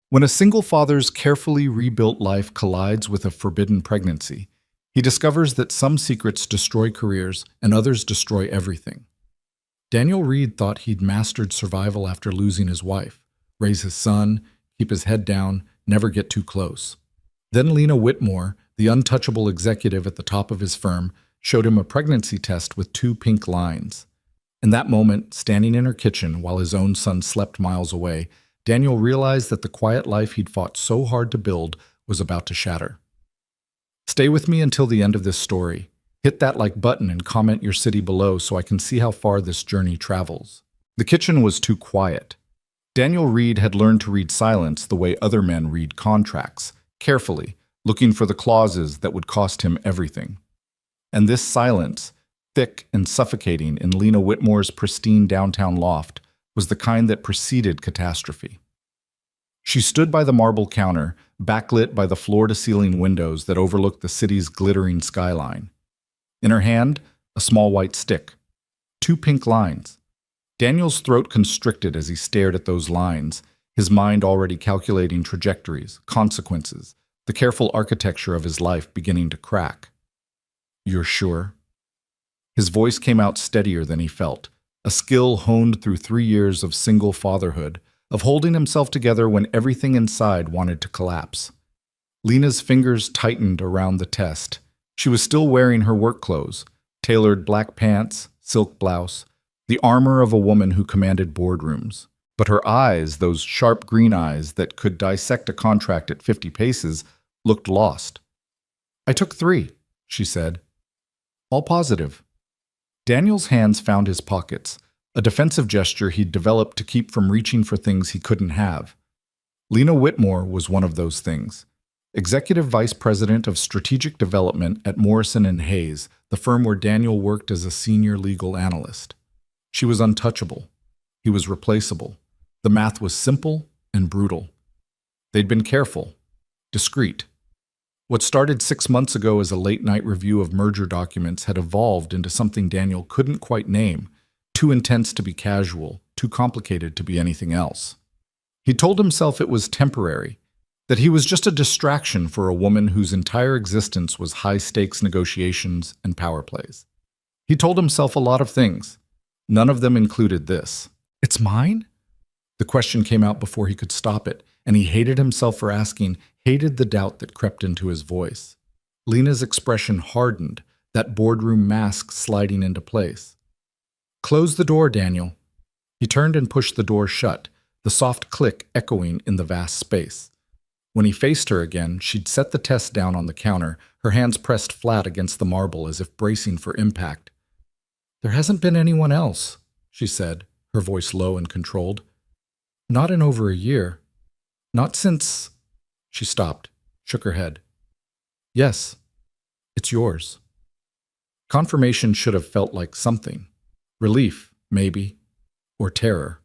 When a single father's carefully rebuilt life collides with a forbidden pregnancy, he discovers that some secrets destroy careers and others destroy everything. Daniel Reed thought he'd mastered survival after losing his wife, raise his son, keep his head down, never get too close. Then Lena Whitmore, the untouchable executive at the top of his firm, showed him a pregnancy test with 2 pink lines. In that moment, standing in her kitchen while his own son slept miles away, Daniel realized that the quiet life he'd fought so hard to build was about to shatter. Stay with me until the end of this story. Hit that like button and comment your city below so I can see how far this journey travels. The kitchen was too quiet. Daniel Reed had learned to read silence the way other men read contracts, carefully, looking for the clauses that would cost him everything. And this silence, thick and suffocating in Lena Whitmore's pristine downtown loft, was the kind that preceded catastrophe. She stood by the marble counter, backlit by the floor-to-ceiling windows that overlooked the city's glittering skyline. In her hand, a small white stick. 2 pink lines. Daniel's throat constricted as he stared at those lines, his mind already calculating trajectories, consequences, the careful architecture of his life beginning to crack. "You're sure?" His voice came out steadier than he felt, a skill honed through 3 years of single fatherhood, of holding himself together when everything inside wanted to collapse. Lena's fingers tightened around the test. She was still wearing her work clothes, tailored black pants, silk blouse, the armor of a woman who commanded boardrooms. But her eyes, those sharp green eyes that could dissect a contract at 50 paces, looked lost. "I took 3, she said. "All positive." Daniel's hands found his pockets, a defensive gesture he'd developed to keep from reaching for things he couldn't have. Lena Whitmore was one of those things. Executive Vice President of Strategic Development at Morrison & Hayes, the firm where Daniel worked as a senior legal analyst. She was untouchable. He was replaceable. The math was simple and brutal. They'd been careful, discreet. What started 6 months ago as a late-night review of merger documents had evolved into something Daniel couldn't quite name, too intense to be casual, too complicated to be anything else. He told himself it was temporary, that he was just a distraction for a woman whose entire existence was high-stakes negotiations and power plays. He told himself a lot of things. None of them included this. "It's mine?" The question came out before he could stop it, and he hated himself for asking, hated the doubt that crept into his voice. Lena's expression hardened, that boardroom mask sliding into place. "Close the door, Daniel." He turned and pushed the door shut, the soft click echoing in the vast space. When he faced her again, she'd set the test down on the counter, her hands pressed flat against the marble as if bracing for impact. "There hasn't been anyone else," she said, her voice low and controlled. "Not in over a year. Not since—" She stopped, shook her head. "Yes, it's yours." Confirmation should have felt like something. Relief, maybe, or terror.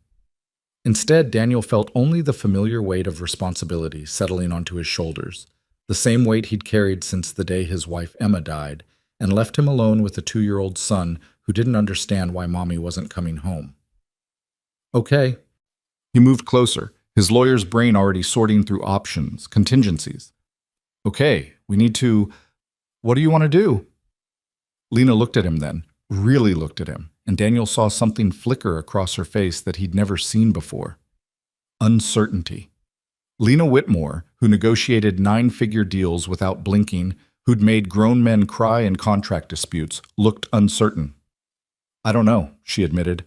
Instead, Daniel felt only the familiar weight of responsibility settling onto his shoulders, the same weight he'd carried since the day his wife Emma died, and left him alone with a 2-year-old son who didn't understand why Mommy wasn't coming home. "Okay." He moved closer, his lawyer's brain already sorting through options, contingencies. "Okay, we need to— What do you want to do?" Lena looked at him then, really looked at him, and Daniel saw something flicker across her face that he'd never seen before. Uncertainty. Lena Whitmore, who negotiated 9-figure deals without blinking, who'd made grown men cry in contract disputes, looked uncertain. "I don't know," she admitted.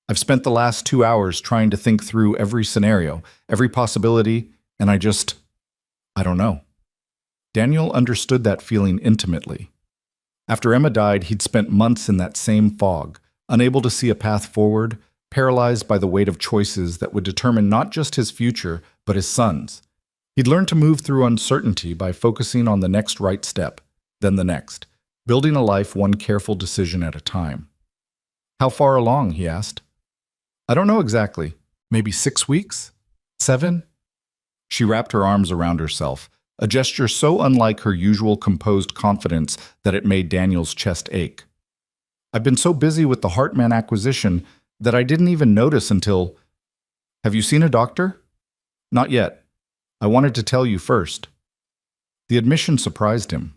"I've spent the last 2 hours trying to think through every scenario, every possibility, and I don't know." Daniel understood that feeling intimately. After Emma died, he'd spent months in that same fog, unable to see a path forward, paralyzed by the weight of choices that would determine not just his future, but his son's. He'd learned to move through uncertainty by focusing on the next right step, then the next, building a life one careful decision at a time. "How far along?" he asked. "I don't know exactly. Maybe 6 weeks? 7? She wrapped her arms around herself, a gesture so unlike her usual composed confidence that it made Daniel's chest ache. "I've been so busy with the Hartman acquisition that I didn't even notice until— Have you seen a doctor?" "Not yet." I wanted to tell you first." The admission surprised him.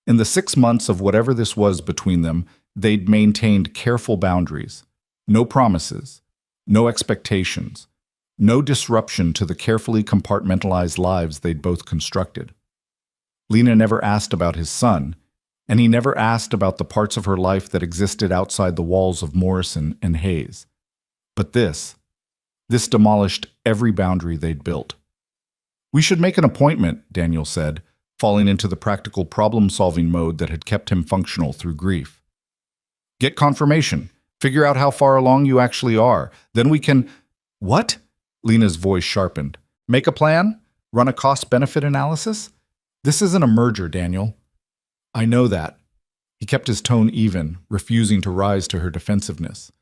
In the 6 months of whatever this was between them, they'd maintained careful boundaries. No promises, no expectations, no disruption to the carefully compartmentalized lives they'd both constructed. Lena never asked about his son, and he never asked about the parts of her life that existed outside the walls of Morrison and Hayes. But this demolished every boundary they'd built. "We should make an appointment," Daniel said, falling into the practical problem-solving mode that had kept him functional through grief. "Get confirmation. Figure out how far along you actually are. Then we can—" "What?" Lena's voice sharpened. "Make a plan? Run a cost-benefit analysis? This isn't a merger, Daniel." "I know that." He kept his tone even, refusing to rise to her defensiveness.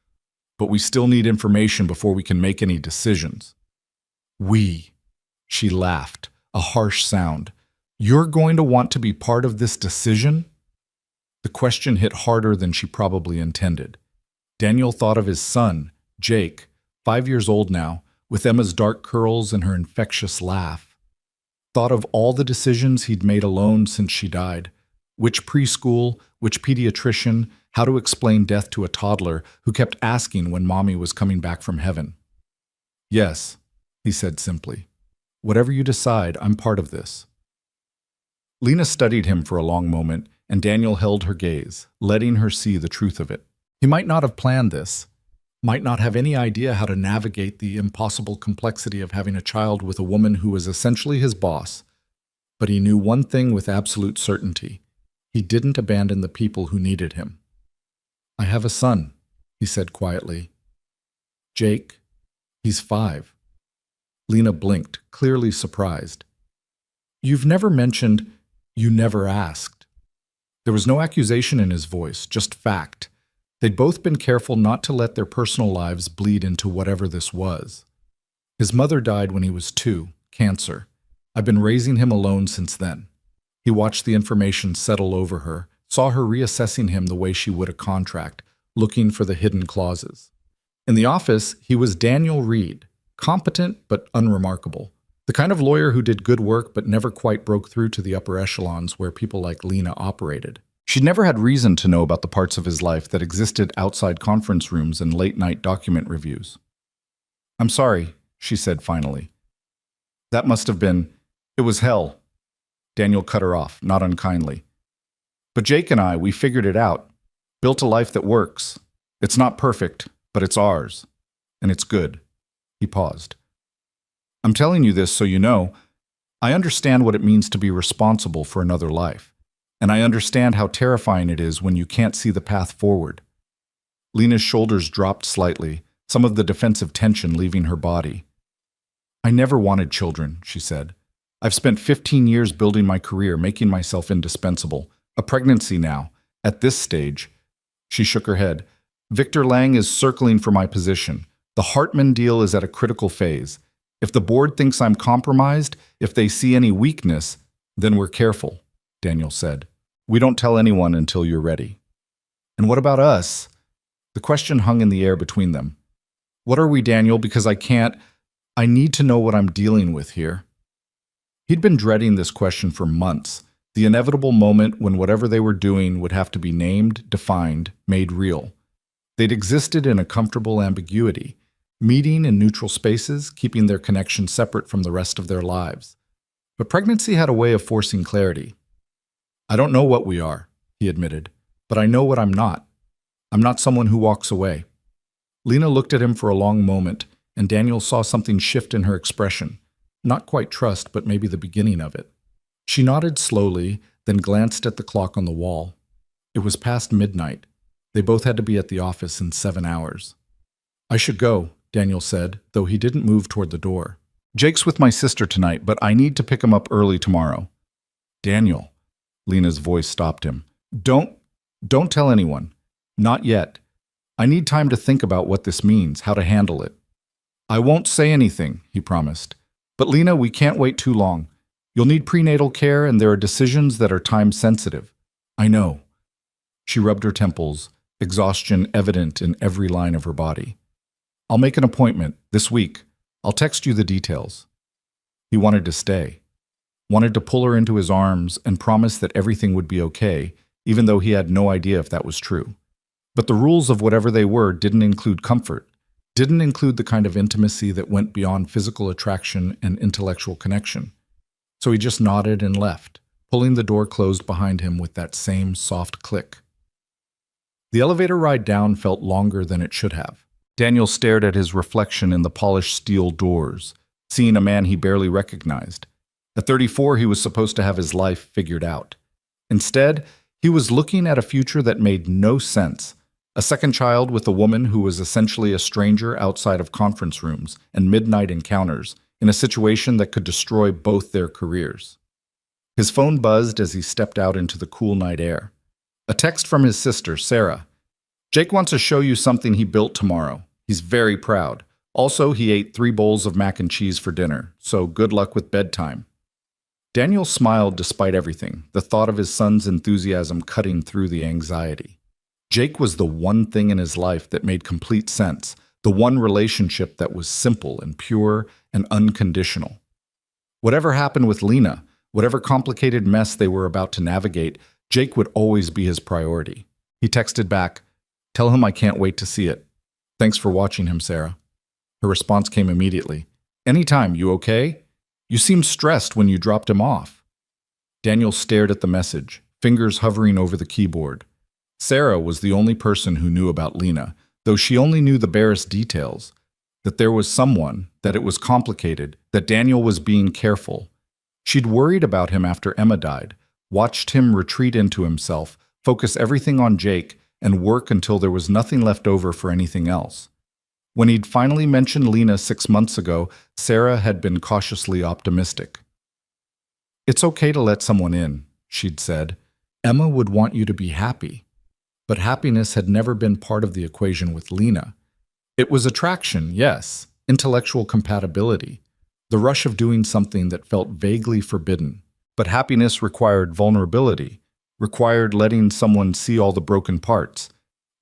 "But we still need information before we can make any decisions." "We," she laughed, a harsh sound. "You're going to want to be part of this decision?" The question hit harder than she probably intended. Daniel thought of his son, Jake, 5 years old now, with Emma's dark curls and her infectious laugh. Thought of all the decisions he'd made alone since she died. Which preschool, which pediatrician, how to explain death to a toddler who kept asking when mommy was coming back from heaven. "Yes," he said simply. "Whatever you decide, I'm part of this." Lena studied him for a long moment, and Daniel held her gaze, letting her see the truth of it. He might not have planned this, might not have any idea how to navigate the impossible complexity of having a child with a woman who was essentially his boss, but he knew one thing with absolute certainty. He didn't abandon the people who needed him. "I have a son," he said quietly. "Jake, he's 5. Lena blinked, clearly surprised. "You've never mentioned, you never asked." There was no accusation in his voice, just fact. They'd both been careful not to let their personal lives bleed into whatever this was. His mother died when he was 2, cancer. I've been raising him alone since then. He watched the information settle over her, saw her reassessing him the way she would a contract, looking for the hidden clauses. In the office, he was Daniel Reed, competent but unremarkable. The kind of lawyer who did good work but never quite broke through to the upper echelons where people like Lena operated. She'd never had reason to know about the parts of his life that existed outside conference rooms and late-night document reviews. "I'm sorry," she said finally. "That must have been— it was hell." Daniel cut her off, not unkindly. "But Jake and I, we figured it out. Built a life that works. It's not perfect, but it's ours. And it's good." He paused. "I'm telling you this so you know, I understand what it means to be responsible for another life. And I understand how terrifying it is when you can't see the path forward." Lena's shoulders dropped slightly, some of the defensive tension leaving her body. "I never wanted children," she said. "I've spent 15 years building my career, making myself indispensable. A pregnancy now. At this stage." She shook her head. "Victor Lang is circling for my position. The Hartman deal is at a critical phase. If the board thinks I'm compromised, if they see any weakness, then we're careful," Daniel said. "We don't tell anyone until you're ready." "And what about us?" The question hung in the air between them. "What are we, Daniel? Because I need to know what I'm dealing with here." He'd been dreading this question for months, the inevitable moment when whatever they were doing would have to be named, defined, made real. They'd existed in a comfortable ambiguity, meeting in neutral spaces, keeping their connection separate from the rest of their lives. But pregnancy had a way of forcing clarity. "I don't know what we are," he admitted, "but I know what I'm not. I'm not someone who walks away." Lena looked at him for a long moment, and Daniel saw something shift in her expression. Not quite trust, but maybe the beginning of it. She nodded slowly, then glanced at the clock on the wall. It was past midnight. They both had to be at the office in 7 hours. "I should go," Daniel said, though he didn't move toward the door. "Jake's with my sister tonight, but I need to pick him up early tomorrow." "Daniel," Lena's voice stopped him. Don't tell anyone. Not yet. I need time to think about what this means, how to handle it." "I won't say anything," he promised. "But Lena, we can't wait too long. You'll need prenatal care, and there are decisions that are time-sensitive." "I know." She rubbed her temples, exhaustion evident in every line of her body. "I'll make an appointment, this week. I'll text you the details." He wanted to stay, wanted to pull her into his arms and promise that everything would be okay, even though he had no idea if that was true. But the rules of whatever they were didn't include comfort, didn't include the kind of intimacy that went beyond physical attraction and intellectual connection. So he just nodded and left, pulling the door closed behind him with that same soft click. The elevator ride down felt longer than it should have. Daniel stared at his reflection in the polished steel doors, seeing a man he barely recognized. At 34, he was supposed to have his life figured out. Instead, he was looking at a future that made no sense. A second child with a woman who was essentially a stranger outside of conference rooms and midnight encounters, in a situation that could destroy both their careers. His phone buzzed as he stepped out into the cool night air. A text from his sister, Sarah. "Jake wants to show you something he built tomorrow. He's very proud. Also, he ate 3 bowls of mac and cheese for dinner, so good luck with bedtime." Daniel smiled despite everything, the thought of his son's enthusiasm cutting through the anxiety. Jake was the one thing in his life that made complete sense, the one relationship that was simple and pure and unconditional. Whatever happened with Lena, whatever complicated mess they were about to navigate, Jake would always be his priority. He texted back, "Tell him I can't wait to see it. Thanks for watching him, Sarah." Her response came immediately. "Anytime, you okay? You seemed stressed when you dropped him off." Daniel stared at the message, fingers hovering over the keyboard. Sarah was the only person who knew about Lena, though she only knew the barest details. That there was someone, that it was complicated, that Daniel was being careful. She'd worried about him after Emma died, watched him retreat into himself, focus everything on Jake, and work until there was nothing left over for anything else. When he'd finally mentioned Lena 6 months ago, Sarah had been cautiously optimistic. "It's okay to let someone in," she'd said. "Emma would want you to be happy." But happiness had never been part of the equation with Lena. It was attraction, yes, intellectual compatibility, the rush of doing something that felt vaguely forbidden. But happiness required vulnerability, required letting someone see all the broken parts,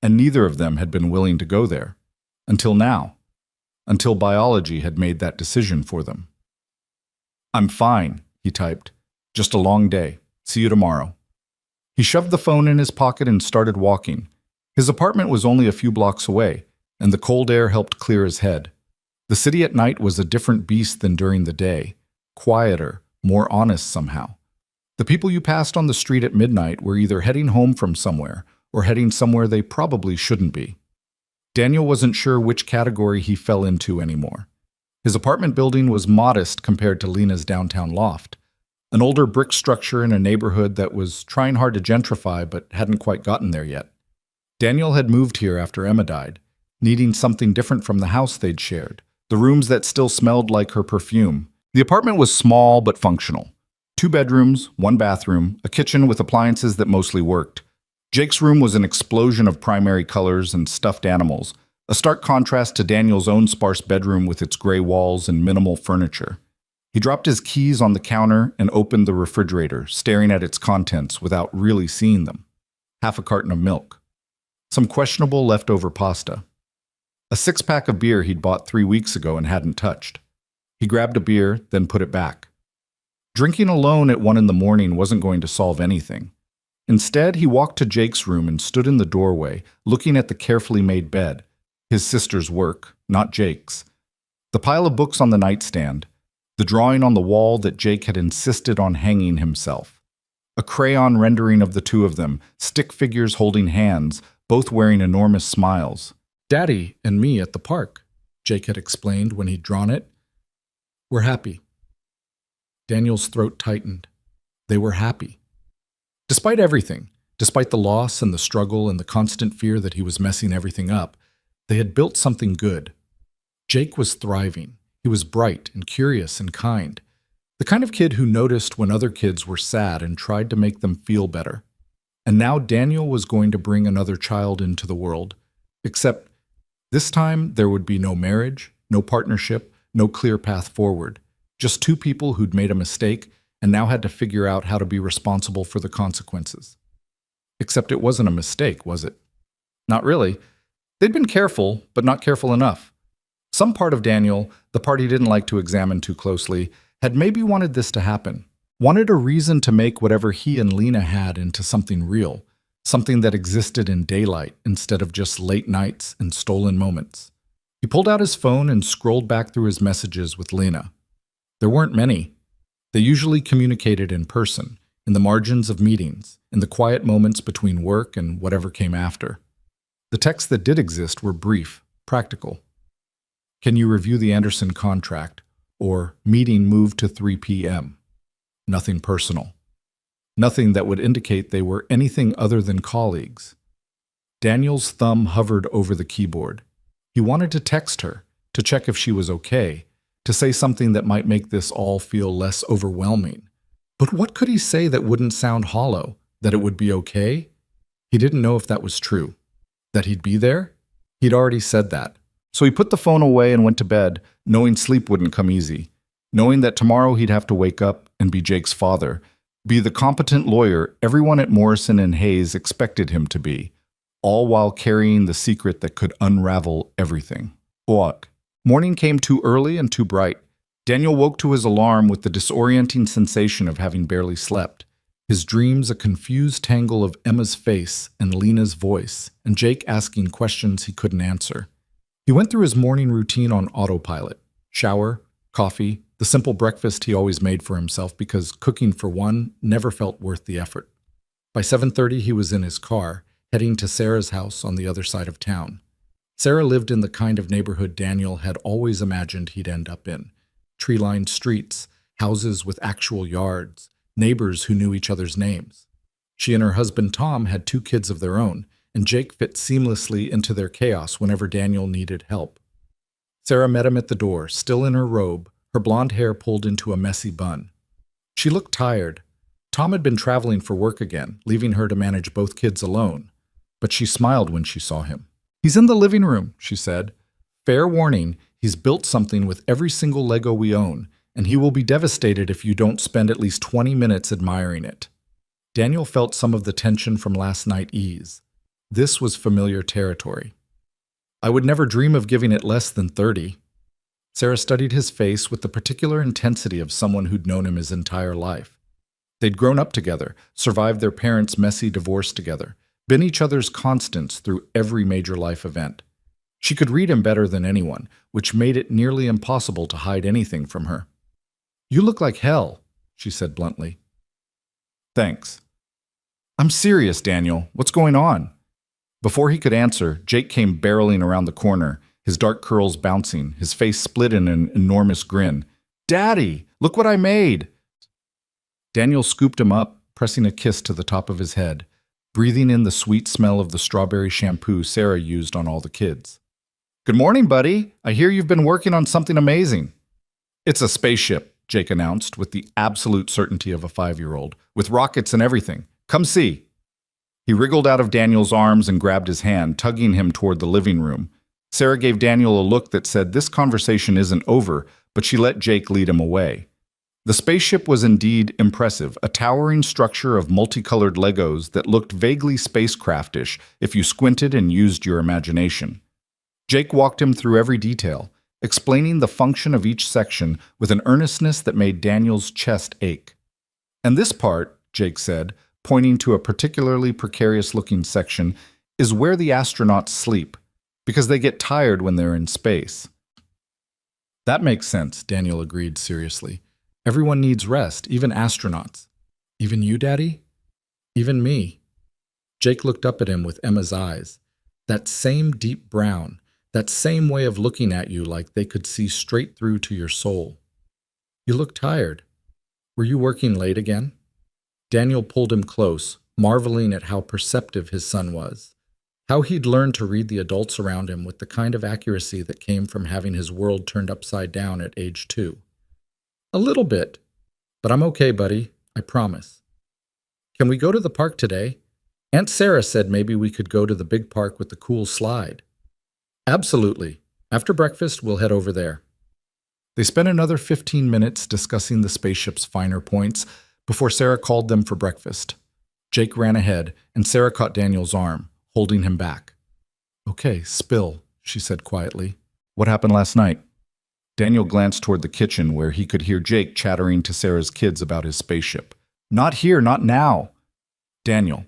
and neither of them had been willing to go there. Until now. Until biology had made that decision for them. "I'm fine," he typed. "Just a long day. See you tomorrow." He shoved the phone in his pocket and started walking. His apartment was only a few blocks away, and the cold air helped clear his head. The city at night was a different beast than during the day, quieter, more honest somehow. The people you passed on the street at midnight were either heading home from somewhere or heading somewhere they probably shouldn't be. Daniel wasn't sure which category he fell into anymore. His apartment building was modest compared to Lena's downtown loft. An older brick structure in a neighborhood that was trying hard to gentrify but hadn't quite gotten there yet. Daniel had moved here after Emma died, needing something different from the house they'd shared, the rooms that still smelled like her perfume. The apartment was small but functional. 2 bedrooms, 1 bathroom, a kitchen with appliances that mostly worked. Jake's room was an explosion of primary colors and stuffed animals, a stark contrast to Daniel's own sparse bedroom with its gray walls and minimal furniture. He dropped his keys on the counter and opened the refrigerator, staring at its contents without really seeing them. Half a carton of milk. Some questionable leftover pasta. A 6-pack of beer he'd bought 3 weeks ago and hadn't touched. He grabbed a beer, then put it back. Drinking alone at 1 in the morning wasn't going to solve anything. Instead, he walked to Jake's room and stood in the doorway, looking at the carefully made bed. His sister's work, not Jake's. The pile of books on the nightstand. The drawing on the wall that Jake had insisted on hanging himself. A crayon rendering of the two of them, stick figures holding hands, both wearing enormous smiles. "Daddy and me at the park," Jake had explained when he'd drawn it. "We're happy." Daniel's throat tightened. They were happy. Despite everything, despite the loss and the struggle and the constant fear that he was messing everything up, they had built something good. Jake was thriving. He was bright and curious and kind. The kind of kid who noticed when other kids were sad and tried to make them feel better. And now Daniel was going to bring another child into the world. Except this time there would be no marriage, no partnership, no clear path forward. Just 2 people who'd made a mistake and now had to figure out how to be responsible for the consequences. Except it wasn't a mistake, was it? Not really. They'd been careful, but not careful enough. Some part of Daniel, the part he didn't like to examine too closely, had maybe wanted this to happen, wanted a reason to make whatever he and Lena had into something real, something that existed in daylight instead of just late nights and stolen moments. He pulled out his phone and scrolled back through his messages with Lena. There weren't many. They usually communicated in person, in the margins of meetings, in the quiet moments between work and whatever came after. The texts that did exist were brief, practical. Can you review the Anderson contract? Or meeting moved to 3 p.m. Nothing personal. Nothing that would indicate they were anything other than colleagues. Daniel's thumb hovered over the keyboard. He wanted to text her, to check if she was okay, to say something that might make this all feel less overwhelming. But what could he say that wouldn't sound hollow? That it would be okay? He didn't know if that was true. That he'd be there? He'd already said that. So he put the phone away and went to bed, knowing sleep wouldn't come easy, knowing that tomorrow he'd have to wake up and be Jake's father, be the competent lawyer everyone at Morrison and Hayes expected him to be, all while carrying the secret that could unravel everything. What? Morning came too early and too bright. Daniel woke to his alarm with the disorienting sensation of having barely slept. His dreams a confused tangle of Emma's face and Lena's voice, and Jake asking questions he couldn't answer. He went through his morning routine on autopilot. Shower, coffee, the simple breakfast he always made for himself because cooking for one never felt worth the effort. By 7:30 he was in his car, heading to Sarah's house on the other side of town. Sarah lived in the kind of neighborhood Daniel had always imagined he'd end up in. Tree-lined streets, houses with actual yards, neighbors who knew each other's names. She and her husband Tom had 2 kids of their own, and Jake fit seamlessly into their chaos whenever Daniel needed help. Sarah met him at the door, still in her robe, her blonde hair pulled into a messy bun. She looked tired. Tom had been traveling for work again, leaving her to manage both kids alone. But she smiled when she saw him. "He's in the living room," she said. "Fair warning, he's built something with every single Lego we own, and he will be devastated if you don't spend at least 20 minutes admiring it." Daniel felt some of the tension from last night ease. This was familiar territory. "I would never dream of giving it less than 30. Sarah studied his face with the particular intensity of someone who'd known him his entire life. They'd grown up together, survived their parents' messy divorce together, been each other's constants through every major life event. She could read him better than anyone, which made it nearly impossible to hide anything from her. "You look like hell," she said bluntly. "Thanks." "I'm serious, Daniel. What's going on?" Before he could answer, Jake came barreling around the corner, his dark curls bouncing, his face split in an enormous grin. "Daddy, look what I made!" Daniel scooped him up, pressing a kiss to the top of his head, breathing in the sweet smell of the strawberry shampoo Sarah used on all the kids. "Good morning, buddy. I hear you've been working on something amazing." "It's a spaceship," Jake announced with the absolute certainty of a 5-year-old, "with rockets and everything. Come see." He wriggled out of Daniel's arms and grabbed his hand, tugging him toward the living room. Sarah gave Daniel a look that said this conversation isn't over, but she let Jake lead him away. The spaceship was indeed impressive, a towering structure of multicolored Legos that looked vaguely spacecraftish if you squinted and used your imagination. Jake walked him through every detail, explaining the function of each section with an earnestness that made Daniel's chest ache. "And this part," Jake said, pointing to a particularly precarious-looking section, "is where the astronauts sleep, because they get tired when they're in space." "That makes sense," Daniel agreed seriously. "Everyone needs rest, even astronauts." "Even you, Daddy?" "Even me." Jake looked up at him with Emma's eyes. That same deep brown, that same way of looking at you like they could see straight through to your soul. "You look tired. Were you working late again?" Daniel pulled him close, marveling at how perceptive his son was. How he'd learned to read the adults around him with the kind of accuracy that came from having his world turned upside down at age 2. "A little bit, but I'm okay, buddy. I promise." "Can we go to the park today? Aunt Sarah said maybe we could go to the big park with the cool slide." "Absolutely. After breakfast, we'll head over there." They spent another 15 minutes discussing the spaceship's finer points before Sarah called them for breakfast. Jake ran ahead, and Sarah caught Daniel's arm, holding him back. "Okay, spill," she said quietly. "What happened last night?" Daniel glanced toward the kitchen where he could hear Jake chattering to Sarah's kids about his spaceship. Not here, not now. Daniel,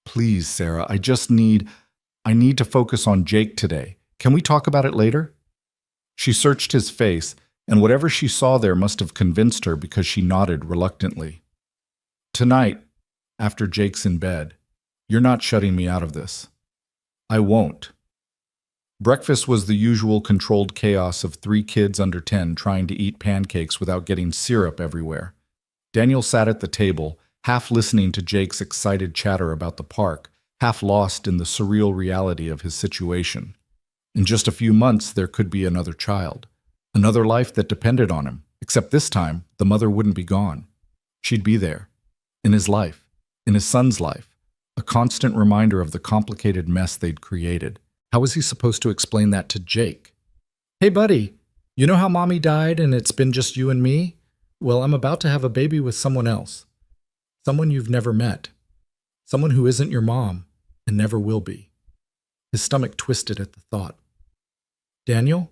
please, Sarah, I need to focus on Jake today. Can we talk about it later? She searched his face, and whatever she saw there must have convinced her because she nodded reluctantly. Tonight, after Jake's in bed, you're not shutting me out of this. I won't. Breakfast was the usual controlled chaos of 3 kids under 10 trying to eat pancakes without getting syrup everywhere. Daniel sat at the table, half listening to Jake's excited chatter about the park, half lost in the surreal reality of his situation. In just a few months, there could be another child, another life that depended on him, except this time, the mother wouldn't be gone. She'd be there, in his life, in his son's life, a constant reminder of the complicated mess they'd created. How was he supposed to explain that to Jake? Hey, buddy, you know how mommy died and it's been just you and me? Well, I'm about to have a baby with someone else. Someone you've never met. Someone who isn't your mom and never will be. His stomach twisted at the thought. Daniel?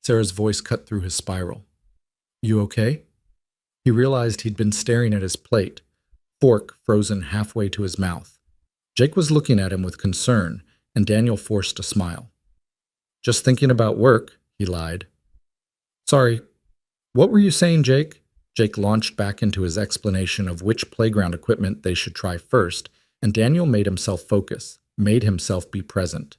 Sarah's voice cut through his spiral. You okay? He realized he'd been staring at his plate, fork frozen halfway to his mouth. Jake was looking at him with concern, and Daniel forced a smile. Just thinking about work, he lied. Sorry, what were you saying, Jake? Jake launched back into his explanation of which playground equipment they should try first, and Daniel made himself focus, made himself be present.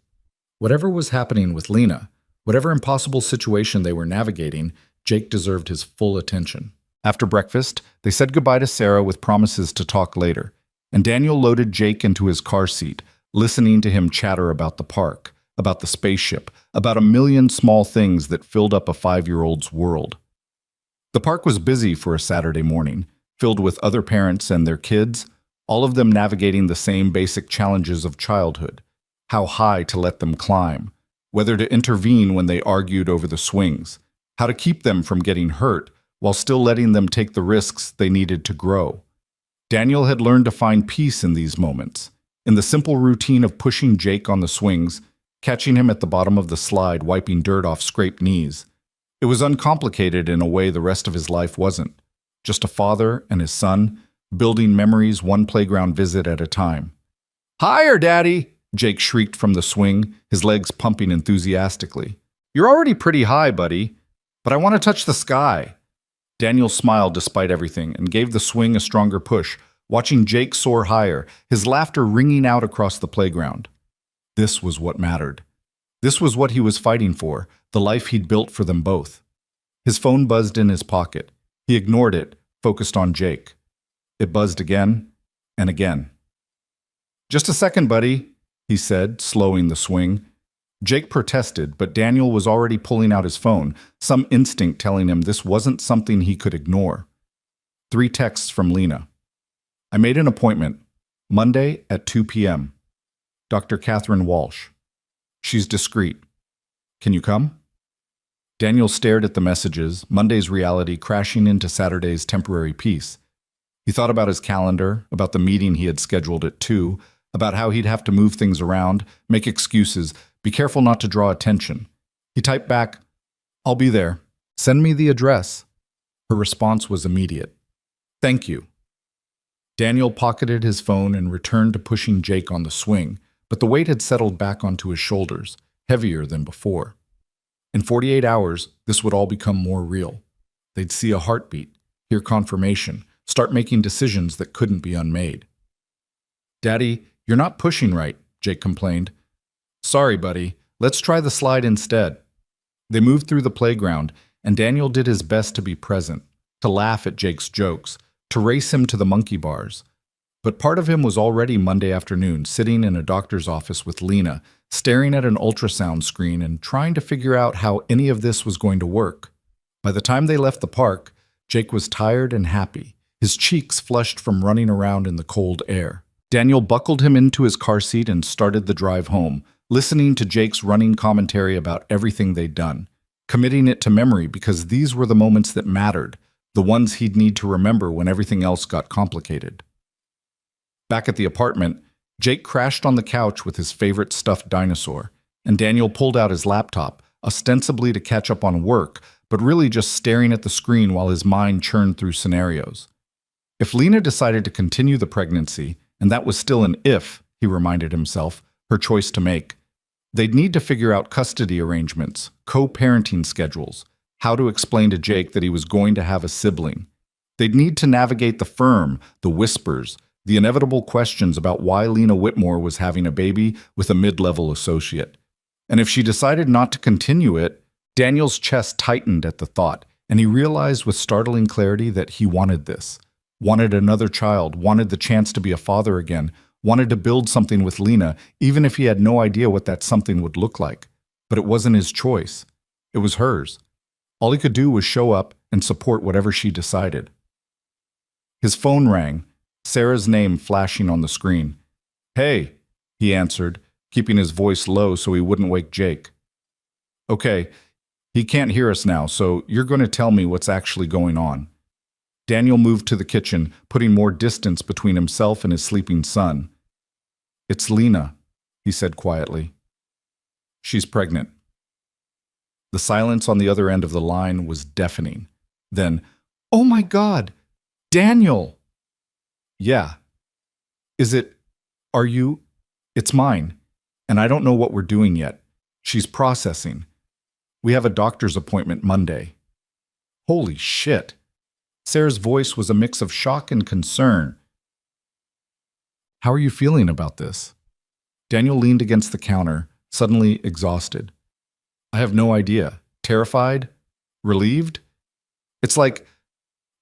Whatever was happening with Lena, whatever impossible situation they were navigating, Jake deserved his full attention. After breakfast, they said goodbye to Sarah with promises to talk later, and Daniel loaded Jake into his car seat, listening to him chatter about the park, about the spaceship, about a million small things that filled up a 5-year-old's world. The park was busy for a Saturday morning, filled with other parents and their kids, all of them navigating the same basic challenges of childhood. How high to let them climb, whether to intervene when they argued over the swings, how to keep them from getting hurt while still letting them take the risks they needed to grow. Daniel had learned to find peace in these moments, in the simple routine of pushing Jake on the swings, catching him at the bottom of the slide, wiping dirt off scraped knees. It was uncomplicated in a way the rest of his life wasn't. Just a father and his son, building memories one playground visit at a time. Higher, Daddy! Jake shrieked from the swing, his legs pumping enthusiastically. You're already pretty high, buddy, but I want to touch the sky. Daniel smiled despite everything and gave the swing a stronger push, watching Jake soar higher, his laughter ringing out across the playground. This was what mattered. This was what he was fighting for, the life he'd built for them both. His phone buzzed in his pocket. He ignored it, focused on Jake. It buzzed again and again. Just a second, buddy, he said, slowing the swing. Jake protested, but Daniel was already pulling out his phone, some instinct telling him this wasn't something he could ignore. 3 texts from Lena. I made an appointment, Monday at 2 p.m. Dr. Catherine Walsh. She's discreet. Can you come? Daniel stared at the messages, Monday's reality crashing into Saturday's temporary peace. He thought about his calendar, about the meeting he had scheduled at 2, about how he'd have to move things around, make excuses, be careful not to draw attention. He typed back, I'll be there. Send me the address. Her response was immediate. Thank you. Daniel pocketed his phone and returned to pushing Jake on the swing, but the weight had settled back onto his shoulders, heavier than before. In 48 hours, this would all become more real. They'd see a heartbeat, hear confirmation, start making decisions that couldn't be unmade. Daddy, you're not pushing right, Jake complained. Sorry, buddy. Let's try the slide instead. They moved through the playground, and Daniel did his best to be present, to laugh at Jake's jokes, to race him to the monkey bars. But part of him was already Monday afternoon, sitting in a doctor's office with Lena, staring at an ultrasound screen and trying to figure out how any of this was going to work. By the time they left the park, Jake was tired and happy, his cheeks flushed from running around in the cold air. Daniel buckled him into his car seat and started the drive home, listening to Jake's running commentary about everything they'd done, committing it to memory because these were the moments that mattered, the ones he'd need to remember when everything else got complicated. Back at the apartment, Jake crashed on the couch with his favorite stuffed dinosaur, and Daniel pulled out his laptop, ostensibly to catch up on work, but really just staring at the screen while his mind churned through scenarios. If Lena decided to continue the pregnancy, and that was still an if, he reminded himself, her choice to make, they'd need to figure out custody arrangements, co-parenting schedules, how to explain to Jake that he was going to have a sibling. They'd need to navigate the firm, the whispers, the inevitable questions about why Lena Whitmore was having a baby with a mid-level associate. And if she decided not to continue it, Daniel's chest tightened at the thought, and he realized with startling clarity that he wanted this. Wanted another child, wanted the chance to be a father again, wanted to build something with Lena, even if he had no idea what that something would look like. But it wasn't his choice. It was hers. All he could do was show up and support whatever she decided. His phone rang, Sarah's name flashing on the screen. "Hey," he answered, keeping his voice low so he wouldn't wake Jake. "Okay, he can't hear us now, so you're going to tell me what's actually going on." Daniel moved to the kitchen, putting more distance between himself and his sleeping son. "It's Lena," he said quietly. "She's pregnant." The silence on the other end of the line was deafening. Then, "Oh my God, Daniel!" "Yeah. Are you? It's mine. And I don't know what we're doing yet. She's processing. We have a doctor's appointment Monday." Holy shit. Sarah's voice was a mix of shock and concern. "How are you feeling about this?" Daniel leaned against the counter, suddenly exhausted. "I have no idea. Terrified? Relieved? It's like,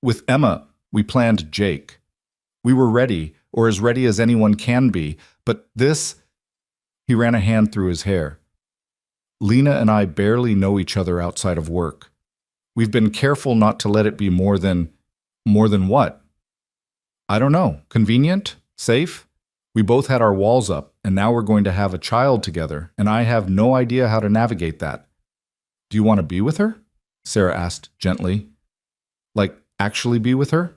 with Emma, we planned Jake. We were ready, or as ready as anyone can be, but this..." He ran a hand through his hair. "Lena and I barely know each other outside of work. We've been careful not to let it be more than what? I don't know. Convenient? Safe? We both had our walls up, and now we're going to have a child together, and I have no idea how to navigate that." "Do you want to be with her?" Sarah asked gently. "Like, actually be with her?"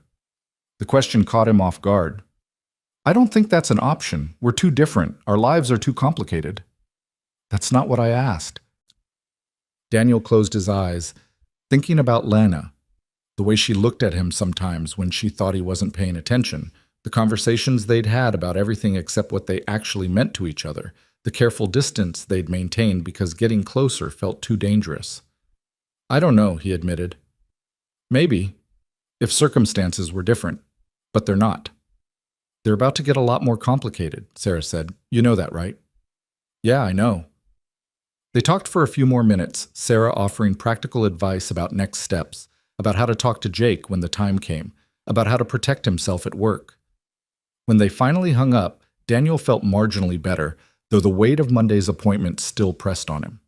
The question caught him off guard. "I don't think that's an option. We're too different. Our lives are too complicated." "That's not what I asked." Daniel closed his eyes, thinking about Lena, the way she looked at him sometimes when she thought he wasn't paying attention, the conversations they'd had about everything except what they actually meant to each other, the careful distance they'd maintained because getting closer felt too dangerous. "I don't know," he admitted. "Maybe, if circumstances were different, but they're not." "They're about to get a lot more complicated," Sarah said. "You know that, right?" "Yeah, I know." They talked for a few more minutes, Sarah offering practical advice about next steps, about how to talk to Jake when the time came, about how to protect himself at work. When they finally hung up, Daniel felt marginally better, though the weight of Monday's appointment still pressed on him.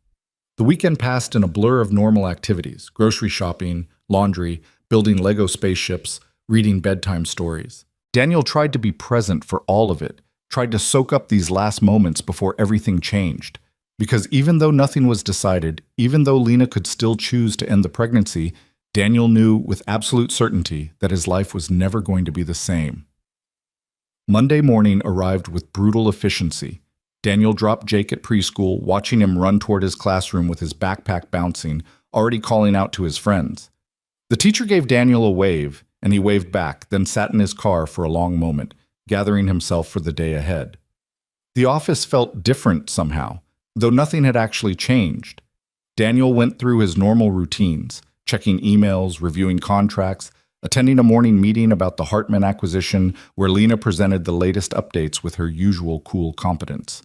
The weekend passed in a blur of normal activities: grocery shopping, laundry, building Lego spaceships, reading bedtime stories. Daniel tried to be present for all of it, tried to soak up these last moments before everything changed. Because even though nothing was decided, even though Lena could still choose to end the pregnancy, Daniel knew with absolute certainty that his life was never going to be the same. Monday morning arrived with brutal efficiency. Daniel dropped Jake at preschool, watching him run toward his classroom with his backpack bouncing, already calling out to his friends. The teacher gave Daniel a wave, and he waved back, then sat in his car for a long moment, gathering himself for the day ahead. The office felt different somehow, though nothing had actually changed. Daniel went through his normal routines, checking emails, reviewing contracts, attending a morning meeting about the Hartman acquisition where Lena presented the latest updates with her usual cool competence.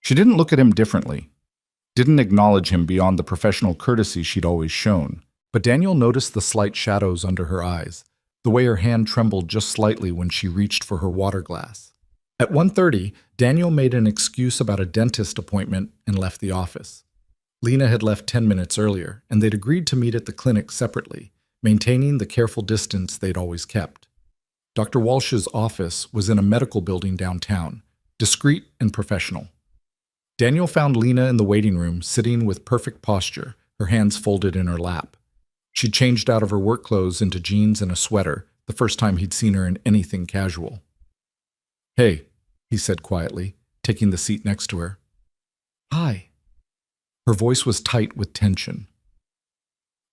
She didn't look at him differently, didn't acknowledge him beyond the professional courtesy she'd always shown. But Daniel noticed the slight shadows under her eyes, the way her hand trembled just slightly when she reached for her water glass. At 1:30, Daniel made an excuse about a dentist appointment and left the office. Lena had left 10 minutes earlier, and they'd agreed to meet at the clinic separately, maintaining the careful distance they'd always kept. Dr. Walsh's office was in a medical building downtown, discreet and professional. Daniel found Lena in the waiting room, sitting with perfect posture, her hands folded in her lap. She'd changed out of her work clothes into jeans and a sweater, the first time he'd seen her in anything casual. "Hey," he said quietly, taking the seat next to her. "Hi." Her voice was tight with tension.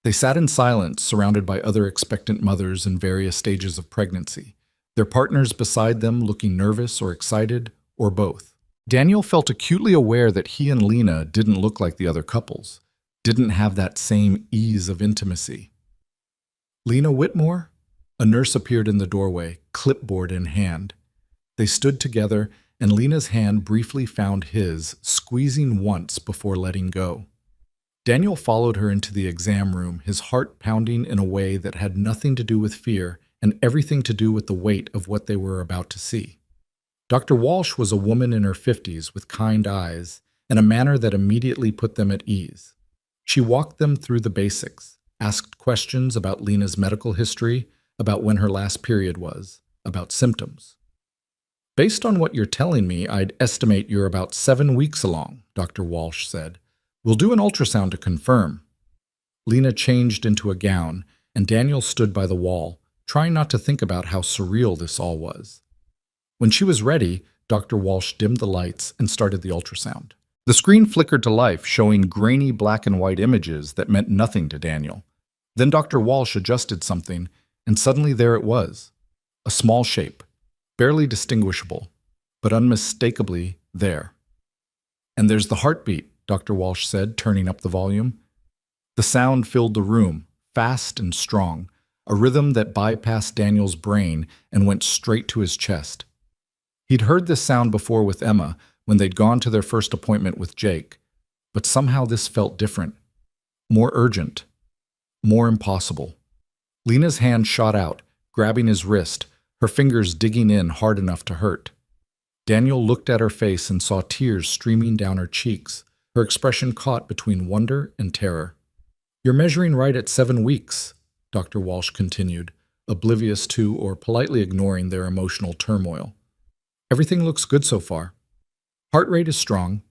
They sat in silence, surrounded by other expectant mothers in various stages of pregnancy, their partners beside them looking nervous or excited, or both. Daniel felt acutely aware that he and Lena didn't look like the other couples, didn't have that same ease of intimacy. Lena Whitmore? A nurse appeared in the doorway, clipboard in hand. They stood together, and Lena's hand briefly found his, squeezing once before letting go. Daniel followed her into the exam room, his heart pounding in a way that had nothing to do with fear and everything to do with the weight of what they were about to see. Dr. Walsh was a woman in her 50s with kind eyes and a manner that immediately put them at ease. She walked them through the basics, asked questions about Lena's medical history, about when her last period was, about symptoms. "Based on what you're telling me, I'd estimate you're about 7 weeks along," Dr. Walsh said. "We'll do an ultrasound to confirm." Lena changed into a gown, and Daniel stood by the wall, trying not to think about how surreal this all was. When she was ready, Dr. Walsh dimmed the lights and started the ultrasound. The screen flickered to life, showing grainy black and white images that meant nothing to Daniel. Then Dr. Walsh adjusted something, and suddenly there it was. A small shape, barely distinguishable, but unmistakably there. "And there's the heartbeat," Dr. Walsh said, turning up the volume. The sound filled the room, fast and strong, a rhythm that bypassed Daniel's brain and went straight to his chest. He'd heard this sound before with Emma when they'd gone to their first appointment with Jake, but somehow this felt different, more urgent, more impossible. Lena's hand shot out, grabbing his wrist, her fingers digging in hard enough to hurt. Daniel looked at her face and saw tears streaming down her cheeks, her expression caught between wonder and terror. "You're measuring right at 7 weeks," Dr. Walsh continued, oblivious to or politely ignoring their emotional turmoil. "Everything looks good so far. Heart rate is strong.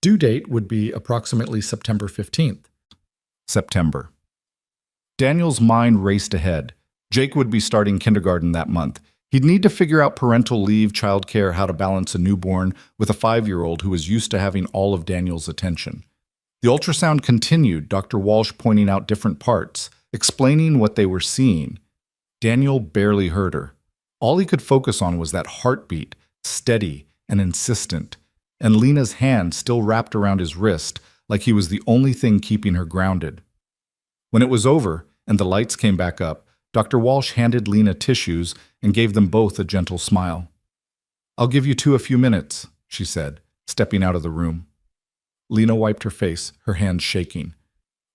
Due date would be approximately September 15th. September. Daniel's mind raced ahead. Jake would be starting kindergarten that month. He'd need to figure out parental leave, childcare, how to balance a newborn with a 5-year-old who was used to having all of Daniel's attention. The ultrasound continued, Dr. Walsh pointing out different parts, explaining what they were seeing. Daniel barely heard her. All he could focus on was that heartbeat, steady and insistent, and Lena's hand still wrapped around his wrist like he was the only thing keeping her grounded. When it was over and the lights came back up, Dr. Walsh handed Lena tissues and gave them both a gentle smile. "I'll give you two a few minutes," she said, stepping out of the room. Lena wiped her face, her hands shaking.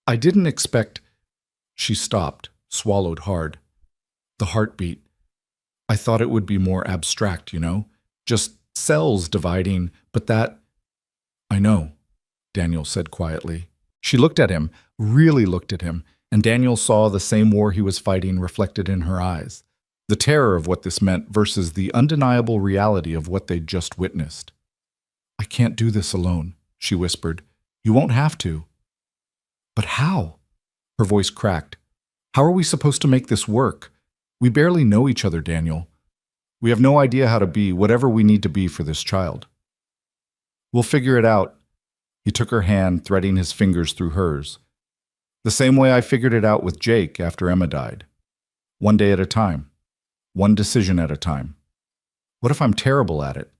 "I didn't expect—" She stopped, swallowed hard. "The heartbeat. I thought it would be more abstract, just cells dividing, but that—" "I know," Daniel said quietly. She looked at him, really looked at him, and Daniel saw the same war he was fighting reflected in her eyes, the terror of what this meant versus the undeniable reality of what they'd just witnessed. "I can't do this alone," she whispered. "You won't have to." "But how?" Her voice cracked. "How are we supposed to make this work? We barely know each other, Daniel. We have no idea how to be whatever we need to be for this child." "We'll figure it out." He took her hand, threading his fingers through hers. "The same way I figured it out with Jake after Emma died. One day at a time. One decision at a time. What if I'm terrible at it?"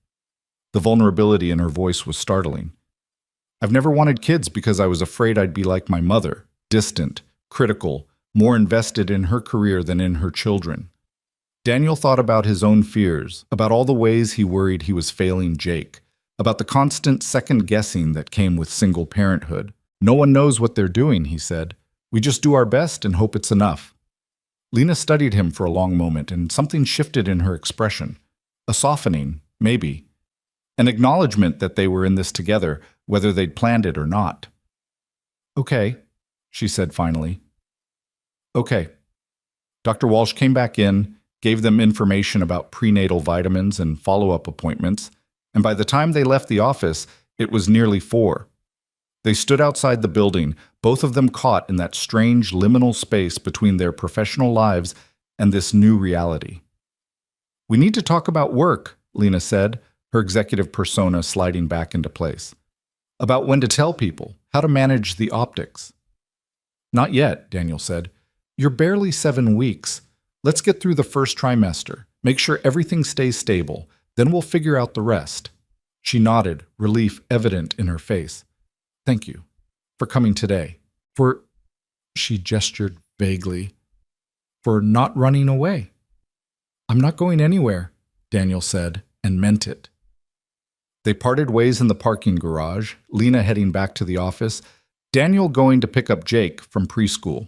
The vulnerability in her voice was startling. "I've never wanted kids because I was afraid I'd be like my mother, distant, critical, more invested in her career than in her children." Daniel thought about his own fears, about all the ways he worried he was failing Jake, about the constant second-guessing that came with single parenthood. "No one knows what they're doing," he said. "We just do our best and hope it's enough." Lena studied him for a long moment, and something shifted in her expression. A softening, maybe. An acknowledgement that they were in this together, whether they'd planned it or not. "Okay," she said finally. "Okay." Dr. Walsh came back in, gave them information about prenatal vitamins and follow-up appointments, and by the time they left the office, it was nearly 4. They stood outside the building, both of them caught in that strange liminal space between their professional lives and this new reality. "We need to talk about work," Lena said, her executive persona sliding back into place. about when to tell people, how to manage the optics. Not yet, Daniel said. You're barely 7 weeks. Let's get through the first trimester. Make sure everything stays stable. Then we'll figure out the rest. She nodded, relief evident in her face. Thank you for coming today. She gestured vaguely, for not running away. I'm not going anywhere, Daniel said, and meant it. They parted ways in the parking garage, Lena heading back to the office, Daniel going to pick up Jake from preschool.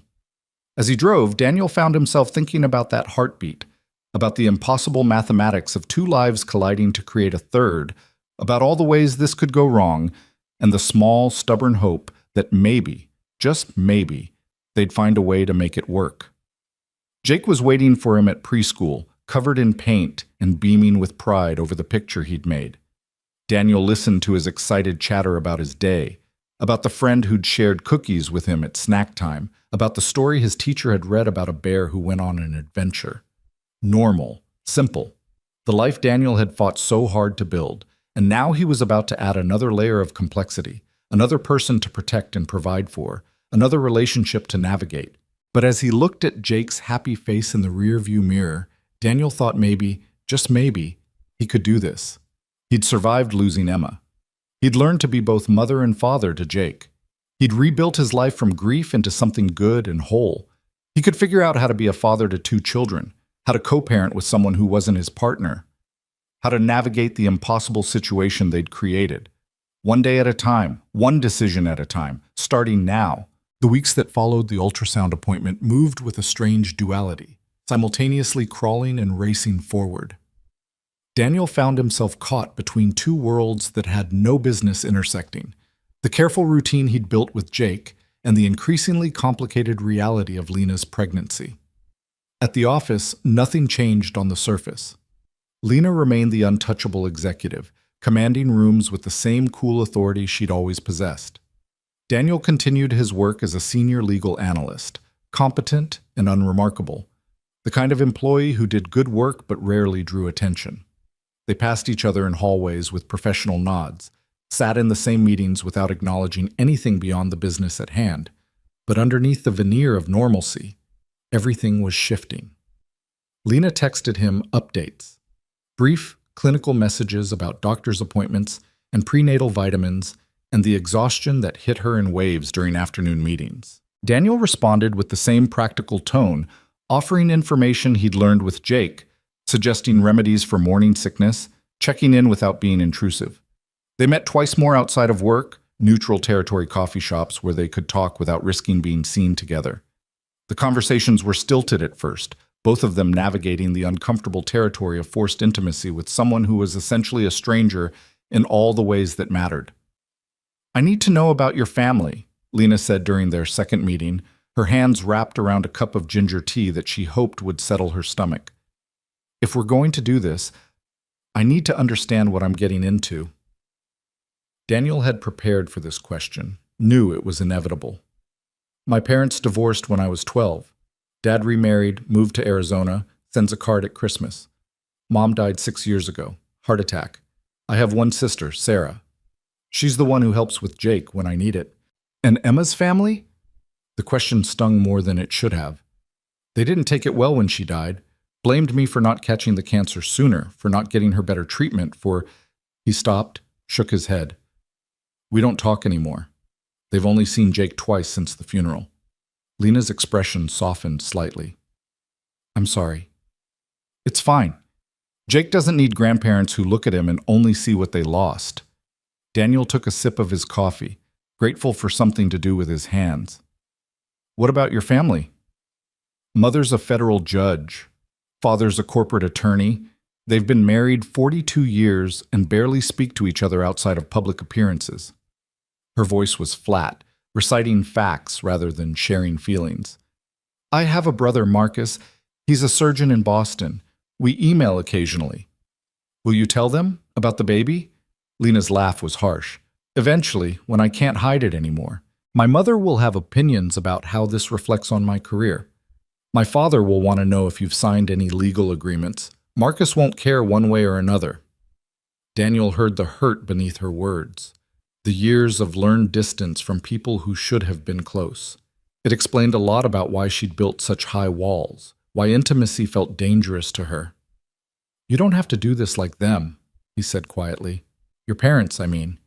As he drove, Daniel found himself thinking about that heartbeat, about the impossible mathematics of 2 lives colliding to create a third, about all the ways this could go wrong, and the small, stubborn hope that maybe, just maybe, they'd find a way to make it work. Jake was waiting for him at preschool, covered in paint and beaming with pride over the picture he'd made. Daniel listened to his excited chatter about his day, about the friend who'd shared cookies with him at snack time, about the story his teacher had read about a bear who went on an adventure. Normal, simple, the life Daniel had fought so hard to build, and now he was about to add another layer of complexity, another person to protect and provide for, another relationship to navigate. But as he looked at Jake's happy face in the rearview mirror, Daniel thought maybe, just maybe, he could do this. He'd survived losing Emma. He'd learned to be both mother and father to Jake. He'd rebuilt his life from grief into something good and whole. He could figure out how to be a father to 2 children, how to co-parent with someone who wasn't his partner, how to navigate the impossible situation they'd created. One day at a time, one decision at a time, starting now. The weeks that followed the ultrasound appointment moved with a strange duality, simultaneously crawling and racing forward. Daniel found himself caught between 2 worlds that had no business intersecting: the careful routine he'd built with Jake and the increasingly complicated reality of Lena's pregnancy. At the office, nothing changed on the surface. Lena remained the untouchable executive, commanding rooms with the same cool authority she'd always possessed. Daniel continued his work as a senior legal analyst, competent and unremarkable, the kind of employee who did good work but rarely drew attention. They passed each other in hallways with professional nods, sat in the same meetings without acknowledging anything beyond the business at hand. But underneath the veneer of normalcy, everything was shifting. Lena texted him updates, brief clinical messages about doctor's appointments and prenatal vitamins, and the exhaustion that hit her in waves during afternoon meetings. Daniel responded with the same practical tone, offering information he'd learned with Jake, suggesting remedies for morning sickness, checking in without being intrusive. They met twice more outside of work, neutral territory coffee shops where they could talk without risking being seen together. The conversations were stilted at first, both of them navigating the uncomfortable territory of forced intimacy with someone who was essentially a stranger in all the ways that mattered. I need to know about your family, Lena said during their second meeting, her hands wrapped around a cup of ginger tea that she hoped would settle her stomach. If we're going to do this, I need to understand what I'm getting into. Daniel had prepared for this question, knew it was inevitable. My parents divorced when I was 12. Dad remarried, moved to Arizona, sends a card at Christmas. Mom died 6 years ago, heart attack. I have one sister, Sarah. She's the one who helps with Jake when I need it. And Emma's family? The question stung more than it should have. They didn't take it well when she died, blamed me for not catching the cancer sooner, for not getting her better treatment, for... He stopped, shook his head. We don't talk anymore. They've only seen Jake twice since the funeral. Lena's expression softened slightly. I'm sorry. It's fine. Jake doesn't need grandparents who look at him and only see what they lost. Daniel took a sip of his coffee, grateful for something to do with his hands. What about your family? Mother's a federal judge. Father's a corporate attorney. They've been married 42 years and barely speak to each other outside of public appearances. Her voice was flat, reciting facts rather than sharing feelings. I have a brother, Marcus. He's a surgeon in Boston. We email occasionally. Will you tell them about the baby? Lena's laugh was harsh. Eventually, when I can't hide it anymore. My mother will have opinions about how this reflects on my career. My father will want to know if you've signed any legal agreements. Marcus won't care one way or another. Daniel heard the hurt beneath her words. The years of learned distance from people who should have been close. It explained a lot about why she'd built such high walls, why intimacy felt dangerous to her. "You don't have to do this like them," he said quietly. "Your parents, I mean.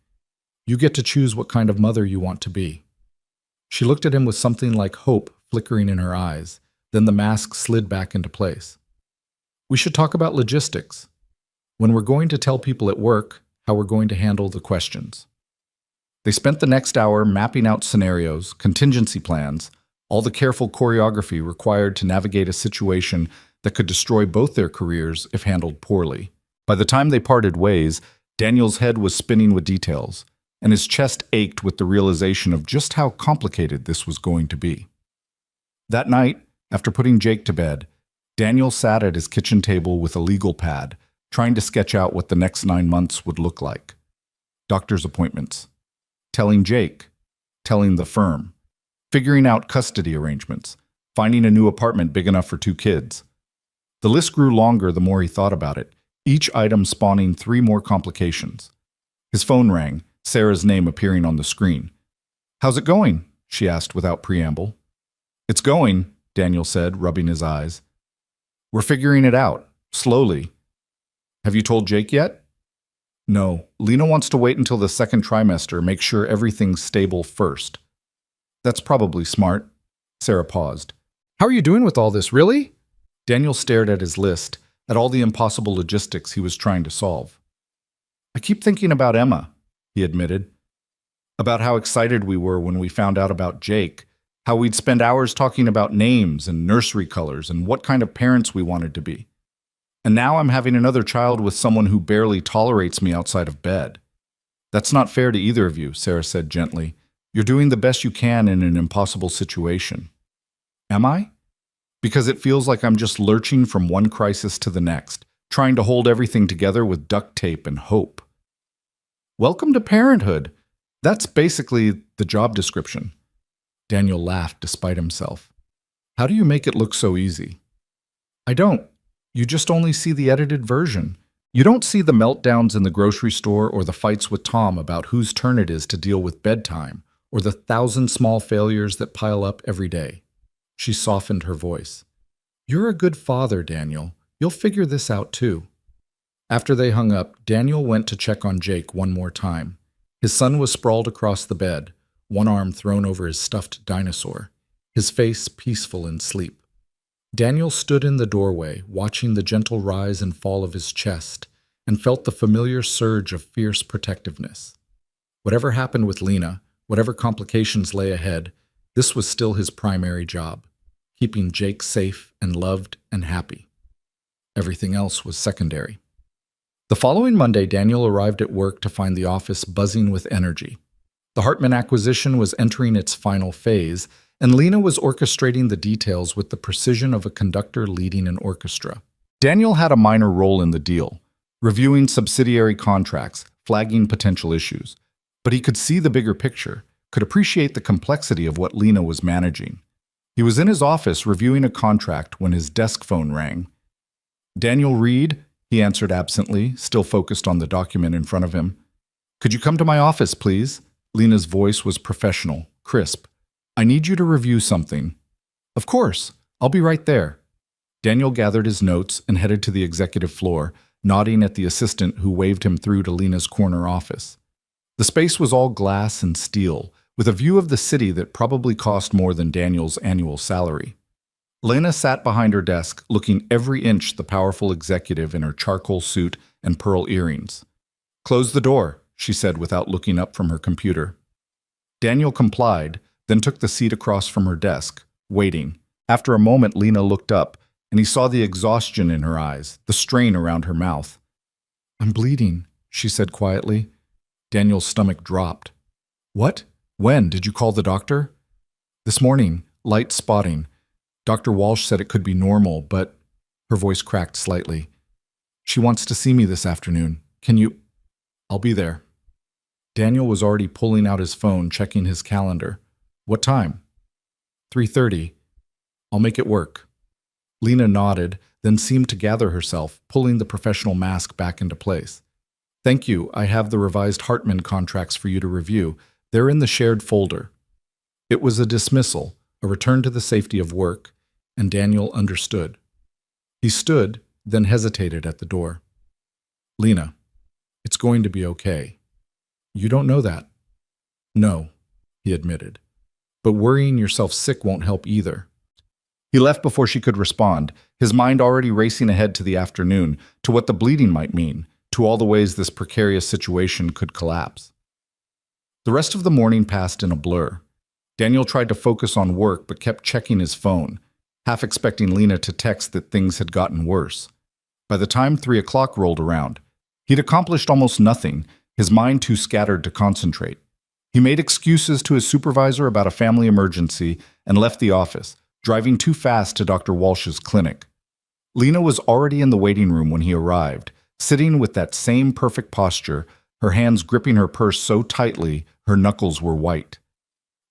You get to choose what kind of mother you want to be." She looked at him with something like hope flickering in her eyes. Then the mask slid back into place. "We should talk about logistics. When we're going to tell people at work how we're going to handle the questions." They spent the next hour mapping out scenarios, contingency plans, all the careful choreography required to navigate a situation that could destroy both their careers if handled poorly. By the time they parted ways, Daniel's head was spinning with details, and his chest ached with the realization of just how complicated this was going to be. That night, after putting Jake to bed, Daniel sat at his kitchen table with a legal pad, trying to sketch out what the next 9 months would look like. Doctor's appointments, telling Jake, telling the firm, figuring out custody arrangements, finding a new apartment big enough for 2 kids. The list grew longer the more he thought about it, each item spawning 3 more complications. His phone rang, Sarah's name appearing on the screen. "How's it going?" she asked without preamble. "It's going," Daniel said, rubbing his eyes. "We're figuring it out, slowly." "Have you told Jake yet?" "No, Lena wants to wait until the 2nd trimester, make sure everything's stable first." "That's probably smart." Sarah paused. "How are you doing with all this, really?" Daniel stared at his list, at all the impossible logistics he was trying to solve. "I keep thinking about Emma," he admitted. "About how excited we were when we found out about Jake, how we'd spend hours talking about names and nursery colors and what kind of parents we wanted to be. And now I'm having another child with someone who barely tolerates me outside of bed. That's not fair to either of you," Sarah said gently. "You're doing the best you can in an impossible situation." "Am I?" "Because it feels like I'm just lurching from one crisis to the next, trying to hold everything together with duct tape and hope." "Welcome to parenthood. That's basically the job description." Daniel laughed despite himself. "How do you make it look so easy?" "I don't. You just only see the edited version. You don't see the meltdowns in the grocery store or the fights with Tom about whose turn it is to deal with bedtime, or the 1,000 small failures that pile up every day." She softened her voice. "You're a good father, Daniel. You'll figure this out too." After they hung up, Daniel went to check on Jake one more time. His son was sprawled across the bed, one arm thrown over his stuffed dinosaur, his face peaceful in sleep. Daniel stood in the doorway, watching the gentle rise and fall of his chest, and felt the familiar surge of fierce protectiveness. Whatever happened with Lena, whatever complications lay ahead, this was still his primary job, keeping Jake safe and loved and happy. Everything else was secondary. The following Monday, Daniel arrived at work to find the office buzzing with energy. The Hartman acquisition was entering its final phase, and Lena was orchestrating the details with the precision of a conductor leading an orchestra. Daniel had a minor role in the deal, reviewing subsidiary contracts, flagging potential issues. But he could see the bigger picture, could appreciate the complexity of what Lena was managing. He was in his office reviewing a contract when his desk phone rang. "Daniel Reed," he answered absently, still focused on the document in front of him. "Could you come to my office, please?" Lena's voice was professional, crisp. "I need you to review something." "Of course. I'll be right there." Daniel gathered his notes and headed to the executive floor, nodding at the assistant who waved him through to Lena's corner office. The space was all glass and steel, with a view of the city that probably cost more than Daniel's annual salary. Lena sat behind her desk, looking every inch the powerful executive in her charcoal suit and pearl earrings. "Close the door," she said without looking up from her computer. Daniel complied, then took the seat across from her desk, waiting. After a moment, Lena looked up, and he saw the exhaustion in her eyes, the strain around her mouth. "I'm bleeding," she said quietly. Daniel's stomach dropped. "What? When? Did you call the doctor?" "This morning. Light spotting. Dr. Walsh said it could be normal, but..." Her voice cracked slightly. "She wants to see me this afternoon. Can you..." "I'll be there." Daniel was already pulling out his phone, checking his calendar. "What time?" 3:30. "I'll make it work." Lena nodded, then seemed to gather herself, pulling the professional mask back into place. Thank you. I have the revised Hartman contracts for you to review. They're in the shared folder. It was a dismissal, a return to the safety of work, and Daniel understood. He stood, then hesitated at the door. Lena, it's going to be okay. You don't know that. No, he admitted. But worrying yourself sick won't help either. He left before she could respond, his mind already racing ahead to the afternoon, to what the bleeding might mean, to all the ways this precarious situation could collapse. The rest of the morning passed in a blur. Daniel tried to focus on work but kept checking his phone, half expecting Lena to text that things had gotten worse. By the time 3 o'clock rolled around, he'd accomplished almost nothing, his mind too scattered to concentrate. He made excuses to his supervisor about a family emergency and left the office, driving too fast to Dr. Walsh's clinic. Lena was already in the waiting room when he arrived, sitting with that same perfect posture, her hands gripping her purse so tightly her knuckles were white.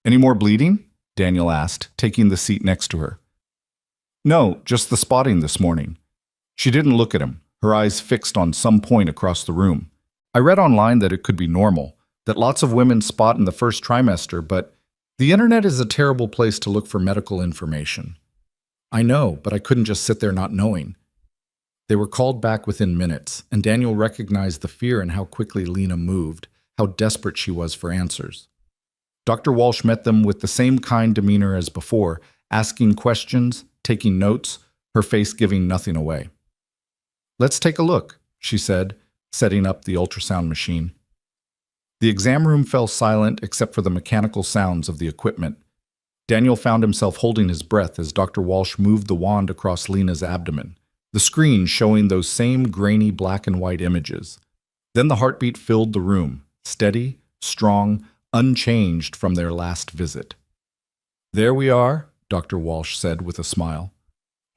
Any more bleeding? Daniel asked, taking the seat next to her. No, just the spotting this morning. She didn't look at him, her eyes fixed on some point across the room. I read online that it could be normal, that lots of women spot in the first trimester, but the internet is a terrible place to look for medical information. I know, but I couldn't just sit there not knowing. They were called back within minutes, and Daniel recognized the fear in how quickly Lena moved, how desperate she was for answers. Dr. Walsh met them with the same kind demeanor as before, asking questions, taking notes, her face giving nothing away. Let's take a look, she said, setting up the ultrasound machine. The exam room fell silent except for the mechanical sounds of the equipment. Daniel found himself holding his breath as Dr. Walsh moved the wand across Lena's abdomen, the screen showing those same grainy black and white images. Then the heartbeat filled the room, steady, strong, unchanged from their last visit. There we are, Dr. Walsh said with a smile.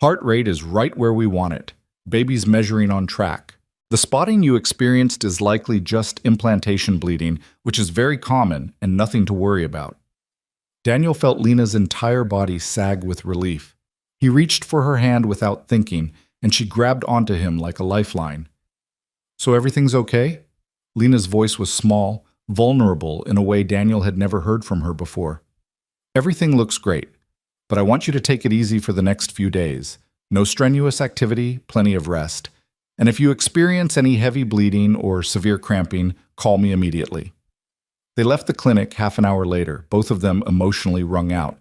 Heart rate is right where we want it. Baby's measuring on track. The spotting you experienced is likely just implantation bleeding, which is very common and nothing to worry about. Daniel felt Lena's entire body sag with relief. He reached for her hand without thinking, and she grabbed onto him like a lifeline. So everything's okay? Lena's voice was small, vulnerable in a way Daniel had never heard from her before. Everything looks great, but I want you to take it easy for the next few days. No strenuous activity, plenty of rest. And if you experience any heavy bleeding or severe cramping, call me immediately. They left the clinic half an hour later, both of them emotionally wrung out.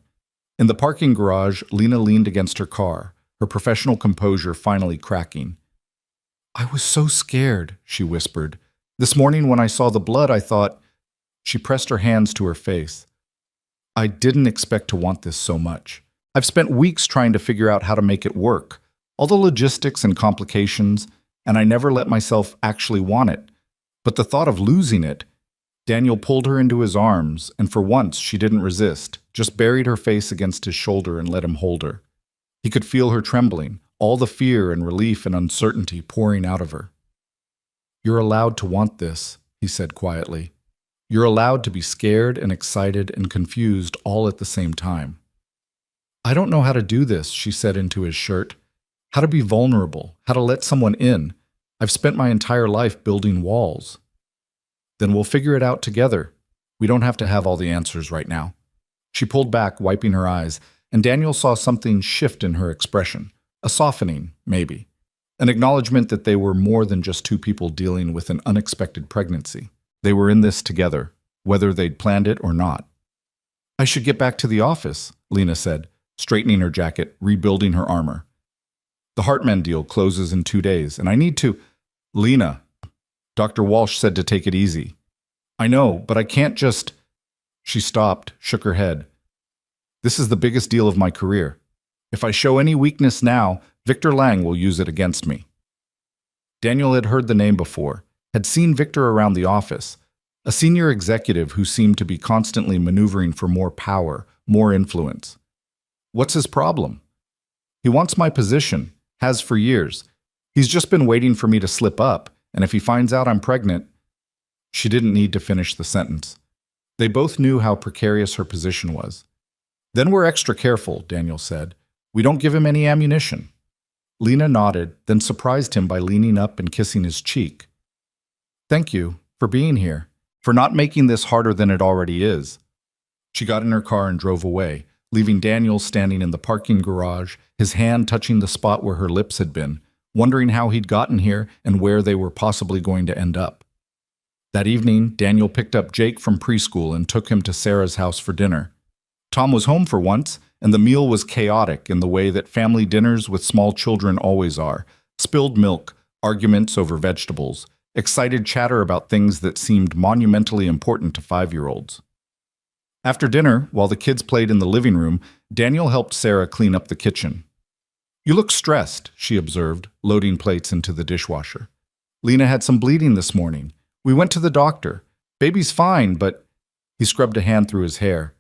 In the parking garage, Lena leaned against her car, her professional composure finally cracking. I was so scared, she whispered. This morning when I saw the blood, I thought... She pressed her hands to her face. I didn't expect to want this so much. I've spent weeks trying to figure out how to make it work, all the logistics and complications, and I never let myself actually want it. But the thought of losing it... Daniel pulled her into his arms, and for once she didn't resist, just buried her face against his shoulder and let him hold her. He could feel her trembling, all the fear and relief and uncertainty pouring out of her. You're allowed to want this, he said quietly. You're allowed to be scared and excited and confused all at the same time. I don't know how to do this, she said into his shirt. How to be vulnerable, how to let someone in. I've spent my entire life building walls. Then we'll figure it out together. We don't have to have all the answers right now. She pulled back, wiping her eyes, and Daniel saw something shift in her expression. A softening, maybe. An acknowledgement that they were more than just two people dealing with an unexpected pregnancy. They were in this together, whether they'd planned it or not. I should get back to the office, Lena said, straightening her jacket, rebuilding her armor. The Hartman deal closes in 2 days, and I need to... Lena, Dr. Walsh said to take it easy. I know, but I can't just... She stopped, shook her head. This is the biggest deal of my career. If I show any weakness now, Victor Lang will use it against me. Daniel had heard the name before, had seen Victor around the office, a senior executive who seemed to be constantly maneuvering for more power, more influence. What's his problem? He wants my position, has for years. He's just been waiting for me to slip up, and if he finds out I'm pregnant... She didn't need to finish the sentence. They both knew how precarious her position was. Then we're extra careful, Daniel said. We don't give him any ammunition. Lena nodded, then surprised him by leaning up and kissing his cheek. Thank you for being here, for not making this harder than it already is. She got in her car and drove away, leaving Daniel standing in the parking garage, his hand touching the spot where her lips had been, wondering how he'd gotten here and where they were possibly going to end up. That evening, Daniel picked up Jake from preschool and took him to Sarah's house for dinner. Tom was home for once, and the meal was chaotic in the way that family dinners with small children always are. Spilled milk, arguments over vegetables, excited chatter about things that seemed monumentally important to 5-year-olds. After dinner, while the kids played in the living room, Daniel helped Sarah clean up the kitchen. "You look stressed," she observed, loading plates into the dishwasher. "Lena had some bleeding this morning. We went to the doctor. Baby's fine, but—" He scrubbed a hand through his hair.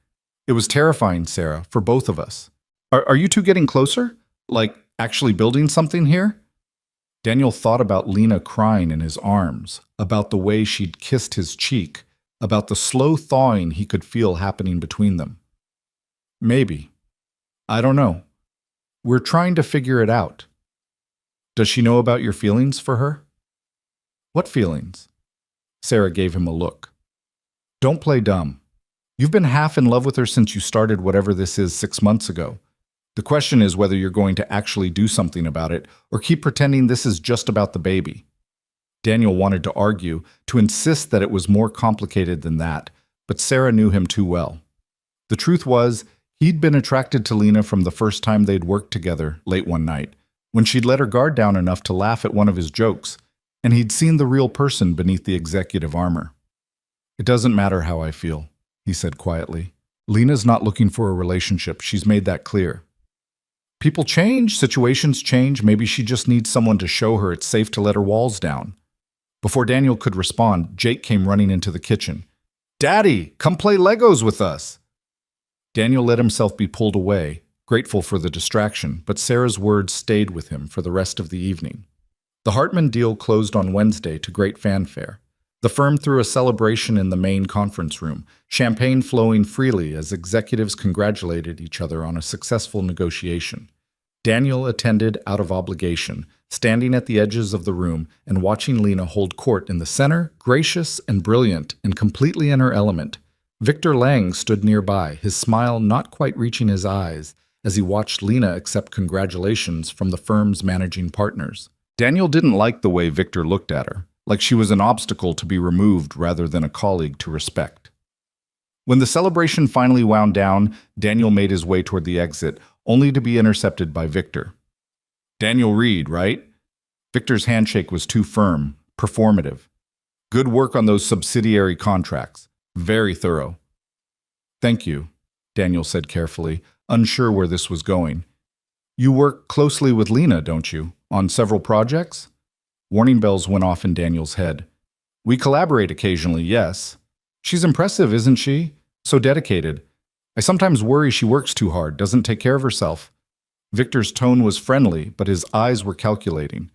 "It was terrifying, Sarah, for both of us. Are you two getting closer? Like, actually building something here?" Daniel thought about Lena crying in his arms, about the way she'd kissed his cheek, about the slow thawing he could feel happening between them. "Maybe. I don't know. We're trying to figure it out." "Does she know about your feelings for her?" "What feelings?" Sarah gave him a look. "Don't play dumb. You've been half in love with her since you started whatever this is 6 months ago. The question is whether you're going to actually do something about it or keep pretending this is just about the baby." Daniel wanted to argue, to insist that it was more complicated than that, but Sarah knew him too well. The truth was, he'd been attracted to Lena from the first time they'd worked together late one night, when she'd let her guard down enough to laugh at one of his jokes, and he'd seen the real person beneath the executive armor. "It doesn't matter how I feel," he said quietly. "Lena's not looking for a relationship. She's made that clear. People change, situations change. Maybe she just needs someone to show her it's safe to let her walls down." Before Daniel could respond, Jake came running into the kitchen. "Daddy, come play Legos with us!" Daniel let himself be pulled away, grateful for the distraction, but Sarah's words stayed with him for the rest of the evening. The Hartman deal closed on Wednesday to great fanfare. The firm threw a celebration in the main conference room, champagne flowing freely as executives congratulated each other on a successful negotiation. Daniel attended out of obligation, standing at the edges of the room and watching Lena hold court in the center, gracious and brilliant and completely in her element. Victor Lang stood nearby, his smile not quite reaching his eyes, as he watched Lena accept congratulations from the firm's managing partners. Daniel didn't like the way Victor looked at her, like she was an obstacle to be removed rather than a colleague to respect. When the celebration finally wound down, Daniel made his way toward the exit, only to be intercepted by Victor. "Daniel Reed, right?" Victor's handshake was too firm, performative. "Good work on those subsidiary contracts. Very thorough." "Thank you," Daniel said carefully, unsure where this was going. "You work closely with Lena, don't you, on several projects?" Warning bells went off in Daniel's head. "We collaborate occasionally, yes. She's impressive, isn't she? So dedicated. I sometimes worry she works too hard, doesn't take care of herself." Victor's tone was friendly, but his eyes were calculating.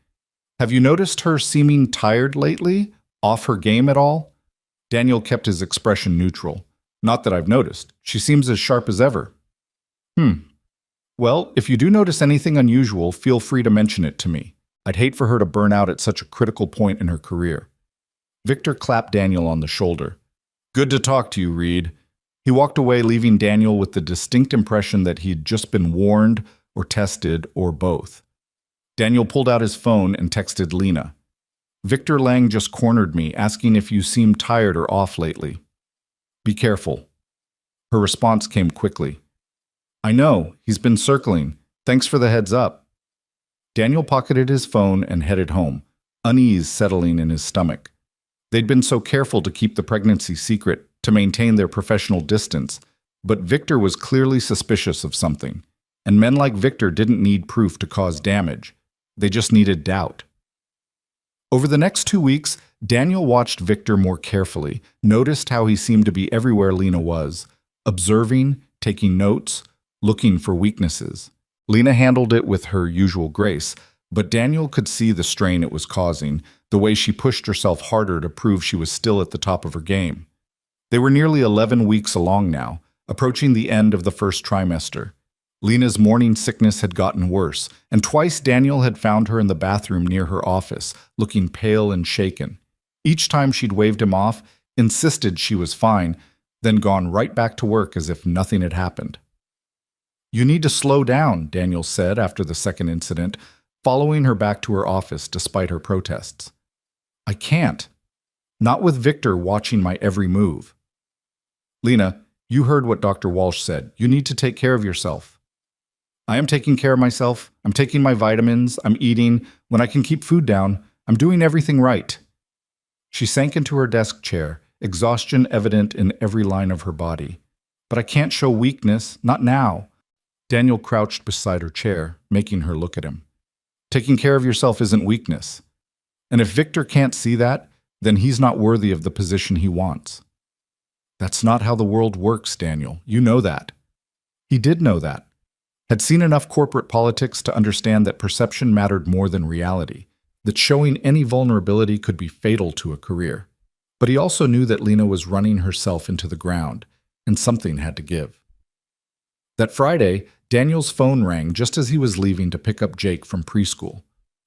"Have you noticed her seeming tired lately? Off her game at all?" Daniel kept his expression neutral. "Not that I've noticed. She seems as sharp as ever." "Well, if you do notice anything unusual, feel free to mention it to me. I'd hate for her to burn out at such a critical point in her career." Victor clapped Daniel on the shoulder. "Good to talk to you, Reed." He walked away, leaving Daniel with the distinct impression that he'd just been warned or tested or both. Daniel pulled out his phone and texted Lena. "Victor Lang just cornered me, asking if you seem tired or off lately. Be careful." Her response came quickly. "I know, he's been circling. Thanks for the heads up." Daniel pocketed his phone and headed home, unease settling in his stomach. They'd been so careful to keep the pregnancy secret, to maintain their professional distance, but Victor was clearly suspicious of something, and men like Victor didn't need proof to cause damage. They just needed doubt. Over the next 2 weeks, Daniel watched Victor more carefully, noticed how he seemed to be everywhere Lena was, observing, taking notes, looking for weaknesses. Lena handled it with her usual grace, but Daniel could see the strain it was causing, the way she pushed herself harder to prove she was still at the top of her game. They were nearly 11 weeks along now, approaching the end of the first trimester. Lena's morning sickness had gotten worse, and twice Daniel had found her in the bathroom near her office, looking pale and shaken. Each time she'd waved him off, insisted she was fine, then gone right back to work as if nothing had happened. "You need to slow down," Daniel said after the second incident, following her back to her office despite her protests. "I can't. Not with Victor watching my every move." "Lena, you heard what Dr. Walsh said. You need to take care of yourself." "I am taking care of myself. I'm taking my vitamins. I'm eating. When I can keep food down, I'm doing everything right." She sank into her desk chair, exhaustion evident in every line of her body. "But I can't show weakness. Not now." Daniel crouched beside her chair, making her look at him. "Taking care of yourself isn't weakness. And if Victor can't see that, then he's not worthy of the position he wants." "That's not how the world works, Daniel. You know that." He did know that. Had seen enough corporate politics to understand that perception mattered more than reality, that showing any vulnerability could be fatal to a career. But he also knew that Lena was running herself into the ground, and something had to give. That Friday, Daniel's phone rang just as he was leaving to pick up Jake from preschool.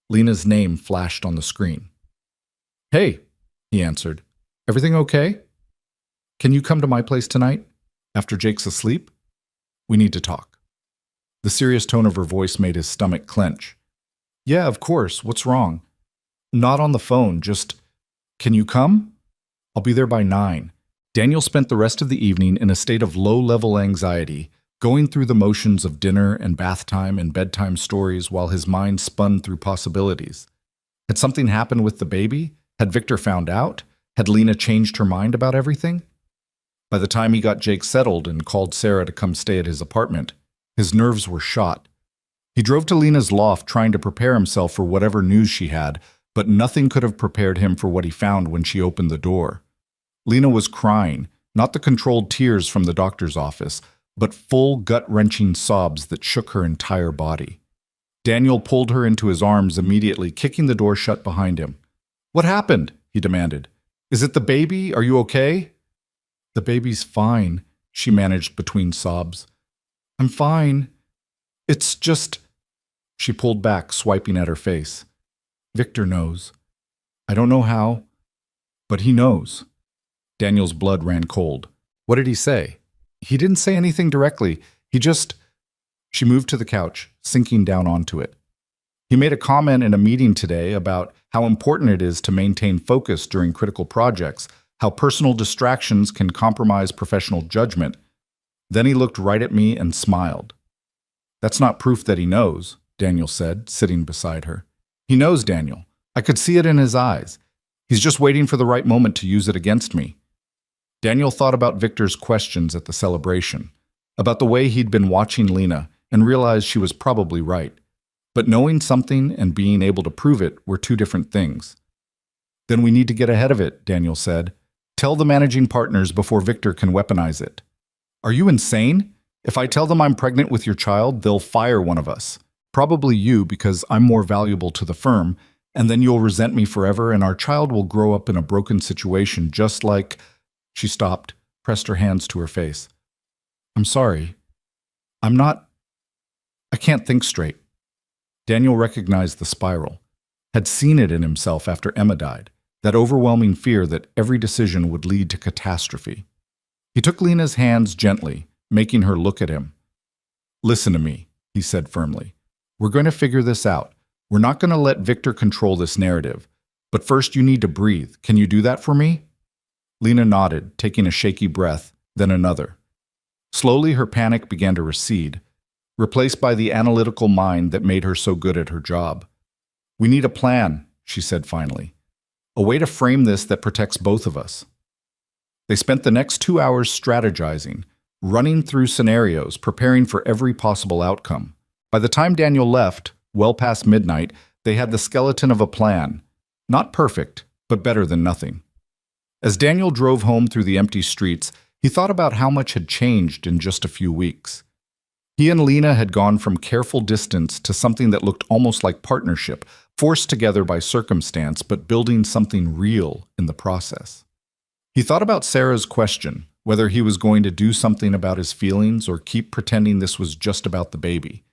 Lena's name flashed on the screen. "Hey," he answered. "Everything okay? Can you come to my place tonight? After Jake's asleep? We need to talk." The serious tone of her voice made his stomach clench. "Yeah, of course. What's wrong?" "Not on the phone, just, can you come? I'll be there by 9. Daniel spent the rest of the evening in a state of low-level anxiety, going through the motions of dinner and bath time and bedtime stories while his mind spun through possibilities. Had something happened with the baby? Had Victor found out? Had Lena changed her mind about everything? By the time he got Jake settled and called Sarah to come stay at his apartment, his nerves were shot. He drove to Lena's loft trying to prepare himself for whatever news she had, but nothing could have prepared him for what he found when she opened the door. Lena was crying, not the controlled tears from the doctor's office, but full gut-wrenching sobs that shook her entire body. Daniel pulled her into his arms immediately, kicking the door shut behind him. "What happened?" he demanded. "Is it the baby? Are you okay?" "The baby's fine," she managed between sobs. "I'm fine. It's just—" She pulled back, swiping at her face. "Victor knows. I don't know how, but he knows." Daniel's blood ran cold. "What did he say?" "He didn't say anything directly. He just—" She moved to the couch, sinking down onto it. "He made a comment in a meeting today about how important it is to maintain focus during critical projects, how personal distractions can compromise professional judgment. Then he looked right at me and smiled." "That's not proof that he knows," Daniel said, sitting beside her. "He knows, Daniel. I could see it in his eyes. He's just waiting for the right moment to use it against me." Daniel thought about Victor's questions at the celebration, about the way he'd been watching Lena, and realized she was probably right. But knowing something and being able to prove it were two different things. "Then we need to get ahead of it," Daniel said. "Tell the managing partners before Victor can weaponize it." "Are you insane? If I tell them I'm pregnant with your child, they'll fire one of us. Probably you, because I'm more valuable to the firm, and then you'll resent me forever, and our child will grow up in a broken situation just like—" She stopped, pressed her hands to her face. "I'm sorry. I can't think straight." Daniel recognized the spiral, had seen it in himself after Emma died, that overwhelming fear that every decision would lead to catastrophe. He took Lena's hands gently, making her look at him. "Listen to me," he said firmly. "We're going to figure this out. We're not going to let Victor control this narrative. But first you need to breathe. Can you do that for me?" Lena nodded, taking a shaky breath, then another. Slowly her panic began to recede, replaced by the analytical mind that made her so good at her job. "We need a plan," she said finally. "A way to frame this that protects both of us." They spent the next 2 hours strategizing, running through scenarios, preparing for every possible outcome. By the time Daniel left, well past midnight, they had the skeleton of a plan. Not perfect, but better than nothing. As Daniel drove home through the empty streets, he thought about how much had changed in just a few weeks. He and Lena had gone from careful distance to something that looked almost like partnership, forced together by circumstance, but building something real in the process. He thought about Sarah's question, whether he was going to do something about his feelings or keep pretending this was just about the baby.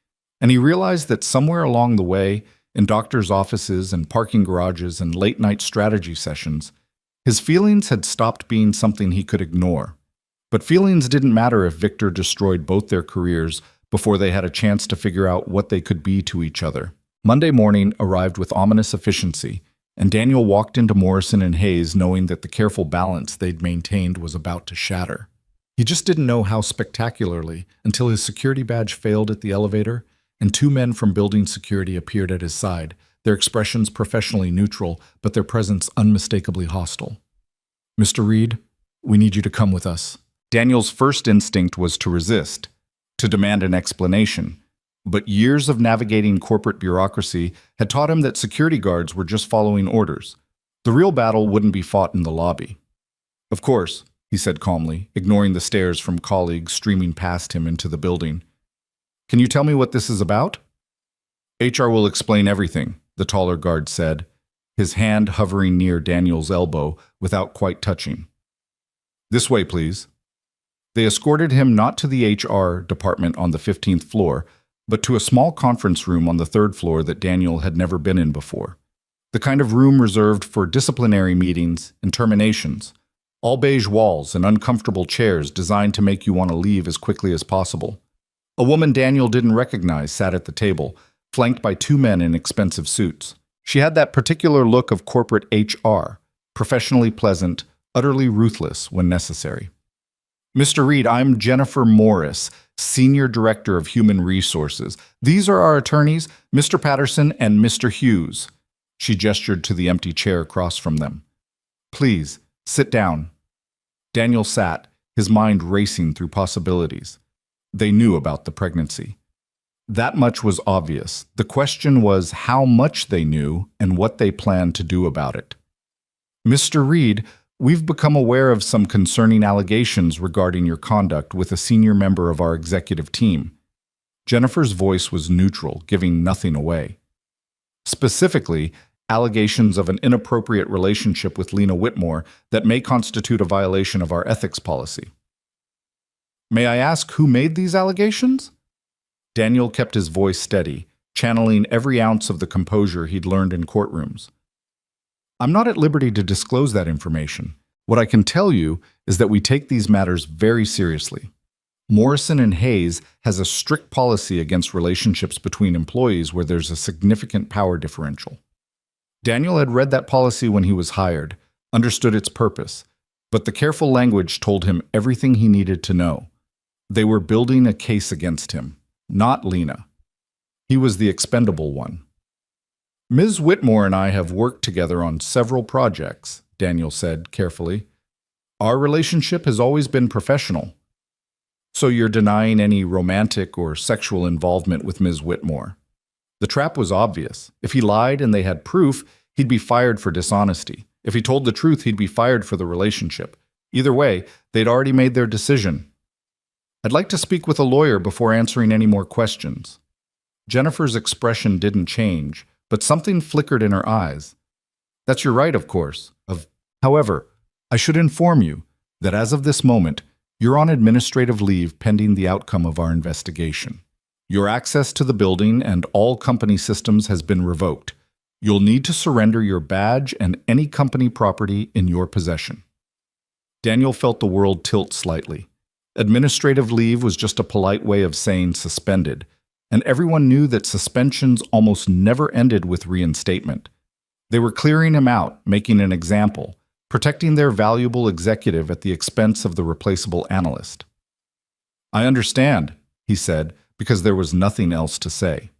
And he realized that somewhere along the way, in doctors' offices and parking garages and late-night strategy sessions, His feelings had stopped being something he could ignore. But feelings didn't matter if Victor destroyed both their careers before they had a chance to figure out what they could be to each other. Monday morning arrived with ominous efficiency, and Daniel walked into Morrison and Hayes knowing that the careful balance they'd maintained was about to shatter. He just didn't know how spectacularly until his security badge failed at the elevator and two men from building security appeared at his side, their expressions professionally neutral, but their presence unmistakably hostile. "Mr. Reed, we need you to come with us." Daniel's first instinct was to resist, to demand an explanation, but years of navigating corporate bureaucracy had taught him that security guards were just following orders. The real battle wouldn't be fought in the lobby. "Of course," he said calmly, ignoring the stares from colleagues streaming past him into the building. "Can you tell me what this is about?" "HR will explain everything," the taller guard said, his hand hovering near Daniel's elbow without quite touching. "This way, please." They escorted him not to the HR department on the 15th floor, but to a small conference room on the 3rd floor that Daniel had never been in before. The kind of room reserved for disciplinary meetings and terminations. All beige walls and uncomfortable chairs designed to make you want to leave as quickly as possible. A woman Daniel didn't recognize sat at the table, flanked by two men in expensive suits. She had that particular look of corporate HR, professionally pleasant, utterly ruthless when necessary. "Mr. Reed, I'm Jennifer Morris, Senior Director of Human Resources. These are our attorneys, Mr. Patterson and Mr. Hughes." She gestured to the empty chair across from them. "Please, sit down." Daniel sat, his mind racing through possibilities. They knew about the pregnancy. That much was obvious. The question was how much they knew and what they planned to do about it. "Mr. Reed, we've become aware of some concerning allegations regarding your conduct with a senior member of our executive team." Jennifer's voice was neutral, giving nothing away. "Specifically, allegations of an inappropriate relationship with Lena Whitmore that may constitute a violation of our ethics policy." "May I ask who made these allegations?" Daniel kept his voice steady, channeling every ounce of the composure he'd learned in courtrooms. "I'm not at liberty to disclose that information. What I can tell you is that we take these matters very seriously. Morrison and Hayes has a strict policy against relationships between employees where there's a significant power differential." Daniel had read that policy when he was hired, understood its purpose, but the careful language told him everything he needed to know. They were building a case against him, not Lena. He was the expendable one. "Ms. Whitmore and I have worked together on several projects," Daniel said carefully. "Our relationship has always been professional." "So you're denying any romantic or sexual involvement with Ms. Whitmore?" The trap was obvious. If he lied and they had proof, he'd be fired for dishonesty. If he told the truth, he'd be fired for the relationship. Either way, they'd already made their decision. "I'd like to speak with a lawyer before answering any more questions." Jennifer's expression didn't change, but something flickered in her eyes. "That's your right, of course. However, I should inform you that as of this moment, you're on administrative leave pending the outcome of our investigation. Your access to the building and all company systems has been revoked. You'll need to surrender your badge and any company property in your possession." Daniel felt the world tilt slightly. Administrative leave was just a polite way of saying suspended, and everyone knew that suspensions almost never ended with reinstatement. They were clearing him out, making an example, protecting their valuable executive at the expense of the replaceable analyst. "I understand," he said, because there was nothing else to say.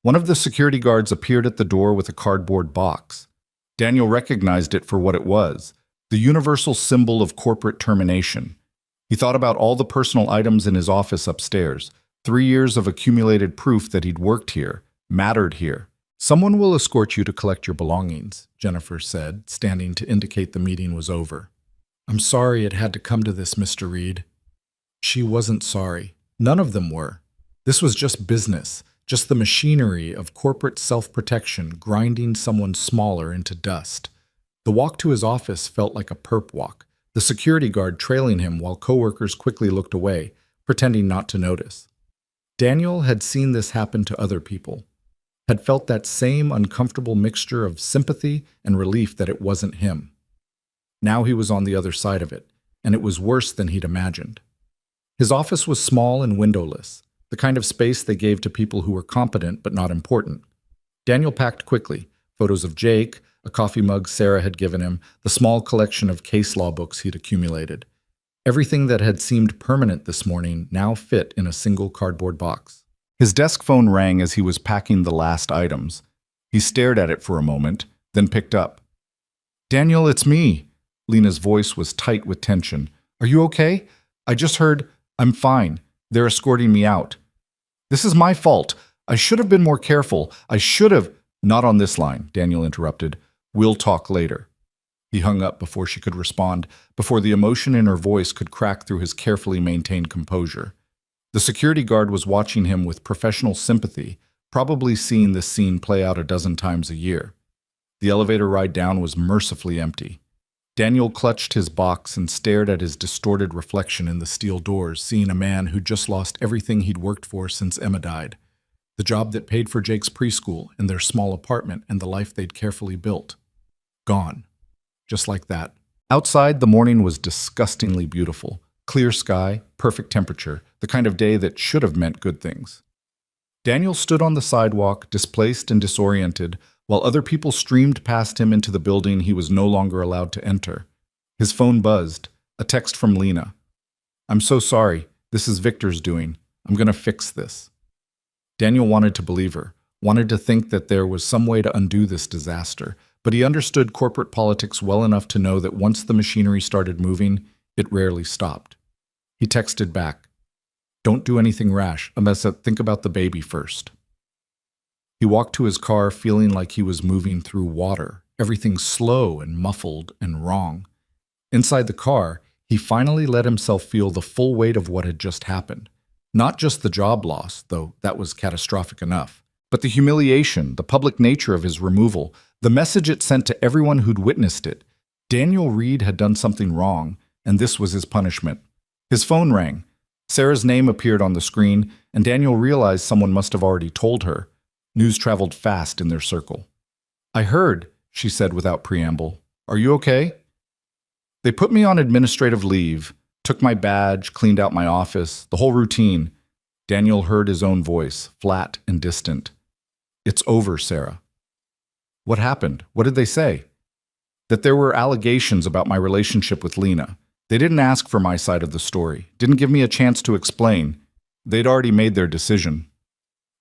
One of the security guards appeared at the door with a cardboard box. Daniel recognized it for what it was, the universal symbol of corporate termination. He thought about all the personal items in his office upstairs, 3 years of accumulated proof that he'd worked here, mattered here. "Someone will escort you to collect your belongings," Jennifer said, standing to indicate the meeting was over. "I'm sorry it had to come to this, Mr. Reed." She wasn't sorry. None of them were. This was just business, just the machinery of corporate self-protection grinding someone smaller into dust. The walk to his office felt like a perp walk, the security guard trailing him while coworkers quickly looked away, pretending not to notice. Daniel had seen this happen to other people, had felt that same uncomfortable mixture of sympathy and relief that it wasn't him. Now he was on the other side of it, and it was worse than he'd imagined. His office was small and windowless, the kind of space they gave to people who were competent but not important. Daniel packed quickly, photos of Jake, a coffee mug Sarah had given him, the small collection of case law books he'd accumulated. Everything that had seemed permanent this morning now fit in a single cardboard box. His desk phone rang as he was packing the last items. He stared at it for a moment, then picked up. "Daniel, it's me." Lena's voice was tight with tension. "Are you okay? I just heard, I'm fine. They're escorting me out." "This is my fault. I should have been more careful. I should have—" "Not on this line," Daniel interrupted. "We'll talk later." He hung up before she could respond, before the emotion in her voice could crack through his carefully maintained composure. The security guard was watching him with professional sympathy, probably seeing this scene play out a dozen times a year. The elevator ride down was mercifully empty. Daniel clutched his box and stared at his distorted reflection in the steel doors, seeing a man who just lost everything he'd worked for since Emma died. The job that paid for Jake's preschool and their small apartment and the life they'd carefully built. Gone. Just like that. Outside, the morning was disgustingly beautiful. Clear sky, perfect temperature, the kind of day that should have meant good things. Daniel stood on the sidewalk, displaced and disoriented, while other people streamed past him into the building he was no longer allowed to enter. His phone buzzed, a text from Lena. "I'm so sorry. This is Victor's doing. I'm going to fix this." Daniel wanted to believe her, wanted to think that there was some way to undo this disaster, but he understood corporate politics well enough to know that once the machinery started moving, it rarely stopped. He texted back, "Don't do anything rash, unless think about the baby first." He walked to his car feeling like he was moving through water, everything slow and muffled and wrong. Inside the car, he finally let himself feel the full weight of what had just happened. Not just the job loss, though that was catastrophic enough, but the humiliation, the public nature of his removal, the message it sent to everyone who'd witnessed it. Daniel Reed had done something wrong, and this was his punishment. His phone rang. Sarah's name appeared on the screen, and Daniel realized someone must have already told her. News traveled fast in their circle. "I heard," she said without preamble. "Are you okay?" "They put me on administrative leave, took my badge, cleaned out my office, the whole routine." Daniel heard his own voice, flat and distant. "It's over, Sarah." "What happened? What did they say?" "That there were allegations about my relationship with Lena. They didn't ask for my side of the story, didn't give me a chance to explain. They'd already made their decision."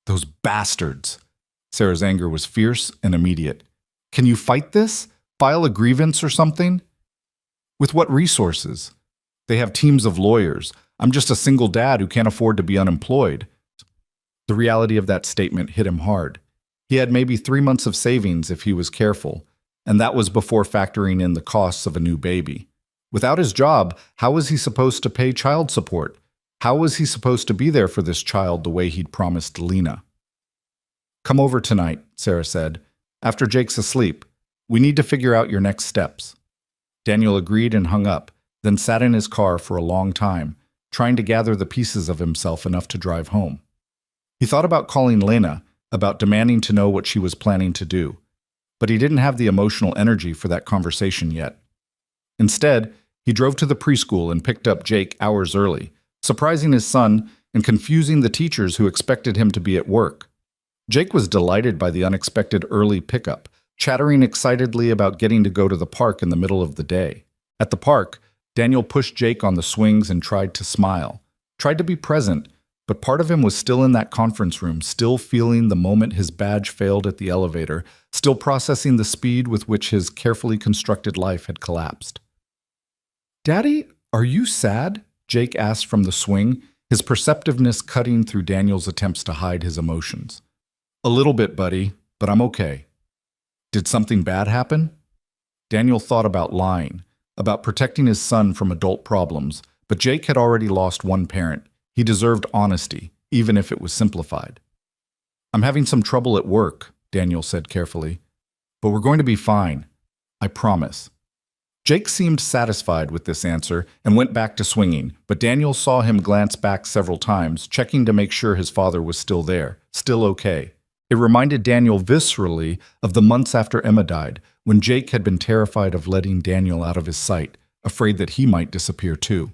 "Those bastards!" Sarah's anger was fierce and immediate. "Can you fight this? File a grievance or something?" "With what resources? They have teams of lawyers. I'm just a single dad who can't afford to be unemployed." The reality of that statement hit him hard. He had maybe 3 months of savings if he was careful, and that was before factoring in the costs of a new baby. Without his job, how was he supposed to pay child support? How was he supposed to be there for this child the way he'd promised Lena? "Come over tonight," Sarah said. "After Jake's asleep. We need to figure out your next steps." Daniel agreed and hung up, then sat in his car for a long time, trying to gather the pieces of himself enough to drive home. He thought about calling Lena, about demanding to know what she was planning to do, but he didn't have the emotional energy for that conversation yet. Instead, he drove to the preschool and picked up Jake hours early, surprising his son and confusing the teachers who expected him to be at work. Jake was delighted by the unexpected early pickup, chattering excitedly about getting to go to the park in the middle of the day. At the park, Daniel pushed Jake on the swings and tried to smile, tried to be present, but part of him was still in that conference room, still feeling the moment his badge failed at the elevator, still processing the speed with which his carefully constructed life had collapsed. "Daddy, are you sad?" Jake asked from the swing, his perceptiveness cutting through Daniel's attempts to hide his emotions. "A little bit, buddy, but I'm okay." "Did something bad happen?" Daniel thought about lying, about protecting his son from adult problems, but Jake had already lost one parent. He deserved honesty, even if it was simplified. "I'm having some trouble at work," Daniel said carefully, "but we're going to be fine. I promise." Jake seemed satisfied with this answer and went back to swinging, but Daniel saw him glance back several times, checking to make sure his father was still there, still okay. It reminded Daniel viscerally of the months after Emma died, when Jake had been terrified of letting Daniel out of his sight, afraid that he might disappear too.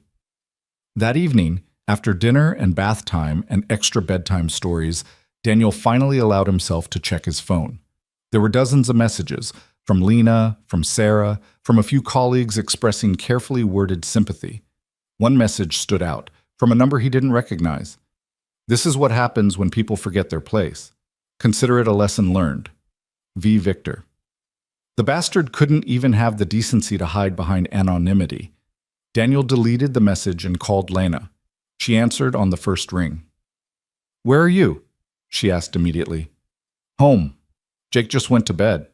That evening, after dinner and bath time and extra bedtime stories, Daniel finally allowed himself to check his phone. There were dozens of messages, from Lena, from Sarah, from a few colleagues expressing carefully worded sympathy. One message stood out, from a number he didn't recognize. "This is what happens when people forget their place. Consider it a lesson learned. V. Victor." The bastard couldn't even have the decency to hide behind anonymity. Daniel deleted the message and called Lena. She answered on the first ring. "Where are you?" she asked immediately. "Home. Jake just went to bed."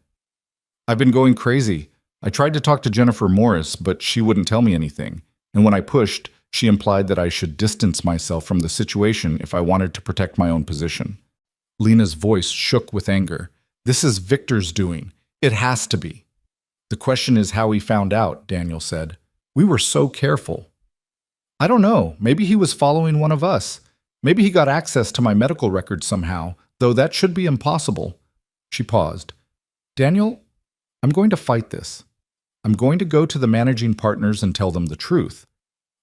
"I've been going crazy. I tried to talk to Jennifer Morris, but she wouldn't tell me anything. And when I pushed, she implied that I should distance myself from the situation if I wanted to protect my own position." Lena's voice shook with anger. "This is Victor's doing. It has to be." "The question is how he found out," Daniel said. "We were so careful." "I don't know. Maybe he was following one of us. Maybe he got access to my medical records somehow, though that should be impossible." She paused. "Daniel, I'm going to fight this. I'm going to go to the managing partners and tell them the truth.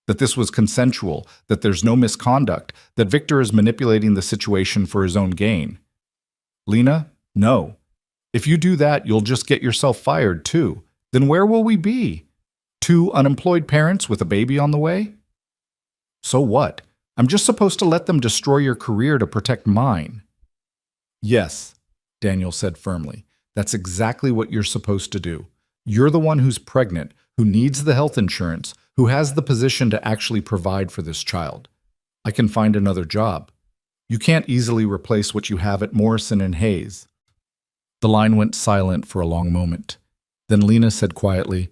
That this was consensual, that there's no misconduct, that Victor is manipulating the situation for his own gain." "Lena, no. If you do that, you'll just get yourself fired too. Then where will we be? Two unemployed parents with a baby on the way?" "So what? I'm just supposed to let them destroy your career to protect mine." "Yes," Daniel said firmly. "That's exactly what you're supposed to do. You're the one who's pregnant, who needs the health insurance, who has the position to actually provide for this child. I can find another job. You can't easily replace what you have at Morrison and Hayes." The line went silent for a long moment. Then Lena said quietly,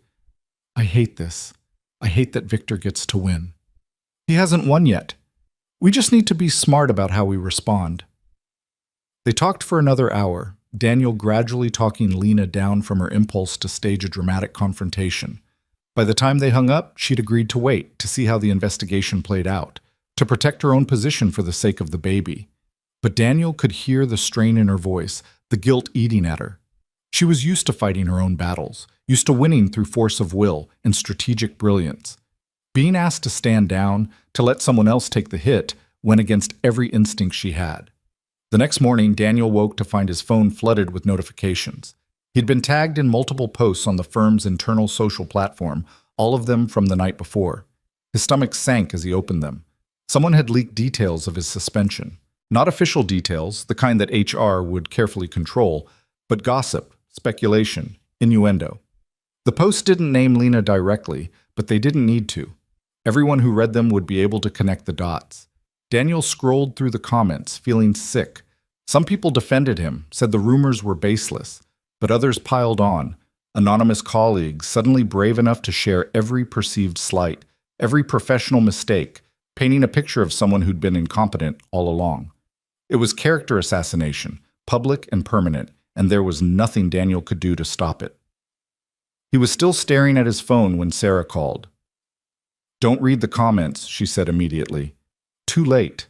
"I hate this. I hate that Victor gets to win. He hasn't won yet. We just need to be smart about how we respond." They talked for another hour, Daniel gradually talking Lena down from her impulse to stage a dramatic confrontation. By the time they hung up, she'd agreed to wait to see how the investigation played out, to protect her own position for the sake of the baby. But Daniel could hear the strain in her voice, the guilt eating at her. She was used to fighting her own battles, used to winning through force of will and strategic brilliance. Being asked to stand down, to let someone else take the hit, went against every instinct she had. The next morning, Daniel woke to find his phone flooded with notifications. He'd been tagged in multiple posts on the firm's internal social platform, all of them from the night before. His stomach sank as he opened them. Someone had leaked details of his suspension. Not official details, the kind that HR would carefully control, but gossip, speculation, innuendo. The posts didn't name Lena directly, but they didn't need to. Everyone who read them would be able to connect the dots. Daniel scrolled through the comments, feeling sick. Some people defended him, said the rumors were baseless, but others piled on. Anonymous colleagues, suddenly brave enough to share every perceived slight, every professional mistake, painting a picture of someone who'd been incompetent all along. It was character assassination, public and permanent, and there was nothing Daniel could do to stop it. He was still staring at his phone when Sarah called. "Don't read the comments," she said immediately. "Too late."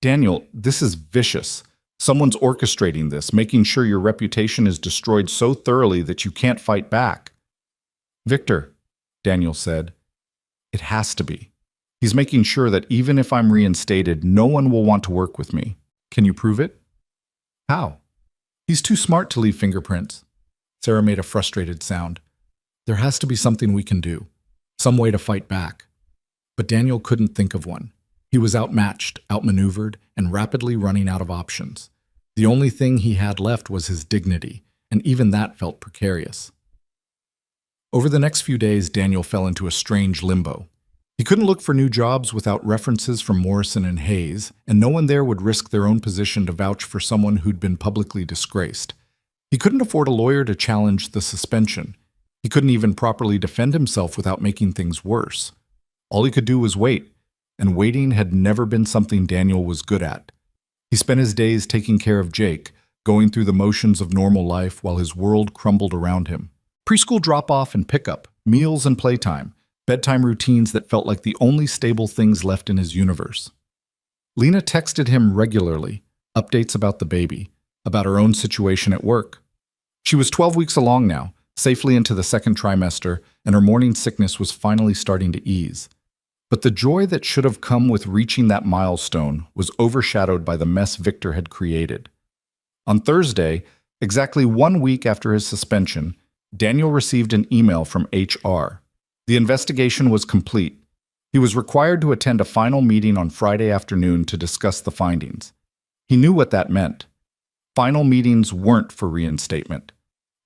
"Daniel, this is vicious. Someone's orchestrating this, making sure your reputation is destroyed so thoroughly that you can't fight back." "Victor," Daniel said, "it has to be. He's making sure that even if I'm reinstated, no one will want to work with me. Can you prove it?" "How?" "He's too smart to leave fingerprints." Sarah made a frustrated sound. "There has to be something we can do, some way to fight back." But Daniel couldn't think of one. He was outmatched, outmaneuvered, and rapidly running out of options. The only thing he had left was his dignity, and even that felt precarious. Over the next few days, Daniel fell into a strange limbo. He couldn't look for new jobs without references from Morrison and Hayes, and no one there would risk their own position to vouch for someone who'd been publicly disgraced. He couldn't afford a lawyer to challenge the suspension. He couldn't even properly defend himself without making things worse. All he could do was wait, and waiting had never been something Daniel was good at. He spent his days taking care of Jake, going through the motions of normal life while his world crumbled around him. Preschool drop-off and pickup, meals and playtime, bedtime routines that felt like the only stable things left in his universe. Lena texted him regularly, updates about the baby, about her own situation at work. She was 12 weeks along now, safely into the second trimester, and her morning sickness was finally starting to ease. But the joy that should have come with reaching that milestone was overshadowed by the mess Victor had created. On Thursday, exactly 1 week after his suspension, Daniel received an email from HR. The investigation was complete. He was required to attend a final meeting on Friday afternoon to discuss the findings. He knew what that meant. Final meetings weren't for reinstatement.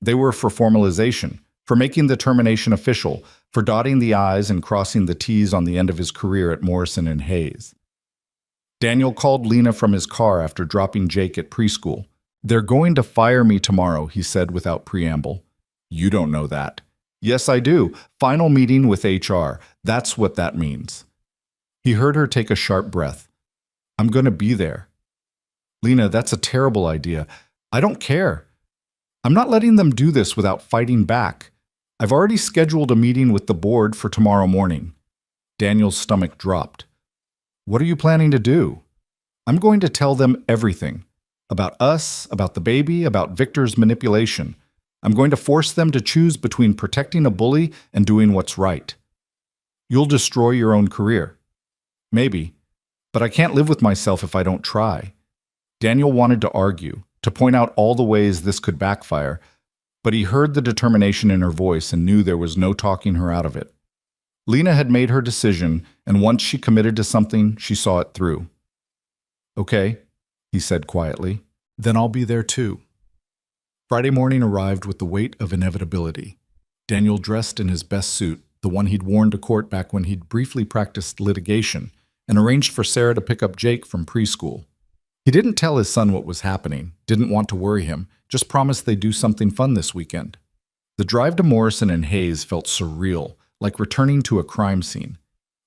They were for formalization, for making the termination official, for dotting the I's and crossing the T's on the end of his career at Morrison and Hayes. Daniel called Lena from his car after dropping Jake at preschool. "They're going to fire me tomorrow," he said without preamble. "You don't know that." "Yes, I do. Final meeting with HR. That's what that means." He heard her take a sharp breath. "I'm going to be there." "Lena, that's a terrible idea. I don't care. I'm not letting them do this without fighting back. I've already scheduled a meeting with the board for tomorrow morning." Daniel's stomach dropped. "What are you planning to do?" "I'm going to tell them everything. About us, about the baby, about Victor's manipulation. I'm going to force them to choose between protecting a bully and doing what's right." "You'll destroy your own career." "Maybe, but I can't live with myself if I don't try." Daniel wanted to argue, to point out all the ways this could backfire, but he heard the determination in her voice and knew there was no talking her out of it. Lena had made her decision, and once she committed to something, she saw it through. "Okay," he said quietly, "then I'll be there too." Friday morning arrived with the weight of inevitability. Daniel dressed in his best suit, the one he'd worn to court back when he'd briefly practiced litigation, and arranged for Sarah to pick up Jake from preschool. He didn't tell his son what was happening, didn't want to worry him, just promised they'd do something fun this weekend. The drive to Morrison and Hayes felt surreal, like returning to a crime scene.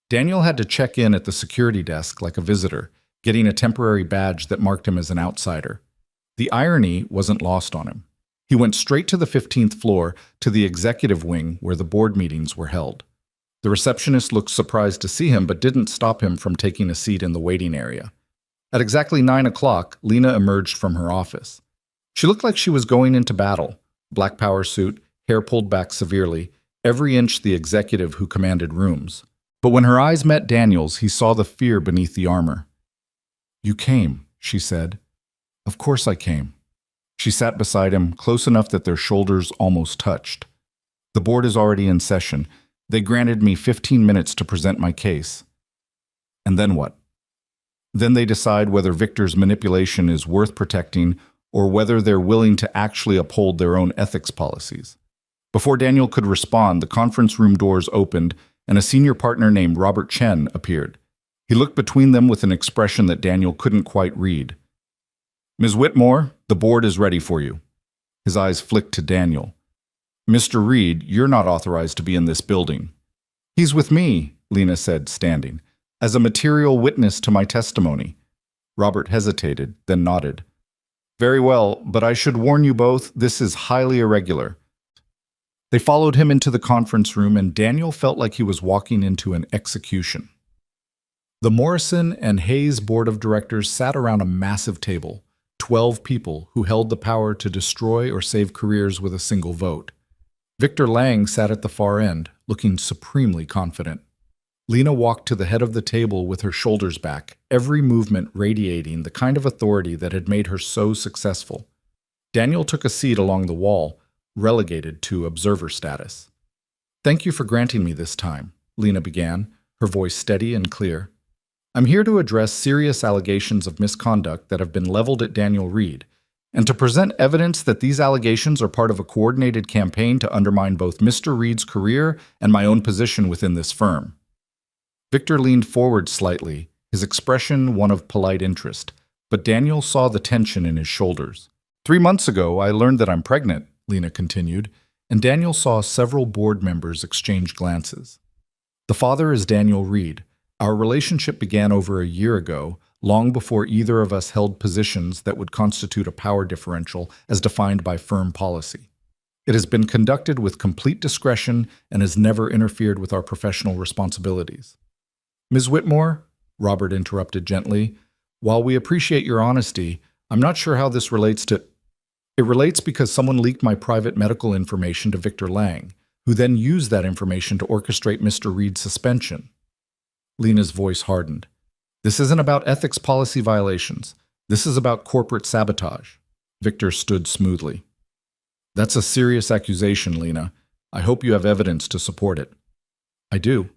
Daniel had to check in at the security desk like a visitor, getting a temporary badge that marked him as an outsider. The irony wasn't lost on him. He went straight to the 15th floor, to the executive wing where the board meetings were held. The receptionist looked surprised to see him but didn't stop him from taking a seat in the waiting area. At exactly 9 o'clock, Lena emerged from her office. She looked like she was going into battle. Black power suit, hair pulled back severely, every inch the executive who commanded rooms. But when her eyes met Daniel's, he saw the fear beneath the armor. "You came," she said. "Of course I came." She sat beside him, close enough that their shoulders almost touched. "The board is already in session. They granted me 15 minutes to present my case." "And then what?" "Then they decide whether Victor's manipulation is worth protecting or whether they're willing to actually uphold their own ethics policies." Before Daniel could respond, the conference room doors opened and a senior partner named Robert Chen appeared. He looked between them with an expression that Daniel couldn't quite read. "Ms. Whitmore, the board is ready for you." His eyes flicked to Daniel. "Mr. Reed, you're not authorized to be in this building." "He's with me," Lena said, standing, "as a material witness to my testimony." Robert hesitated, then nodded. "Very well, but I should warn you both, this is highly irregular." They followed him into the conference room, and Daniel felt like he was walking into an execution. The Morrison and Hayes board of directors sat around a massive table, 12 people who held the power to destroy or save careers with a single vote. Victor Lang sat at the far end, looking supremely confident. Lena walked to the head of the table with her shoulders back, every movement radiating the kind of authority that had made her so successful. Daniel took a seat along the wall, relegated to observer status. "Thank you for granting me this time," Lena began, her voice steady and clear. "I'm here to address serious allegations of misconduct that have been leveled at Daniel Reed, and to present evidence that these allegations are part of a coordinated campaign to undermine both Mr. Reed's career and my own position within this firm." Victor leaned forward slightly, his expression one of polite interest, but Daniel saw the tension in his shoulders. "3 months ago, I learned that I'm pregnant," Lena continued, and Daniel saw several board members exchange glances. "The father is Daniel Reed. Our relationship began over a year ago, long before either of us held positions that would constitute a power differential as defined by firm policy. It has been conducted with complete discretion and has never interfered with our professional responsibilities." "Ms. Whitmore," Robert interrupted gently, "while we appreciate your honesty, I'm not sure how this relates to... It relates because someone leaked my private medical information to Victor Lang, who then used that information to orchestrate Mr. Reed's suspension. Lena's voice hardened. This isn't about ethics policy violations. This is about corporate sabotage. Victor stood smoothly. That's a serious accusation, Lena. I hope you have evidence to support it. I do.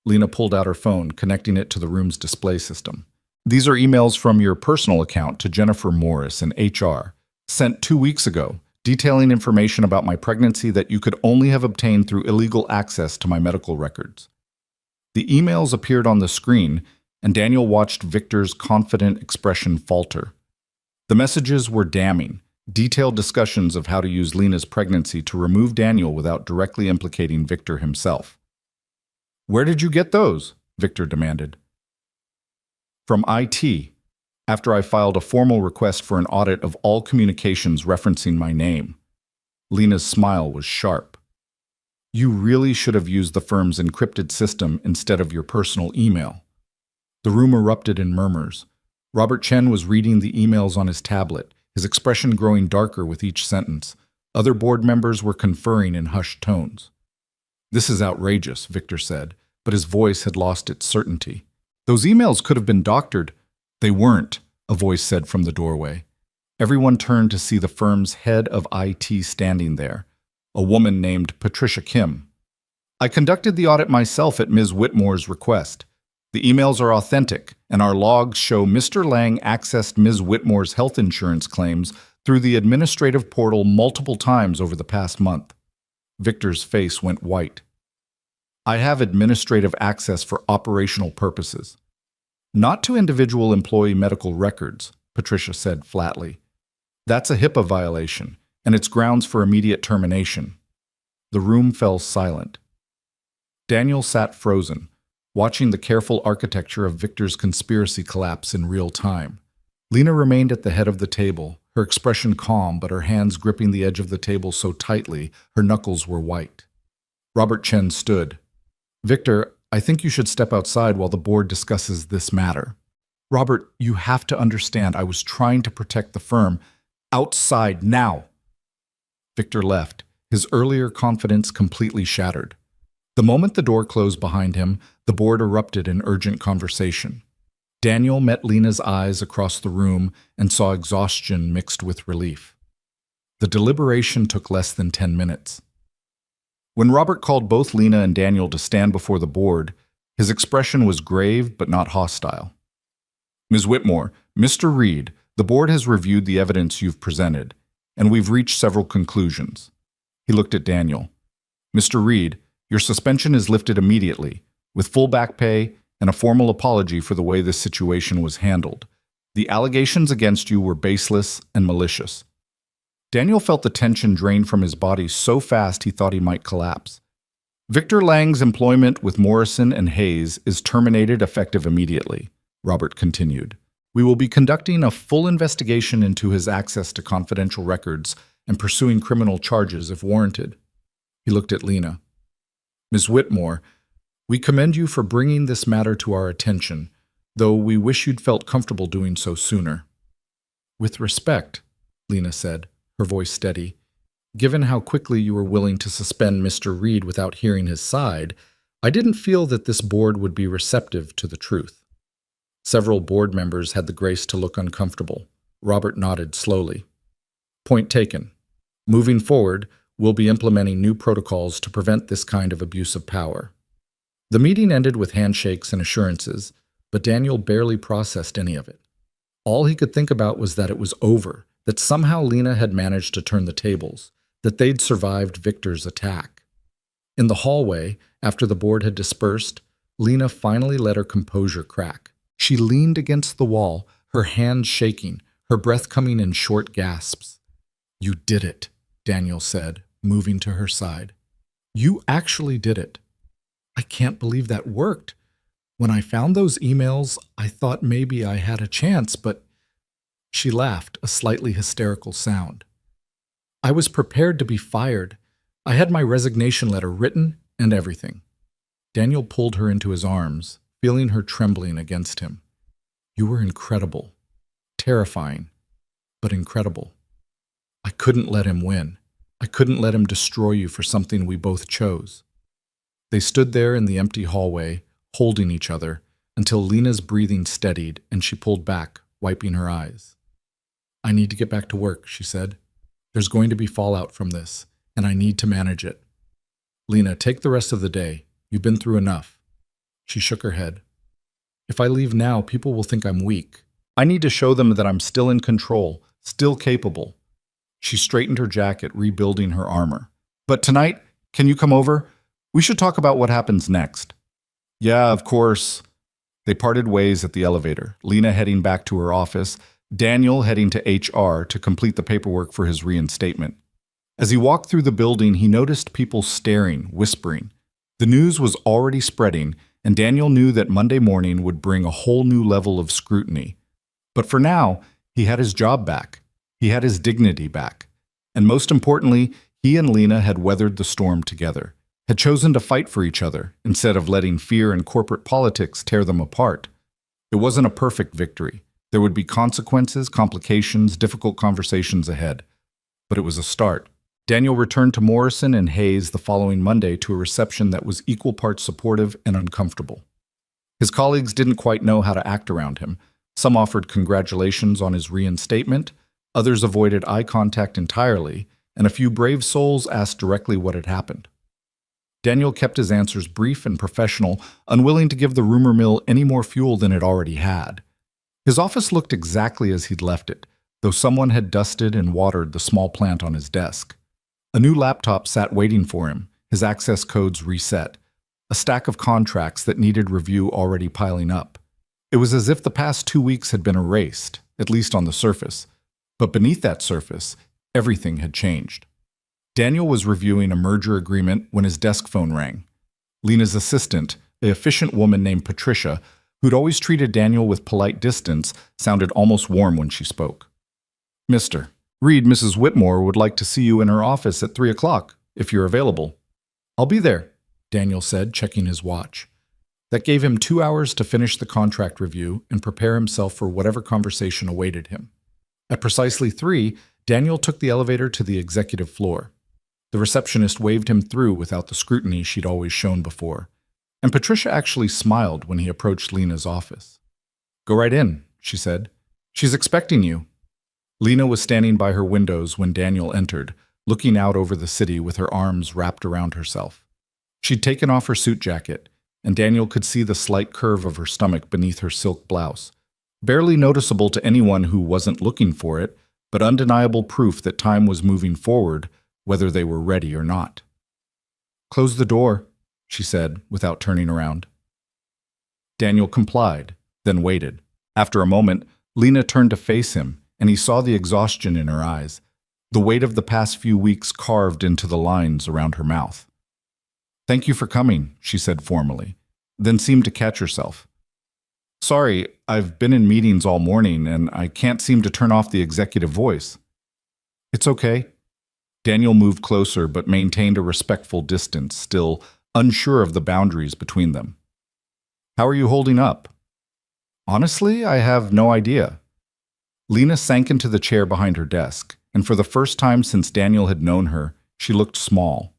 Lena pulled out her phone, connecting it to the room's display system. These are emails from your personal account to Jennifer Morris in HR, sent 2 weeks ago, detailing information about my pregnancy that you could only have obtained through illegal access to my medical records. The emails appeared on the screen, and Daniel watched Victor's confident expression falter. The messages were damning, detailed discussions of how to use Lena's pregnancy to remove Daniel without directly implicating Victor himself. Where did you get those? Victor demanded. From IT, after I filed a formal request for an audit of all communications referencing my name. Lena's smile was sharp. You really should have used the firm's encrypted system instead of your personal email. The room erupted in murmurs. Robert Chen was reading the emails on his tablet, his expression growing darker with each sentence. Other board members were conferring in hushed tones. This is outrageous, Victor said, but his voice had lost its certainty. Those emails could have been doctored. They weren't, a voice said from the doorway. Everyone turned to see the firm's head of IT standing there, a woman named Patricia Kim. I conducted the audit myself at Ms. Whitmore's request. The emails are authentic, and our logs show Mr. Lang accessed Ms. Whitmore's health insurance claims through the administrative portal multiple times over the past month. Victor's face went white. I have administrative access for operational purposes. Not to individual employee medical records, Patricia said flatly. That's a HIPAA violation, and it's grounds for immediate termination. The room fell silent. Daniel sat frozen, watching the careful architecture of Victor's conspiracy collapse in real time. Lena remained at the head of the table, her expression calm but her hands gripping the edge of the table so tightly her knuckles were white. Robert Chen stood. Victor, I think you should step outside while the board discusses this matter. Robert, you have to understand I was trying to protect the firm. Outside, now! Victor left, his earlier confidence completely shattered. The moment the door closed behind him, the board erupted in urgent conversation. Daniel met Lena's eyes across the room and saw exhaustion mixed with relief. The deliberation took less than 10 minutes. When Robert called both Lena and Daniel to stand before the board, his expression was grave but not hostile. Ms. Whitmore, Mr. Reed, the board has reviewed the evidence you've presented, and we've reached several conclusions. He looked at Daniel. Mr. Reed, your suspension is lifted immediately, with full back pay and a formal apology for the way this situation was handled. The allegations against you were baseless and malicious. Daniel felt the tension drain from his body so fast he thought he might collapse. Victor Lang's employment with Morrison and Hayes is terminated effective immediately, Robert continued. We will be conducting a full investigation into his access to confidential records and pursuing criminal charges if warranted. He looked at Lena. Ms. Whitmore, we commend you for bringing this matter to our attention, though we wish you'd felt comfortable doing so sooner. With respect, Lena said, her voice steady, given how quickly you were willing to suspend Mr. Reed without hearing his side, I didn't feel that this board would be receptive to the truth. Several board members had the grace to look uncomfortable. Robert nodded slowly. Point taken. Moving forward, we'll be implementing new protocols to prevent this kind of abuse of power. The meeting ended with handshakes and assurances, but Daniel barely processed any of it. All he could think about was that it was over, that somehow Lena had managed to turn the tables, that they'd survived Victor's attack. In the hallway, after the board had dispersed, Lena finally let her composure crack. She leaned against the wall, her hands shaking, her breath coming in short gasps. You did it, Daniel said, moving to her side. You actually did it. I can't believe that worked. When I found those emails, I thought maybe I had a chance, but... She laughed, a slightly hysterical sound. I was prepared to be fired. I had my resignation letter written and everything. Daniel pulled her into his arms, feeling her trembling against him. You were incredible, terrifying, but incredible. I couldn't let him win. I couldn't let him destroy you for something we both chose. They stood there in the empty hallway, holding each other, until Lena's breathing steadied and she pulled back, wiping her eyes. I need to get back to work, she said. There's going to be fallout from this, and I need to manage it. Lena, take the rest of the day. You've been through enough. She shook her head. If I leave now, people will think I'm weak. I need to show them that I'm still in control, still capable. She straightened her jacket, rebuilding her armor. But tonight, can you come over? We should talk about what happens next. Yeah, of course. They parted ways at the elevator, Lena heading back to her office, Daniel heading to HR to complete the paperwork for his reinstatement. As he walked through the building, he noticed people staring, whispering. The news was already spreading, and Daniel knew that Monday morning would bring a whole new level of scrutiny. But for now, he had his job back. He had his dignity back. And most importantly, he and Lena had weathered the storm together, had chosen to fight for each other instead of letting fear and corporate politics tear them apart. It wasn't a perfect victory. There would be consequences, complications, difficult conversations ahead. But it was a start. Daniel returned to Morrison and Hayes the following Monday to a reception that was equal parts supportive and uncomfortable. His colleagues didn't quite know how to act around him. Some offered congratulations on his reinstatement, others avoided eye contact entirely, and a few brave souls asked directly what had happened. Daniel kept his answers brief and professional, unwilling to give the rumor mill any more fuel than it already had. His office looked exactly as he'd left it, though someone had dusted and watered the small plant on his desk. A new laptop sat waiting for him, his access codes reset, a stack of contracts that needed review already piling up. It was as if the past 2 weeks had been erased, at least on the surface. But beneath that surface, everything had changed. Daniel was reviewing a merger agreement when his desk phone rang. Lena's assistant, an efficient woman named Patricia, who'd always treated Daniel with polite distance, sounded almost warm when she spoke. Mr. Reed, Mrs. Whitmore would like to see you in her office at 3 o'clock, if you're available. I'll be there, Daniel said, checking his watch. That gave him 2 hours to finish the contract review and prepare himself for whatever conversation awaited him. At precisely 3, Daniel took the elevator to the executive floor. The receptionist waved him through without the scrutiny she'd always shown before, and Patricia actually smiled when he approached Lena's office. Go right in, she said. She's expecting you. Lena was standing by her windows when Daniel entered, looking out over the city with her arms wrapped around herself. She'd taken off her suit jacket, and Daniel could see the slight curve of her stomach beneath her silk blouse. Barely noticeable to anyone who wasn't looking for it, but undeniable proof that time was moving forward, whether they were ready or not. Close the door, she said, without turning around. Daniel complied, then waited. After a moment, Lena turned to face him, and he saw the exhaustion in her eyes, the weight of the past few weeks carved into the lines around her mouth. Thank you for coming, she said formally, then seemed to catch herself. Sorry, I've been in meetings all morning, and I can't seem to turn off the executive voice. It's okay. Daniel moved closer but maintained a respectful distance, still unsure of the boundaries between them. How are you holding up? Honestly, I have no idea. Lena sank into the chair behind her desk, and for the first time since Daniel had known her, she looked small,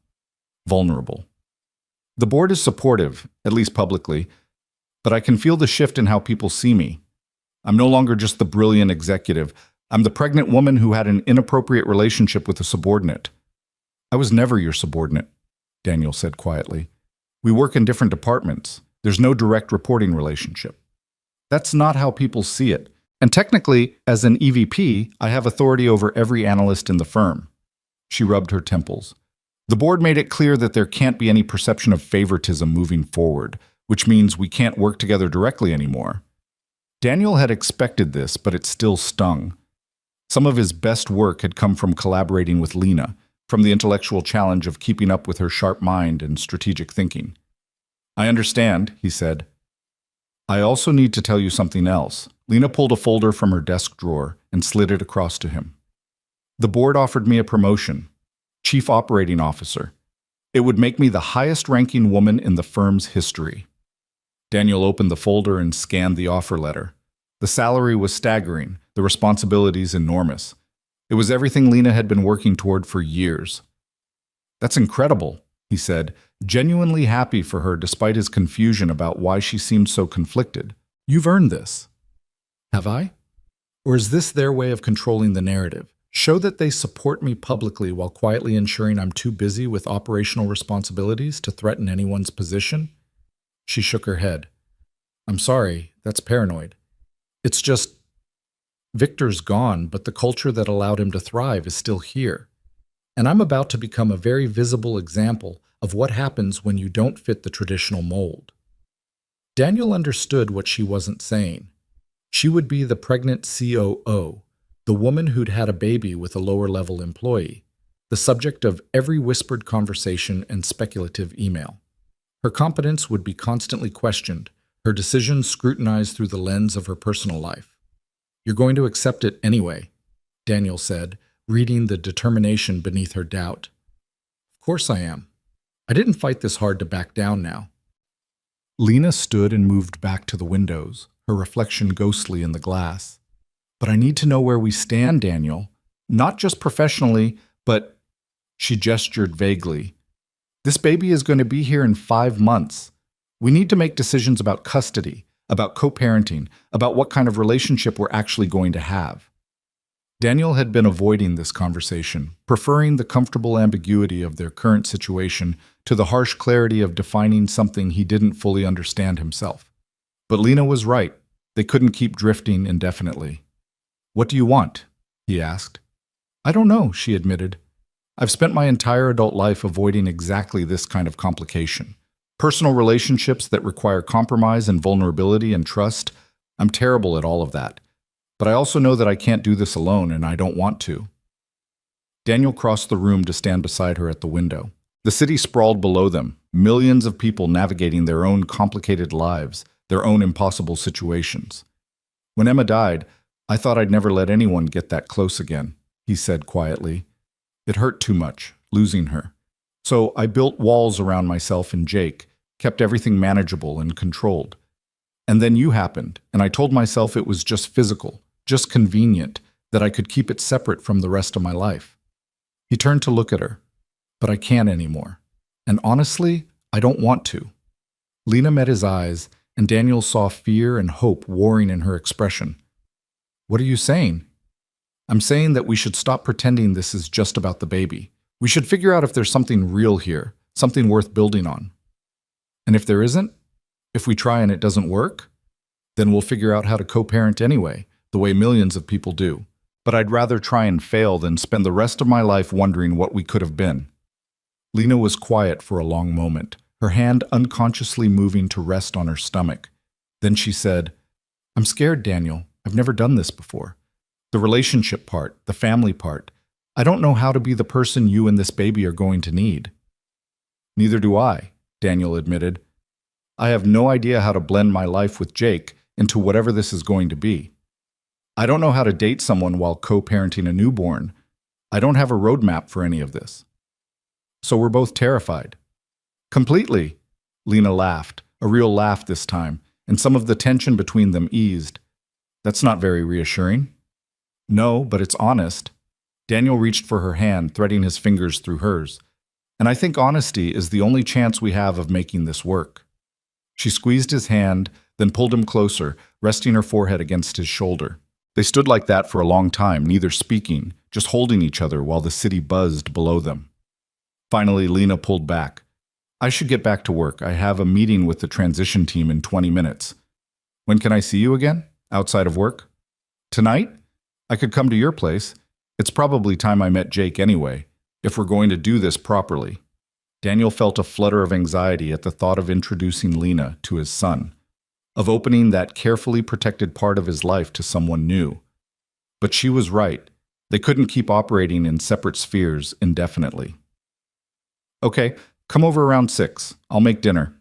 vulnerable. The board is supportive, at least publicly, but I can feel the shift in how people see me. I'm no longer just the brilliant executive. I'm the pregnant woman who had an inappropriate relationship with a subordinate. I was never your subordinate, Daniel said quietly. We work in different departments. There's no direct reporting relationship. That's not how people see it. And technically, as an EVP, I have authority over every analyst in the firm. She rubbed her temples. The board made it clear that there can't be any perception of favoritism moving forward, which means we can't work together directly anymore. Daniel had expected this, but it still stung. Some of his best work had come from collaborating with Lena, from the intellectual challenge of keeping up with her sharp mind and strategic thinking. I understand, he said. I also need to tell you something else. Lena pulled a folder from her desk drawer and slid it across to him. The board offered me a promotion, Chief Operating Officer. It would make me the highest-ranking woman in the firm's history. Daniel opened the folder and scanned the offer letter. The salary was staggering, The responsibility's enormous. It was everything Lena had been working toward for years. "That's incredible," he said, genuinely happy for her despite his confusion about why she seemed so conflicted. "You've earned this." "Have I? Or is this their way of controlling the narrative? Show that they support me publicly while quietly ensuring I'm too busy with operational responsibilities to threaten anyone's position?" She shook her head. "I'm sorry, that's paranoid. It's just, Victor's gone, but the culture that allowed him to thrive is still here. And I'm about to become a very visible example of what happens when you don't fit the traditional mold." Daniel understood what she wasn't saying. She would be the pregnant COO, the woman who'd had a baby with a lower-level employee, the subject of every whispered conversation and speculative email. Her competence would be constantly questioned, her decisions scrutinized through the lens of her personal life. "You're going to accept it anyway," Daniel said, reading the determination beneath her doubt. "Of course I am. I didn't fight this hard to back down now." Lena stood and moved back to the windows, her reflection ghostly in the glass. "But I need to know where we stand, Daniel. Not just professionally, but—" She gestured vaguely. "This baby is going to be here in 5 months. We need to make decisions about custody, about co-parenting, about what kind of relationship we're actually going to have." Daniel had been avoiding this conversation, preferring the comfortable ambiguity of their current situation to the harsh clarity of defining something he didn't fully understand himself. But Lena was right. They couldn't keep drifting indefinitely. "What do you want?" he asked. "I don't know," she admitted. "I've spent my entire adult life avoiding exactly this kind of complication. Personal relationships that require compromise and vulnerability and trust. I'm terrible at all of that. But I also know that I can't do this alone, and I don't want to." Daniel crossed the room to stand beside her at the window. The city sprawled below them, millions of people navigating their own complicated lives, their own impossible situations. "When Emma died, I thought I'd never let anyone get that close again," he said quietly. "It hurt too much, losing her. So I built walls around myself and Jake, kept everything manageable and controlled. And then you happened, and I told myself it was just physical, just convenient, that I could keep it separate from the rest of my life." He turned to look at her. "But I can't anymore. And honestly, I don't want to." Lena met his eyes, and Daniel saw fear and hope warring in her expression. "What are you saying?" "I'm saying that we should stop pretending this is just about the baby. We should figure out if there's something real here, something worth building on. And if there isn't, if we try and it doesn't work, then we'll figure out how to co-parent anyway, the way millions of people do. But I'd rather try and fail than spend the rest of my life wondering what we could have been." Lena was quiet for a long moment, her hand unconsciously moving to rest on her stomach. Then she said, "I'm scared, Daniel. I've never done this before. The relationship part, the family part. I don't know how to be the person you and this baby are going to need." "Neither do I," Daniel admitted. "I have no idea how to blend my life with Jake into whatever this is going to be. I don't know how to date someone while co-parenting a newborn. I don't have a roadmap for any of this." "So we're both terrified." "Completely," Lena laughed, a real laugh this time, and some of the tension between them eased. "That's not very reassuring." "No, but it's honest." Daniel reached for her hand, threading his fingers through hers. "And I think honesty is the only chance we have of making this work." She squeezed his hand, then pulled him closer, resting her forehead against his shoulder. They stood like that for a long time, neither speaking, just holding each other while the city buzzed below them. Finally, Lena pulled back. "I should get back to work. I have a meeting with the transition team in 20 minutes. When can I see you again? Outside of work?" "Tonight? I could come to your place. It's probably time I met Jake anyway, if we're going to do this properly." Daniel felt a flutter of anxiety at the thought of introducing Lena to his son, of opening that carefully protected part of his life to someone new. But she was right. They couldn't keep operating in separate spheres indefinitely. "Okay, come over around 6. I'll make dinner."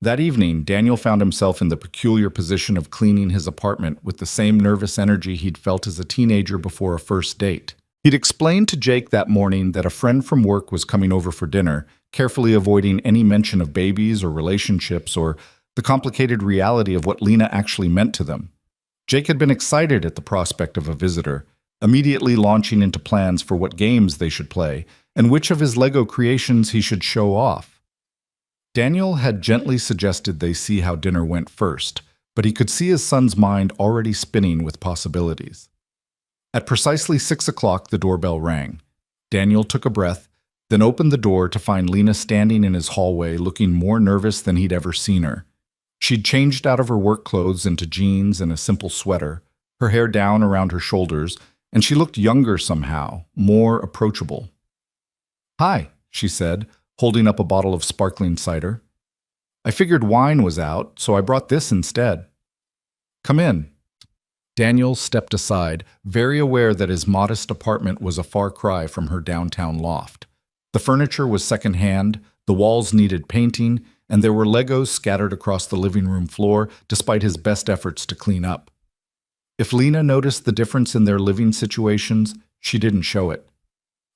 That evening, Daniel found himself in the peculiar position of cleaning his apartment with the same nervous energy he'd felt as a teenager before a first date. He'd explained to Jake that morning that a friend from work was coming over for dinner, carefully avoiding any mention of babies or relationships or the complicated reality of what Lena actually meant to them. Jake had been excited at the prospect of a visitor, immediately launching into plans for what games they should play and which of his Lego creations he should show off. Daniel had gently suggested they see how dinner went first, but he could see his son's mind already spinning with possibilities. At precisely 6 o'clock, the doorbell rang. Daniel took a breath, then opened the door to find Lena standing in his hallway looking more nervous than he'd ever seen her. She'd changed out of her work clothes into jeans and a simple sweater, her hair down around her shoulders, and she looked younger somehow, more approachable. "Hi," she said, holding up a bottle of sparkling cider. "I figured wine was out, so I brought this instead." "Come in." Daniel stepped aside, very aware that his modest apartment was a far cry from her downtown loft. The furniture was secondhand, the walls needed painting, and there were Legos scattered across the living room floor despite his best efforts to clean up. If Lena noticed the difference in their living situations, she didn't show it.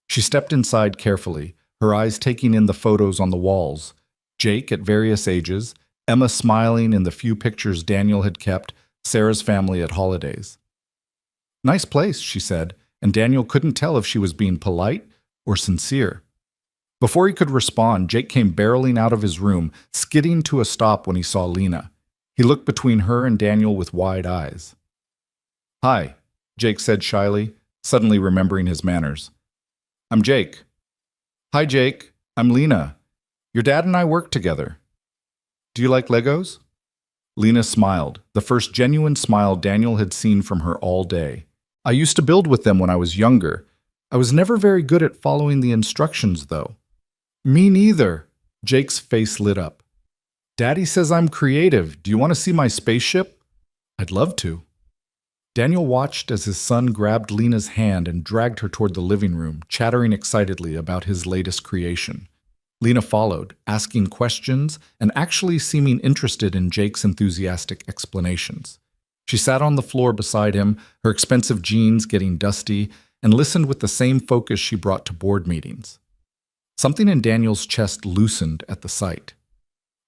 She stepped inside carefully, her eyes taking in the photos on the walls. Jake at various ages, Emma smiling in the few pictures Daniel had kept, Sarah's family at holidays. "Nice place," she said, and Daniel couldn't tell if she was being polite or sincere. Before he could respond, Jake came barreling out of his room, skidding to a stop when he saw Lena. He looked between her and Daniel with wide eyes. "Hi," Jake said shyly, suddenly remembering his manners. "I'm Jake." "Hi, Jake. I'm Lena. Your dad and I work together. Do you like Legos?" Lena smiled, the first genuine smile Daniel had seen from her all day. "I used to build with them when I was younger. I was never very good at following the instructions, though." "Me neither." Jake's face lit up. "Daddy says I'm creative. Do you want to see my spaceship?" "I'd love to." Daniel watched as his son grabbed Lena's hand and dragged her toward the living room, chattering excitedly about his latest creation. Lena followed, asking questions and actually seeming interested in Jake's enthusiastic explanations. She sat on the floor beside him, her expensive jeans getting dusty, and listened with the same focus she brought to board meetings. Something in Daniel's chest loosened at the sight.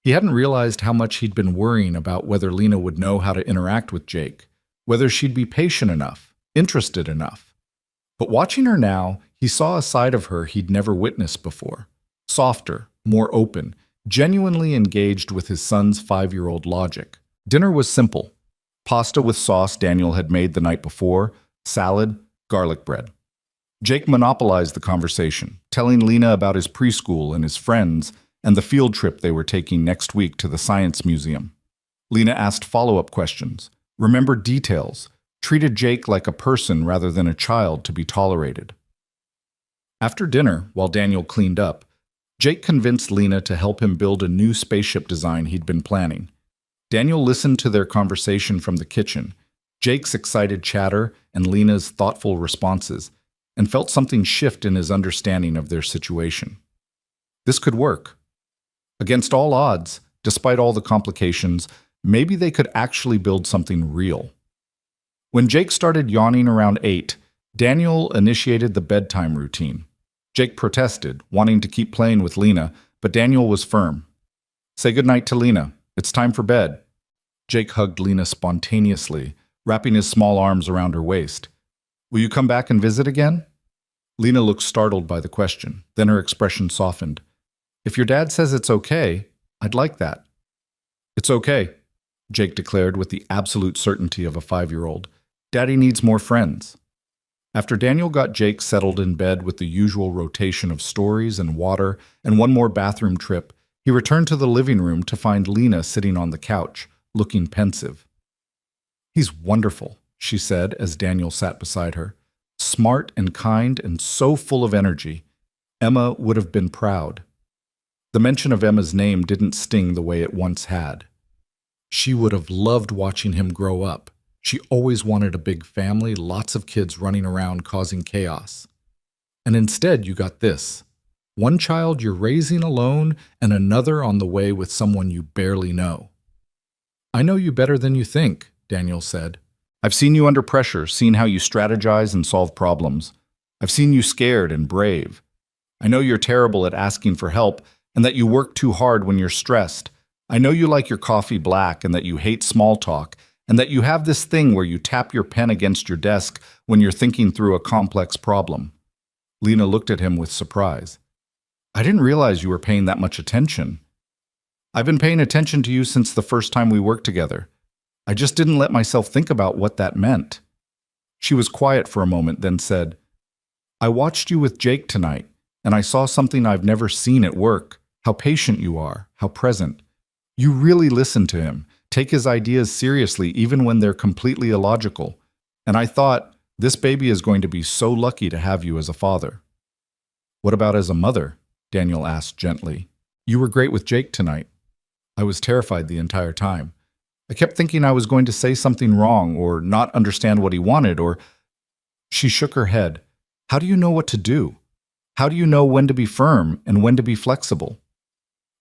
He hadn't realized how much he'd been worrying about whether Lena would know how to interact with Jake, whether she'd be patient enough, interested enough. But watching her now, he saw a side of her he'd never witnessed before. Softer, more open, genuinely engaged with his son's 5-year-old logic. Dinner was simple. Pasta with sauce Daniel had made the night before, salad, garlic bread. Jake monopolized the conversation, telling Lena about his preschool and his friends and the field trip they were taking next week to the Science Museum. Lena asked follow-up questions, remembered details, treated Jake like a person rather than a child to be tolerated. After dinner, while Daniel cleaned up, Jake convinced Lena to help him build a new spaceship design he'd been planning. Daniel listened to their conversation from the kitchen, Jake's excited chatter and Lena's thoughtful responses, and felt something shift in his understanding of their situation. This could work. Against all odds, despite all the complications, maybe they could actually build something real. When Jake started yawning around 8, Daniel initiated the bedtime routine. Jake protested, wanting to keep playing with Lena, but Daniel was firm. "Say goodnight to Lena. It's time for bed." Jake hugged Lena spontaneously, wrapping his small arms around her waist. "Will you come back and visit again?" Lena looked startled by the question, then her expression softened. "If your dad says it's okay, I'd like that." "It's okay," Jake declared with the absolute certainty of a 5-year-old. "Daddy needs more friends." After Daniel got Jake settled in bed with the usual rotation of stories and water and one more bathroom trip, he returned to the living room to find Lena sitting on the couch, looking pensive. "He's wonderful," she said as Daniel sat beside her. "Smart and kind and so full of energy. Emma would have been proud." The mention of Emma's name didn't sting the way it once had. She would have loved watching him grow up. She always wanted a big family, lots of kids running around causing chaos. And instead you got this. One child you're raising alone and another on the way with someone you barely know. "I know you better than you think," Daniel said. "I've seen you under pressure, seen how you strategize and solve problems. I've seen you scared and brave. I know you're terrible at asking for help and that you work too hard when you're stressed. I know you like your coffee black and that you hate small talk, and that you have this thing where you tap your pen against your desk when you're thinking through a complex problem. Lena looked at him with surprise. I didn't realize you were paying that much attention. I've been paying attention to you since the first time we worked together. I just didn't let myself think about what that meant. She was quiet for a moment, then said, I watched you with Jake tonight, and I saw something I've never seen at work. How patient you are, how present. You really listen to him, take his ideas seriously even when they're completely illogical. And I thought, this baby is going to be so lucky to have you as a father. What about as a mother? Daniel asked gently. You were great with Jake tonight. I was terrified the entire time. I kept thinking I was going to say something wrong or not understand what he wanted or... She shook her head. How do you know what to do? How do you know when to be firm and when to be flexible?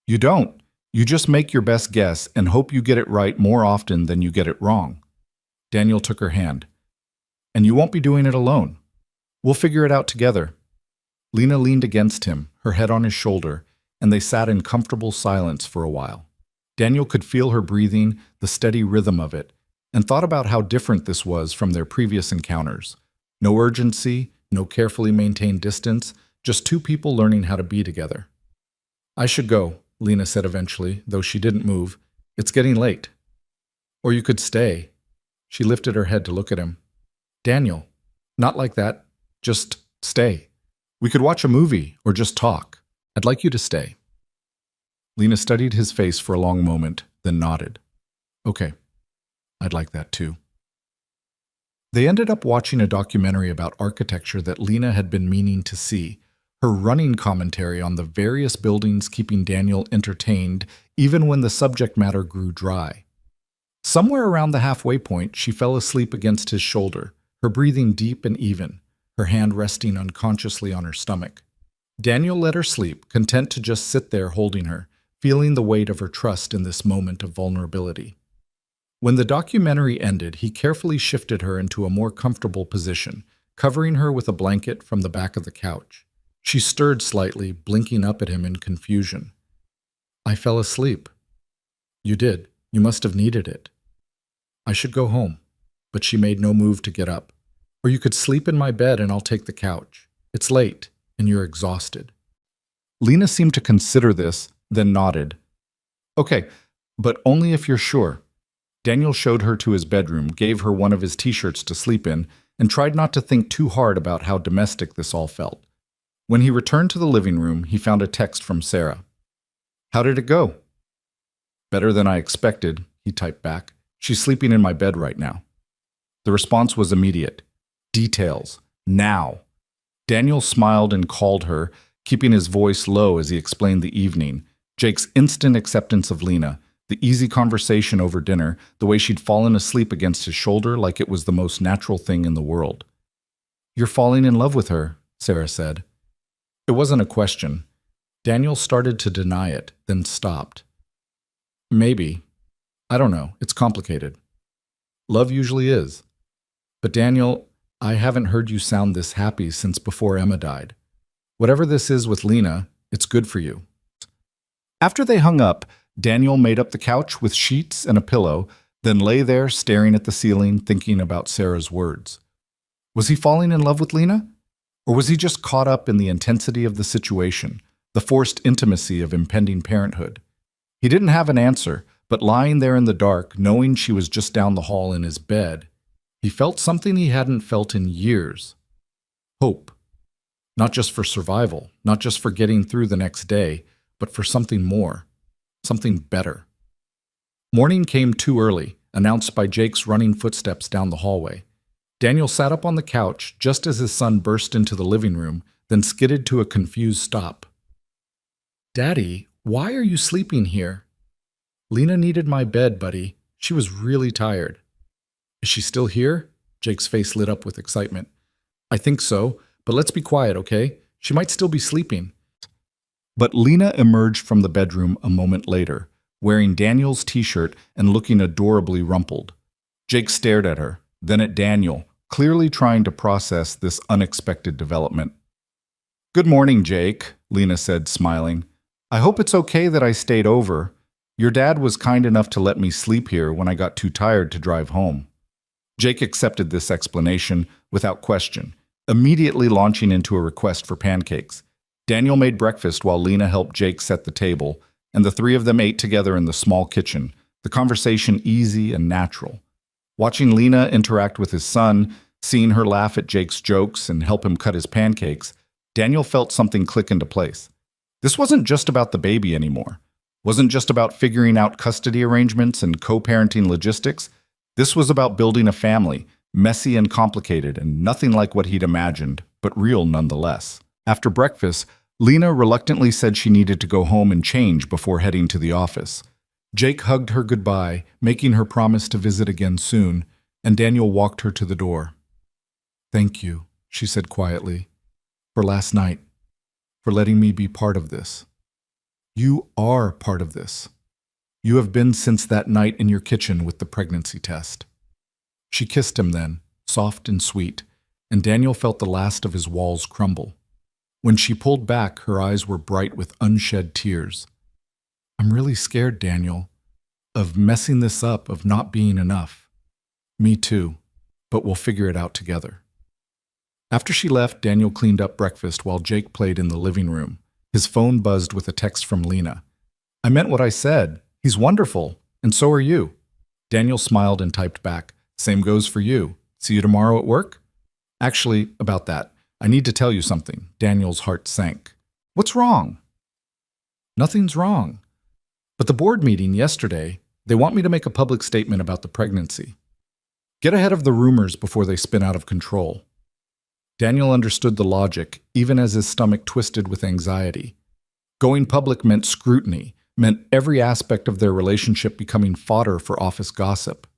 You don't. You just make your best guess and hope you get it right more often than you get it wrong. Daniel took her hand. And you won't be doing it alone. We'll figure it out together. Lena leaned against him, her head on his shoulder, and they sat in comfortable silence for a while. Daniel could feel her breathing, the steady rhythm of it, and thought about how different this was from their previous encounters. No urgency, no carefully maintained distance, just two people learning how to be together. I should go, Lena said eventually, though she didn't move. It's getting late. Or you could stay. She lifted her head to look at him. Daniel, not like that. Just stay. We could watch a movie or just talk. I'd like you to stay. Lena studied his face for a long moment, then nodded. Okay, I'd like that too. They ended up watching a documentary about architecture that Lena had been meaning to see, her running commentary on the various buildings keeping Daniel entertained even when the subject matter grew dry. Somewhere around the halfway point, she fell asleep against his shoulder, her breathing deep and even, her hand resting unconsciously on her stomach. Daniel let her sleep, content to just sit there holding her, feeling the weight of her trust in this moment of vulnerability. When the documentary ended, he carefully shifted her into a more comfortable position, covering her with a blanket from the back of the couch. She stirred slightly, blinking up at him in confusion. I fell asleep. You did. You must have needed it. I should go home. But she made no move to get up. Or you could sleep in my bed and I'll take the couch. It's late, and you're exhausted. Lena seemed to consider this, then nodded. Okay, but only if you're sure. Daniel showed her to his bedroom, gave her one of his t-shirts to sleep in, and tried not to think too hard about how domestic this all felt. When he returned to the living room, he found a text from Sarah. How did it go? Better than I expected, he typed back. She's sleeping in my bed right now. The response was immediate. Details. Now. Daniel smiled and called her, keeping his voice low as he explained the evening. Jake's instant acceptance of Lena, the easy conversation over dinner, the way she'd fallen asleep against his shoulder like it was the most natural thing in the world. You're falling in love with her, Sarah said. It wasn't a question. Daniel started to deny it, then stopped. Maybe. I don't know. It's complicated. Love usually is. But Daniel, I haven't heard you sound this happy since before Emma died. Whatever this is with Lena, it's good for you. After they hung up, Daniel made up the couch with sheets and a pillow, then lay there staring at the ceiling, thinking about Sarah's words. Was he falling in love with Lena? Or was he just caught up in the intensity of the situation, the forced intimacy of impending parenthood? He didn't have an answer, but lying there in the dark, knowing she was just down the hall in his bed, he felt something he hadn't felt in years. Hope. Not just for survival, not just for getting through the next day, but for something more, something better. Morning came too early, announced by Jake's running footsteps down the hallway. Daniel sat up on the couch just as his son burst into the living room, then skidded to a confused stop. Daddy, why are you sleeping here? Lena needed my bed, buddy. She was really tired. Is she still here? Jake's face lit up with excitement. I think so, but let's be quiet, okay? She might still be sleeping. But Lena emerged from the bedroom a moment later, wearing Daniel's t-shirt and looking adorably rumpled. Jake stared at her, then at Daniel, clearly trying to process this unexpected development. Good morning, Jake, Lena said, smiling. I hope it's okay that I stayed over. Your dad was kind enough to let me sleep here when I got too tired to drive home. Jake accepted this explanation without question, immediately launching into a request for pancakes. Daniel made breakfast while Lena helped Jake set the table, and the three of them ate together in the small kitchen, the conversation easy and natural. Watching Lena interact with his son, seeing her laugh at Jake's jokes and help him cut his pancakes, Daniel felt something click into place. This wasn't just about the baby anymore. Wasn't just about figuring out custody arrangements and co-parenting logistics. This was about building a family, messy and complicated and nothing like what he'd imagined, but real nonetheless. After breakfast, Lena reluctantly said she needed to go home and change before heading to the office. Jake hugged her goodbye, making her promise to visit again soon, and Daniel walked her to the door. "Thank you," she said quietly, "for last night, for letting me be part of this. You are part of this. You have been since that night in your kitchen with the pregnancy test." She kissed him then, soft and sweet, and Daniel felt the last of his walls crumble. When she pulled back, her eyes were bright with unshed tears. "I'm really scared, Daniel, of messing this up, of not being enough." "Me too, but we'll figure it out together." After she left, Daniel cleaned up breakfast while Jake played in the living room. His phone buzzed with a text from Lena. "I meant what I said. He's wonderful, and so are you." Daniel smiled and typed back, "Same goes for you. See you tomorrow at work?" "Actually, about that, I need to tell you something." Daniel's heart sank. "What's wrong?" "Nothing's wrong. But the board meeting yesterday, they want me to make a public statement about the pregnancy. Get ahead of the rumors before they spin out of control." Daniel understood the logic, even as his stomach twisted with anxiety. Going public meant scrutiny, meant every aspect of their relationship becoming fodder for office gossip.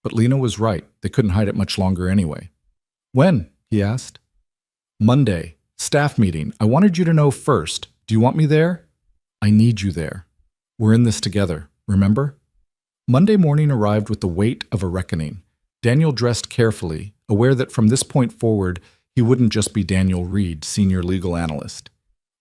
But Lena was right. They couldn't hide it much longer anyway. "When?" he asked. "Monday. Staff meeting. I wanted you to know first. Do you want me there?" "I need you there. We're in this together, remember?" Monday morning arrived with the weight of a reckoning. Daniel dressed carefully, aware that from this point forward, he wouldn't just be Daniel Reed, senior legal analyst.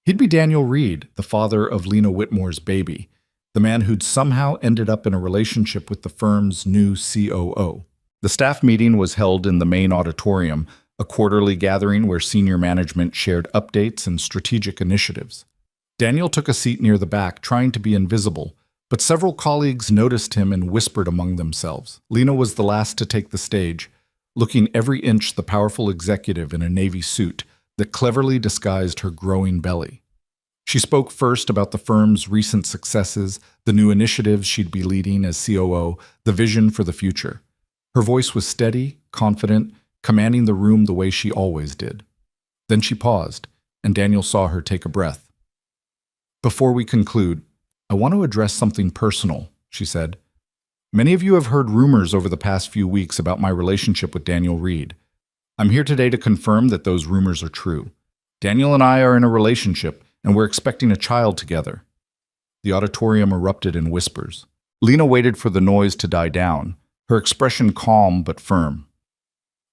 He'd be Daniel Reed, the father of Lena Whitmore's baby, the man who'd somehow ended up in a relationship with the firm's new COO. The staff meeting was held in the main auditorium, a quarterly gathering where senior management shared updates and strategic initiatives. Daniel took a seat near the back, trying to be invisible, but several colleagues noticed him and whispered among themselves. Lena was the last to take the stage, looking every inch the powerful executive in a navy suit that cleverly disguised her growing belly. She spoke first about the firm's recent successes, the new initiatives she'd be leading as COO, the vision for the future. Her voice was steady, confident, commanding the room the way she always did. Then she paused, and Daniel saw her take a breath. "Before we conclude, I want to address something personal," she said. "Many of you have heard rumors over the past few weeks about my relationship with Daniel Reed. I'm here today to confirm that those rumors are true. Daniel and I are in a relationship, and we're expecting a child together." The auditorium erupted in whispers. Lena waited for the noise to die down, her expression calm but firm.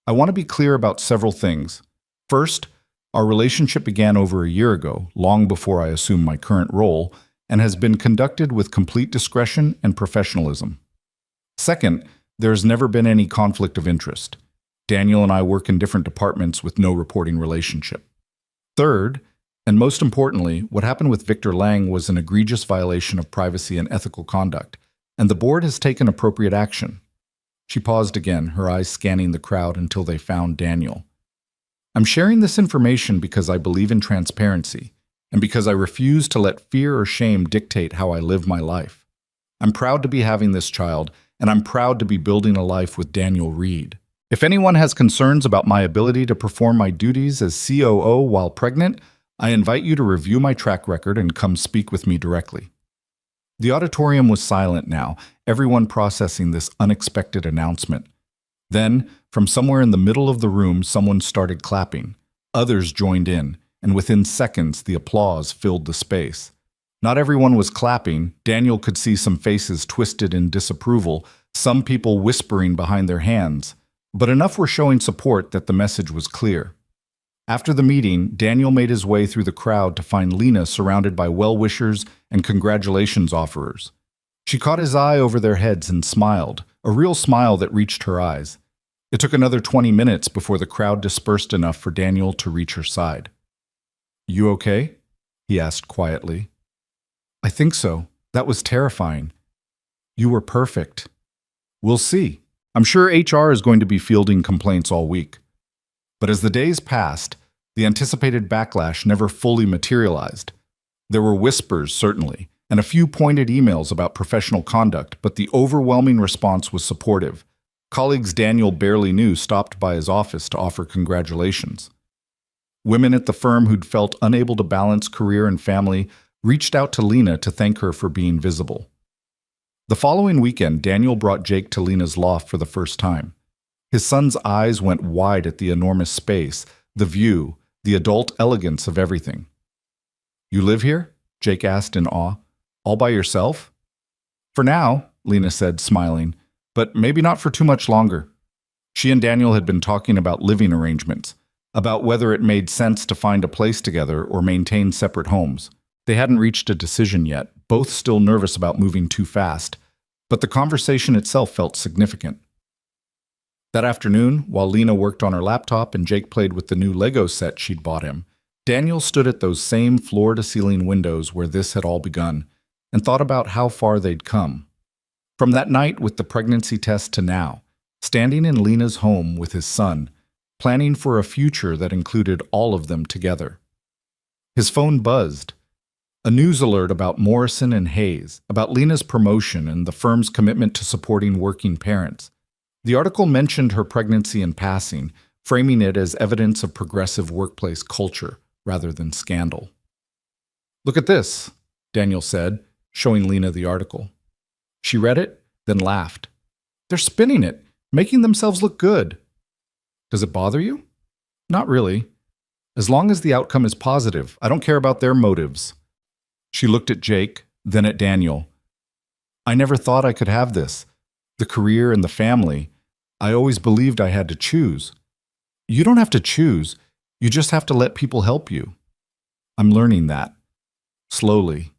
"I want to be clear about several things. First, our relationship began over a year ago, long before I assumed my current role, and has been conducted with complete discretion and professionalism. Second, there has never been any conflict of interest. Daniel and I work in different departments with no reporting relationship. Third, and most importantly, what happened with Victor Lang was an egregious violation of privacy and ethical conduct, and the board has taken appropriate action." She paused again, her eyes scanning the crowd until they found Daniel. "I'm sharing this information because I believe in transparency, and because I refuse to let fear or shame dictate how I live my life. I'm proud to be having this child, and I'm proud to be building a life with Daniel Reed. If anyone has concerns about my ability to perform my duties as COO while pregnant, I invite you to review my track record and come speak with me directly." The auditorium was silent now, everyone processing this unexpected announcement. Then, from somewhere in the middle of the room, someone started clapping. Others joined in, and within seconds, the applause filled the space. Not everyone was clapping. Daniel could see some faces twisted in disapproval, some people whispering behind their hands. But enough were showing support that the message was clear. After the meeting, Daniel made his way through the crowd to find Lena surrounded by well-wishers and congratulations offerers. She caught his eye over their heads and smiled, a real smile that reached her eyes. It took another 20 minutes before the crowd dispersed enough for Daniel to reach her side. "You okay?" he asked quietly. "I think so. That was terrifying. You were perfect." "We'll see. I'm sure HR is going to be fielding complaints all week." But as the days passed, the anticipated backlash never fully materialized. There were whispers, certainly, and a few pointed emails about professional conduct, but the overwhelming response was supportive. Colleagues Daniel barely knew stopped by his office to offer congratulations. Women at the firm who'd felt unable to balance career and family reached out to Lena to thank her for being visible. The following weekend, Daniel brought Jake to Lena's loft for the first time. His son's eyes went wide at the enormous space, the view, the adult elegance of everything. "You live here?" Jake asked in awe. "All by yourself?" "For now," Lena said, smiling, "but maybe not for too much longer." She and Daniel had been talking about living arrangements, about whether it made sense to find a place together or maintain separate homes. They hadn't reached a decision yet, both still nervous about moving too fast, but the conversation itself felt significant. That afternoon, while Lena worked on her laptop and Jake played with the new Lego set she'd bought him, Daniel stood at those same floor-to-ceiling windows where this had all begun and thought about how far they'd come. From that night with the pregnancy test to now, standing in Lena's home with his son, planning for a future that included all of them together. His phone buzzed. A news alert about Morrison and Hayes, about Lena's promotion and the firm's commitment to supporting working parents. The article mentioned her pregnancy in passing, framing it as evidence of progressive workplace culture rather than scandal. "Look at this," Daniel said, showing Lena the article. She read it, then laughed. "They're spinning it, making themselves look good." "Does it bother you?" "Not really. As long as the outcome is positive, I don't care about their motives." She looked at Jake, then at Daniel. "I never thought I could have this. The career and the family. I always believed I had to choose." "You don't have to choose. You just have to let people help you." "I'm learning that. Slowly."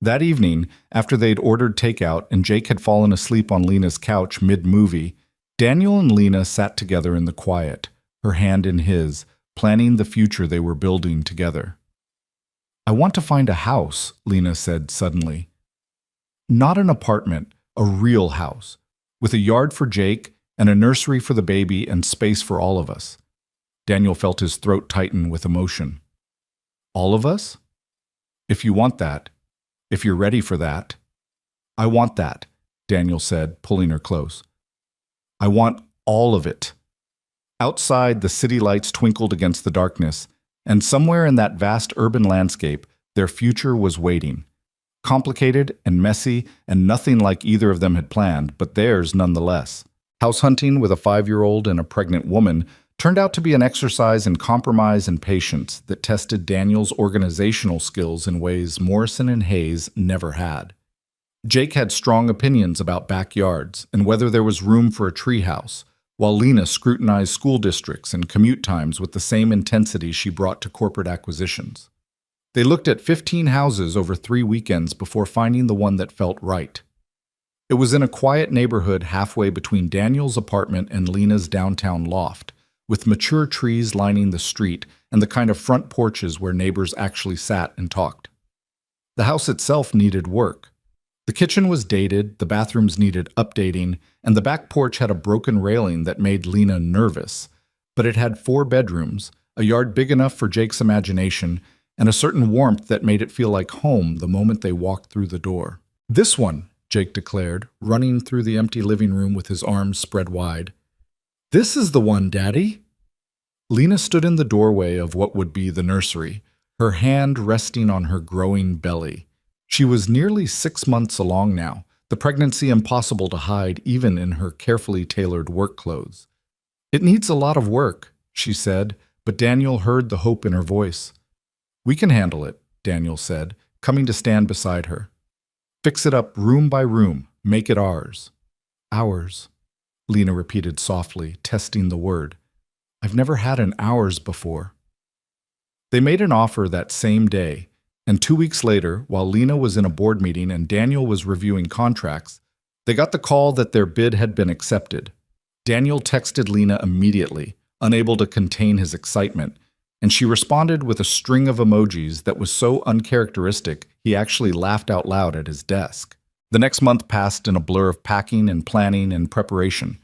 That evening, after they'd ordered takeout and Jake had fallen asleep on Lena's couch mid-movie, Daniel and Lena sat together in the quiet, her hand in his, planning the future they were building together. "I want to find a house," Lena said suddenly. "Not an apartment, a real house, with a yard for Jake and a nursery for the baby and space for all of us." Daniel felt his throat tighten with emotion. "All of us? If you want that, if you're ready for that." "I want that," Daniel said, pulling her close. "I want all of it." Outside, the city lights twinkled against the darkness, and somewhere in that vast urban landscape, their future was waiting. Complicated and messy and nothing like either of them had planned, but theirs nonetheless. House hunting with a 5-year-old and a pregnant woman turned out to be an exercise in compromise and patience that tested Daniel's organizational skills in ways Morrison and Hayes never had. Jake had strong opinions about backyards and whether there was room for a treehouse, while Lena scrutinized school districts and commute times with the same intensity she brought to corporate acquisitions. They looked at 15 houses over 3 weekends before finding the one that felt right. It was in a quiet neighborhood halfway between Daniel's apartment and Lena's downtown loft, with mature trees lining the street and the kind of front porches where neighbors actually sat and talked. The house itself needed work. The kitchen was dated, the bathrooms needed updating, and the back porch had a broken railing that made Lena nervous. But it had 4 bedrooms, a yard big enough for Jake's imagination, and a certain warmth that made it feel like home the moment they walked through the door. "This one," Jake declared, running through the empty living room with his arms spread wide. "This is the one, Daddy." Lena stood in the doorway of what would be the nursery, her hand resting on her growing belly. She was nearly 6 months along now, the pregnancy impossible to hide even in her carefully tailored work clothes. "It needs a lot of work," she said, but Daniel heard the hope in her voice. "We can handle it," Daniel said, coming to stand beside her. "Fix it up room by room, make it ours." "Ours," Lena repeated softly, testing the word. "I've never had an ours before." They made an offer that same day, And 2 weeks later, while Lena was in a board meeting and Daniel was reviewing contracts, they got the call that their bid had been accepted. Daniel texted Lena immediately, unable to contain his excitement, and she responded with a string of emojis that was so uncharacteristic he actually laughed out loud at his desk. The next month passed in a blur of packing and planning and preparation.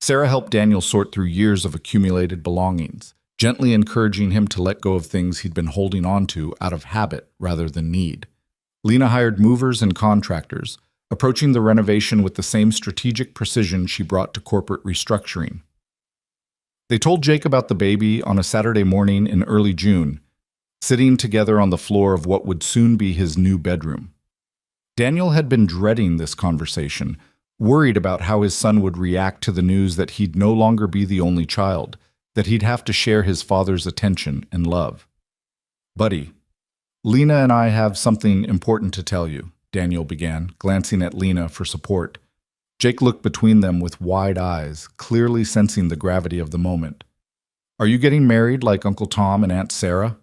Sarah helped Daniel sort through years of accumulated belongings, gently encouraging him to let go of things he'd been holding on to out of habit rather than need. Lena hired movers and contractors, approaching the renovation with the same strategic precision she brought to corporate restructuring. They told Jake about the baby on a Saturday morning in early June, sitting together on the floor of what would soon be his new bedroom. Daniel had been dreading this conversation, worried about how his son would react to the news that he'd no longer be the only child, that he'd have to share his father's attention and love. "Buddy, Lena and I have something important to tell you," Daniel began, glancing at Lena for support. Jake looked between them with wide eyes, clearly sensing the gravity of the moment. "Are you getting married like Uncle Tom and Aunt Sarah?"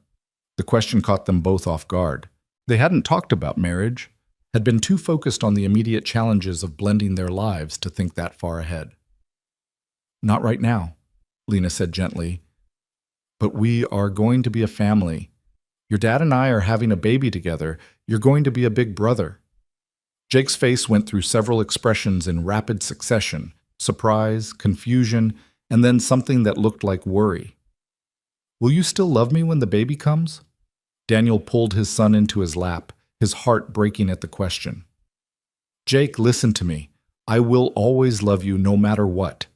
The question caught them both off guard. They hadn't talked about marriage, had been too focused on the immediate challenges of blending their lives to think that far ahead. "Not right now," Lena said gently. "But we are going to be a family. Your dad and I are having a baby together. You're going to be a big brother." Jake's face went through several expressions in rapid succession: surprise, confusion, and then something that looked like worry. "Will you still love me when the baby comes?" Daniel pulled his son into his lap, his heart breaking at the question. "Jake, listen to me. I will always love you no matter what.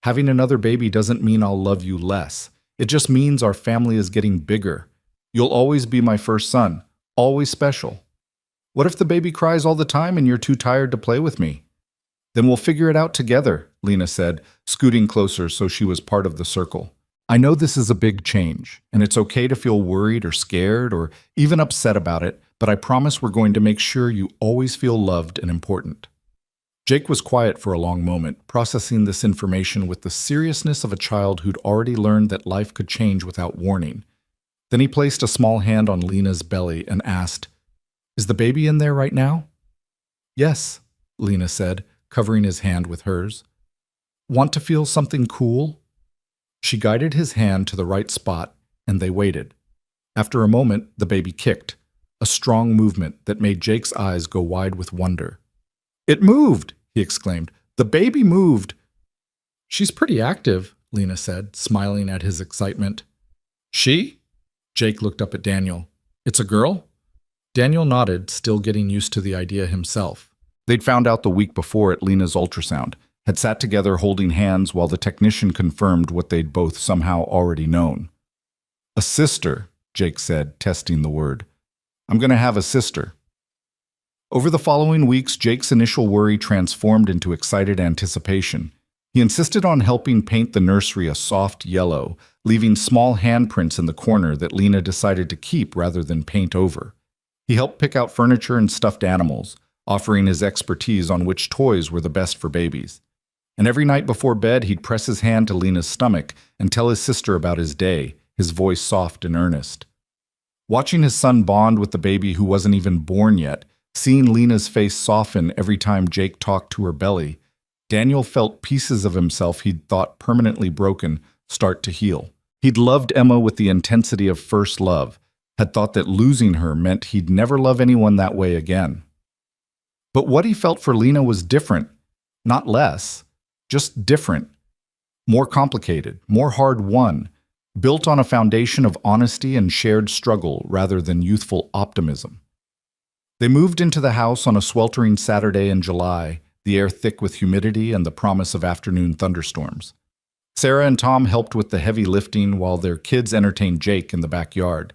Having another baby doesn't mean I'll love you less. It just means our family is getting bigger. You'll always be my first son, always special. What if the baby cries all the time and you're too tired to play with me?" "Then we'll figure it out together," Lena said, scooting closer so she was part of the circle. "I know this is a big change, and it's okay to feel worried or scared or even upset about it, but I promise we're going to make sure you always feel loved and important." Jake was quiet for a long moment, processing this information with the seriousness of a child who'd already learned that life could change without warning. Then he placed a small hand on Lena's belly and asked, "Is the baby in there right now?" "Yes," Lena said, covering his hand with hers. "Want to feel something cool?" She guided his hand to the right spot, and they waited. After a moment, the baby kicked, a strong movement that made Jake's eyes go wide with wonder. "It moved!" he exclaimed. "The baby moved!" "She's pretty active," Lena said, smiling at his excitement. "She?" Jake looked up at Daniel. "It's a girl?" Daniel nodded, still getting used to the idea himself. They'd found out the week before at Lena's ultrasound, had sat together holding hands while the technician confirmed what they'd both somehow already known. "A sister," Jake said, testing the word. "I'm going to have a sister." Over the following weeks, Jake's initial worry transformed into excited anticipation. He insisted on helping paint the nursery a soft yellow, leaving small handprints in the corner that Lena decided to keep rather than paint over. He helped pick out furniture and stuffed animals, offering his expertise on which toys were the best for babies. And every night before bed, he'd press his hand to Lena's stomach and tell his sister about his day, his voice soft and earnest. Watching his son bond with the baby who wasn't even born yet, seeing Lena's face soften every time Jake talked to her belly, Daniel felt pieces of himself he'd thought permanently broken start to heal. He'd loved Emma with the intensity of first love, had thought that losing her meant he'd never love anyone that way again. But what he felt for Lena was different, not less, just different, more complicated, more hard-won, built on a foundation of honesty and shared struggle rather than youthful optimism. They moved into the house on a sweltering Saturday in July, the air thick with humidity and the promise of afternoon thunderstorms. Sarah and Tom helped with the heavy lifting while their kids entertained Jake in the backyard.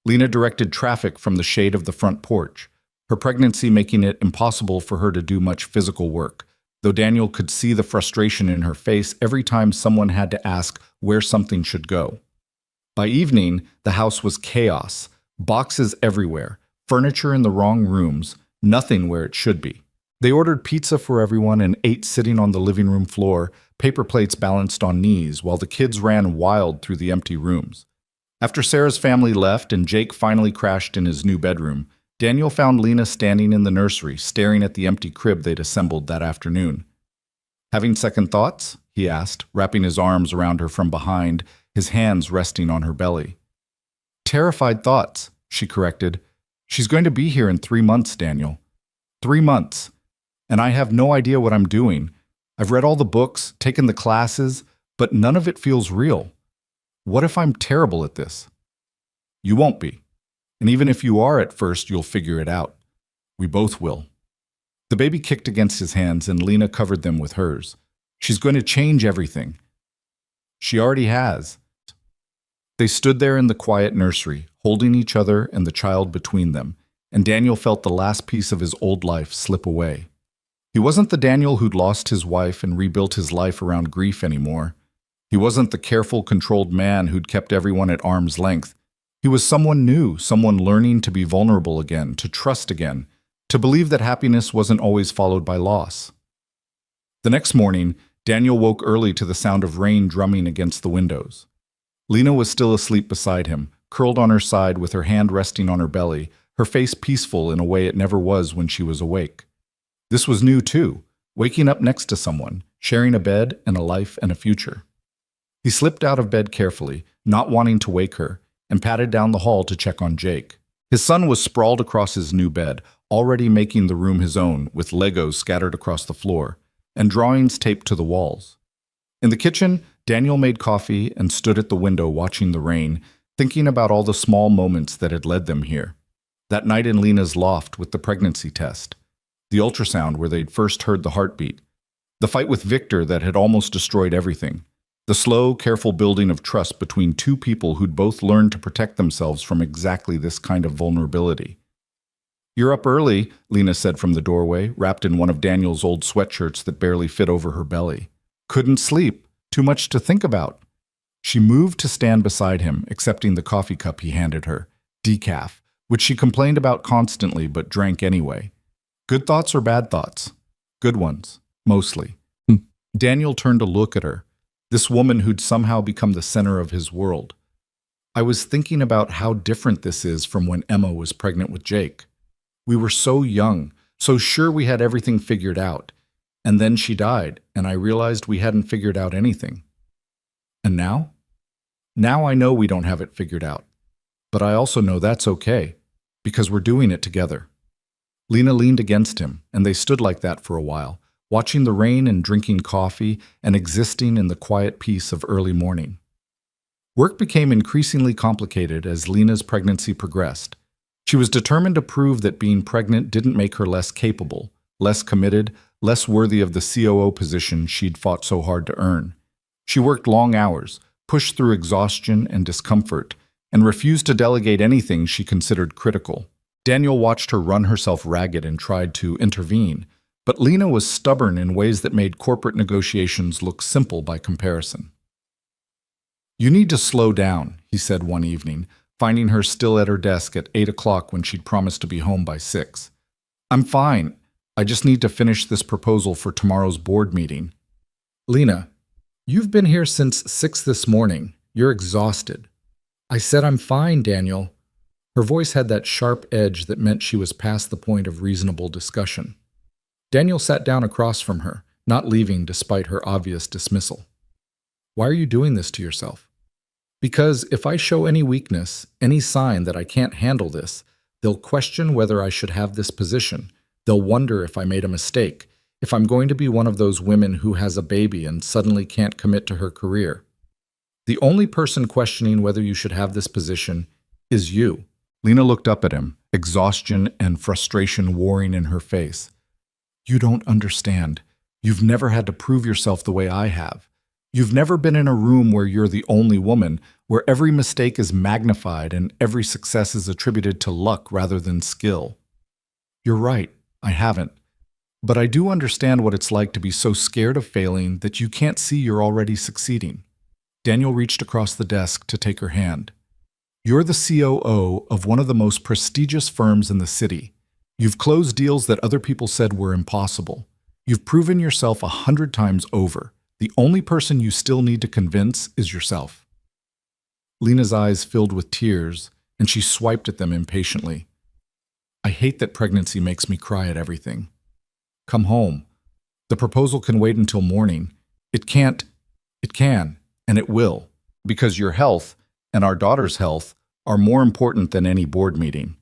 Lena directed traffic from the shade of the front porch, her pregnancy making it impossible for her to do much physical work, though Daniel could see the frustration in her face every time someone had to ask where something should go. By evening, the house was chaos, boxes everywhere, furniture in the wrong rooms, nothing where it should be. They ordered pizza for everyone and ate sitting on the living room floor, paper plates balanced on knees, while the kids ran wild through the empty rooms. After Sarah's family left and Jake finally crashed in his new bedroom, Daniel found Lena standing in the nursery, staring at the empty crib they'd assembled that afternoon. "Having second thoughts?" he asked, wrapping his arms around her from behind, his hands resting on her belly. "Terrified thoughts," she corrected. "She's going to be here in 3 months, Daniel. 3 months. And I have no idea what I'm doing. I've read all the books, taken the classes, but none of it feels real. What if I'm terrible at this?" "You won't be. And even if you are at first, you'll figure it out. We both will." The baby kicked against his hands and Lena covered them with hers. "She's going to change everything." "She already has." They stood there in the quiet nursery, holding each other and the child between them, and Daniel felt the last piece of his old life slip away. He wasn't the Daniel who'd lost his wife and rebuilt his life around grief anymore. He wasn't the careful, controlled man who'd kept everyone at arm's length. He was someone new, someone learning to be vulnerable again, to trust again, to believe that happiness wasn't always followed by loss. The next morning, Daniel woke early to the sound of rain drumming against the windows. Lena was still asleep beside him, curled on her side with her hand resting on her belly, her face peaceful in a way it never was when she was awake. This was new too, waking up next to someone, sharing a bed and a life and a future. He slipped out of bed carefully, not wanting to wake her, and padded down the hall to check on Jake. His son was sprawled across his new bed, already making the room his own, with Legos scattered across the floor, and drawings taped to the walls. In the kitchen, Daniel made coffee and stood at the window watching the rain, thinking about all the small moments that had led them here. That night in Lena's loft with the pregnancy test, the ultrasound where they'd first heard the heartbeat, the fight with Victor that had almost destroyed everything, the slow, careful building of trust between two people who'd both learned to protect themselves from exactly this kind of vulnerability. "You're up early," Lena said from the doorway, wrapped in one of Daniel's old sweatshirts that barely fit over her belly. "Couldn't sleep. Too much to think about." She moved to stand beside him, accepting the coffee cup he handed her, decaf, which she complained about constantly but drank anyway. "Good thoughts or bad thoughts?" "Good ones, mostly." Daniel turned to look at her, this woman who'd somehow become the center of his world. "I was thinking about how different this is from when Emma was pregnant with Jake. We were so young, so sure we had everything figured out. And then she died, and I realized we hadn't figured out anything. And now? Now I know we don't have it figured out. But I also know that's okay, because we're doing it together." Lena leaned against him, and they stood like that for a while, watching the rain and drinking coffee and existing in the quiet peace of early morning. Work became increasingly complicated as Lena's pregnancy progressed. She was determined to prove that being pregnant didn't make her less capable, less committed, less worthy of the COO position she'd fought so hard to earn. She worked long hours, pushed through exhaustion and discomfort, and refused to delegate anything she considered critical. Daniel watched her run herself ragged and tried to intervene, but Lena was stubborn in ways that made corporate negotiations look simple by comparison. "You need to slow down," he said one evening, finding her still at her desk at 8 o'clock when she'd promised to be home by 6. "I'm fine. I just need to finish this proposal for tomorrow's board meeting." "Lena, you've been here since 6 this morning. You're exhausted." "I said I'm fine, Daniel." Her voice had that sharp edge that meant she was past the point of reasonable discussion. Daniel sat down across from her, not leaving despite her obvious dismissal. "Why are you doing this to yourself?" "Because if I show any weakness, any sign that I can't handle this, they'll question whether I should have this position. They'll wonder if I made a mistake, if I'm going to be one of those women who has a baby and suddenly can't commit to her career. The only person questioning whether you should have this position is you." Lena looked up at him, exhaustion and frustration warring in her face. "You don't understand. You've never had to prove yourself the way I have. You've never been in a room where you're the only woman, where every mistake is magnified and every success is attributed to luck rather than skill." "You're right, I haven't. But I do understand what it's like to be so scared of failing that you can't see you're already succeeding." Daniel reached across the desk to take her hand. "You're the COO of one of the most prestigious firms in the city. You've closed deals that other people said were impossible. You've proven yourself 100 times over. The only person you still need to convince is yourself." Lena's eyes filled with tears, and she swiped at them impatiently. I hate that pregnancy makes me cry at everything. Come home. The proposal can wait until morning. It can't. It can, and it will, because your health and our daughter's health are more important than any board meeting.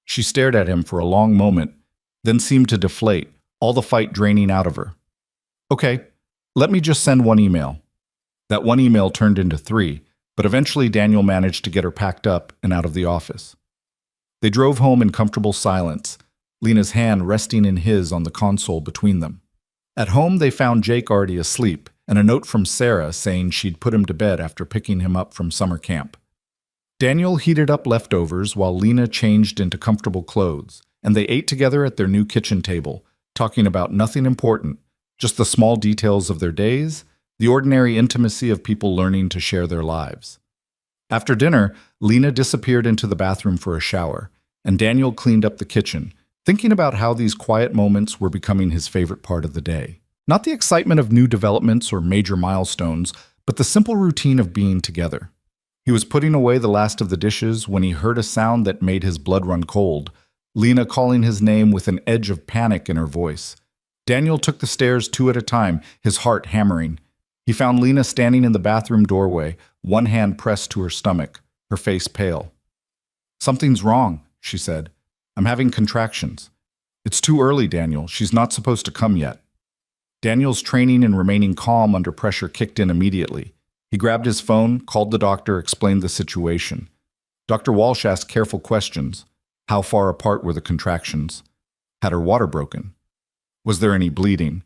She stared at him for a long moment, then seemed to deflate, all the fight draining out of her. Okay, let me just send one email. That one email turned into 3, but eventually Daniel managed to get her packed up and out of the office. They drove home in comfortable silence, Lena's hand resting in his on the console between them. At home, they found Jake already asleep, and a note from Sarah saying she'd put him to bed after picking him up from summer camp. Daniel heated up leftovers while Lena changed into comfortable clothes, and they ate together at their new kitchen table, talking about nothing important, just the small details of their days, the ordinary intimacy of people learning to share their lives. After dinner, Lena disappeared into the bathroom for a shower, and Daniel cleaned up the kitchen, thinking about how these quiet moments were becoming his favorite part of the day. Not the excitement of new developments or major milestones, but the simple routine of being together. He was putting away the last of the dishes when he heard a sound that made his blood run cold, Lena calling his name with an edge of panic in her voice. Daniel took the stairs 2 at a time, his heart hammering. He found Lena standing in the bathroom doorway, one hand pressed to her stomach, her face pale. Something's wrong, she said. I'm having contractions. It's too early, Daniel. She's not supposed to come yet. Daniel's training in remaining calm under pressure kicked in immediately. He grabbed his phone, called the doctor, explained the situation. Dr. Walsh asked careful questions. How far apart were the contractions? Had her water broken? Was there any bleeding?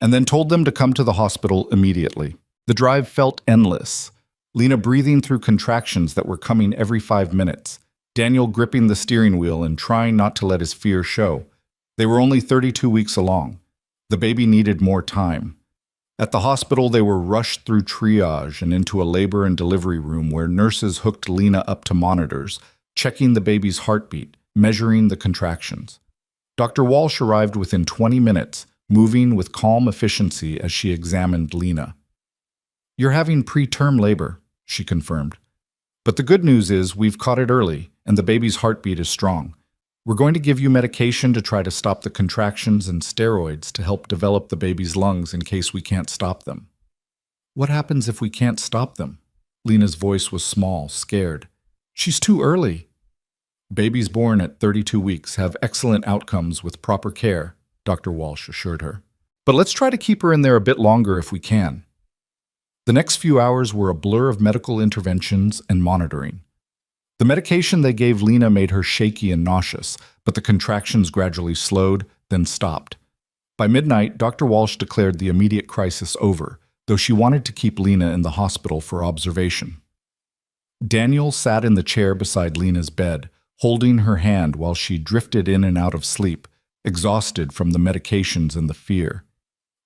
And then told them to come to the hospital immediately. The drive felt endless. Lena breathing through contractions that were coming every 5 minutes. Daniel gripping the steering wheel and trying not to let his fear show. They were only 32 weeks along. The baby needed more time. At the hospital, they were rushed through triage and into a labor and delivery room where nurses hooked Lena up to monitors, checking the baby's heartbeat, measuring the contractions. Dr. Walsh arrived within 20 minutes, moving with calm efficiency as she examined Lena. You're having preterm labor, she confirmed. But the good news is we've caught it early, and the baby's heartbeat is strong. We're going to give you medication to try to stop the contractions and steroids to help develop the baby's lungs in case we can't stop them. What happens if we can't stop them? Lena's voice was small, scared. She's too early. Babies born at 32 weeks have excellent outcomes with proper care, Dr. Walsh assured her. But let's try to keep her in there a bit longer if we can. The next few hours were a blur of medical interventions and monitoring. The medication they gave Lena made her shaky and nauseous, but the contractions gradually slowed, then stopped. By midnight, Dr. Walsh declared the immediate crisis over, though she wanted to keep Lena in the hospital for observation. Daniel sat in the chair beside Lena's bed, holding her hand while she drifted in and out of sleep, exhausted from the medications and the fear.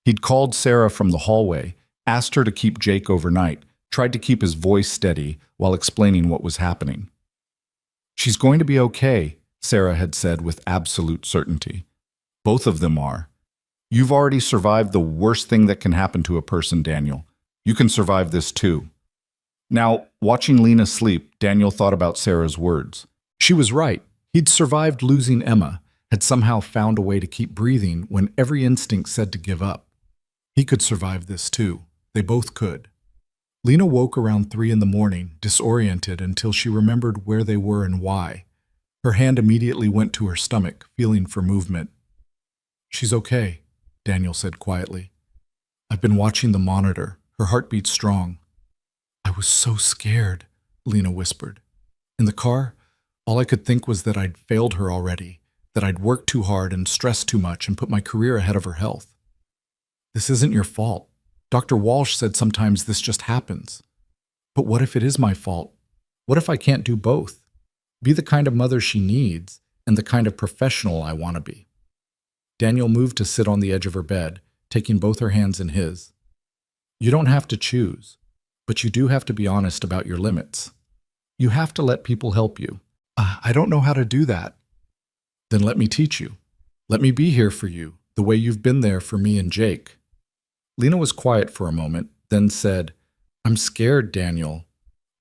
He'd called Sarah from the hallway, asked her to keep Jake overnight, tried to keep his voice steady while explaining what was happening. She's going to be okay, Sarah had said with absolute certainty. Both of them are. You've already survived the worst thing that can happen to a person, Daniel. You can survive this too. Now, watching Lena sleep, Daniel thought about Sarah's words. She was right. He'd survived losing Emma, had somehow found a way to keep breathing when every instinct said to give up. He could survive this too. They both could. Lena woke around 3 in the morning, disoriented until she remembered where they were and why. Her hand immediately went to her stomach, feeling for movement. She's okay, Daniel said quietly. I've been watching the monitor. Her heartbeat's strong. I was so scared, Lena whispered. In the car, all I could think was that I'd failed her already, that I'd worked too hard and stressed too much and put my career ahead of her health. This isn't your fault. Dr. Walsh said sometimes this just happens. But what if it is my fault? What if I can't do both? Be the kind of mother she needs and the kind of professional I want to be. Daniel moved to sit on the edge of her bed, taking both her hands in his. You don't have to choose, but you do have to be honest about your limits. You have to let people help you. I don't know how to do that. Then let me teach you. Let me be here for you, the way you've been there for me and Jake. Lena was quiet for a moment, then said, I'm scared, Daniel.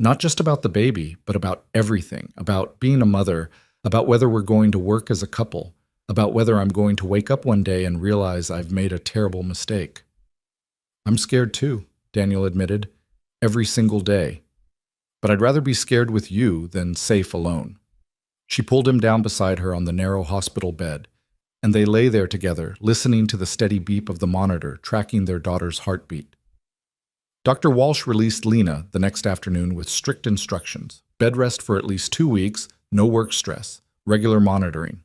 Not just about the baby, but about everything, about being a mother, about whether we're going to work as a couple, about whether I'm going to wake up one day and realize I've made a terrible mistake. I'm scared too, Daniel admitted, every single day. But I'd rather be scared with you than safe alone. She pulled him down beside her on the narrow hospital bed, and they lay there together, listening to the steady beep of the monitor, tracking their daughter's heartbeat. Dr. Walsh released Lena the next afternoon with strict instructions. Bed rest for at least 2 weeks, no work stress, regular monitoring.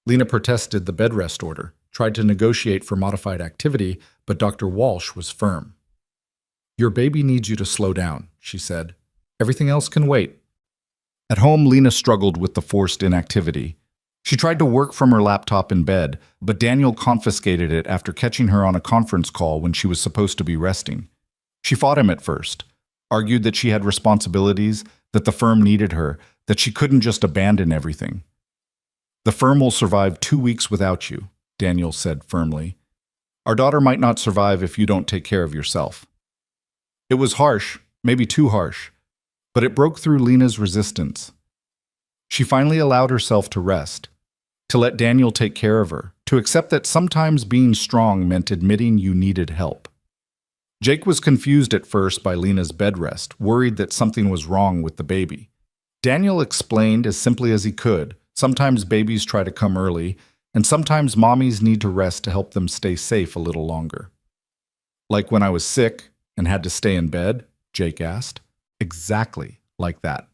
Lena protested the bed rest order, tried to negotiate for modified activity, but Dr. Walsh was firm. Your baby needs you to slow down, she said. Everything else can wait. At home, Lena struggled with the forced inactivity. She tried to work from her laptop in bed, but Daniel confiscated it after catching her on a conference call when she was supposed to be resting. She fought him at first, argued that she had responsibilities, that the firm needed her, that she couldn't just abandon everything. The firm will survive 2 weeks without you, Daniel said firmly. Our daughter might not survive if you don't take care of yourself. It was harsh, maybe too harsh, but it broke through Lena's resistance. She finally allowed herself to rest, to let Daniel take care of her, to accept that sometimes being strong meant admitting you needed help. Jake was confused at first by Lena's bed rest, worried that something was wrong with the baby. Daniel explained as simply as he could, sometimes babies try to come early, and sometimes mommies need to rest to help them stay safe a little longer. Like when I was sick and had to stay in bed, Jake asked. Exactly like that.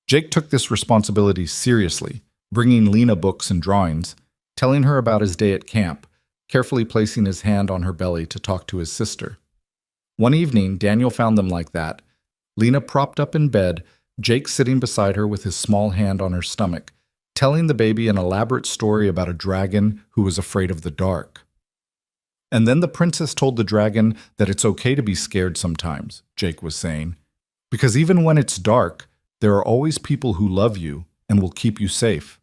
Jake took this responsibility seriously, bringing Lena books and drawings, telling her about his day at camp, carefully placing his hand on her belly to talk to his sister. One evening, Daniel found them like that. Lena propped up in bed, Jake sitting beside her with his small hand on her stomach, telling the baby an elaborate story about a dragon who was afraid of the dark. And then the princess told the dragon that it's okay to be scared sometimes, Jake was saying, because even when it's dark, there are always people who love you and will keep you safe.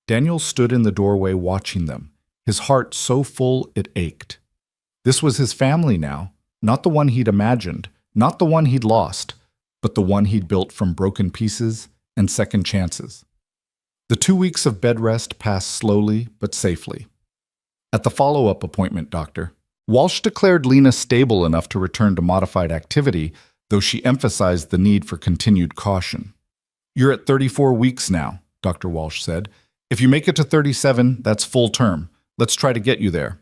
Daniel stood in the doorway watching them, his heart so full it ached. This was his family now, not the one he'd imagined, not the one he'd lost, but the one he'd built from broken pieces and second chances. The 2 weeks of bed rest passed slowly but safely. At the follow-up appointment, Dr. Walsh declared Lena stable enough to return to modified activity, though she emphasized the need for continued caution. You're at 34 weeks now, Dr. Walsh said. If you make it to 37, that's full term. Let's try to get you there.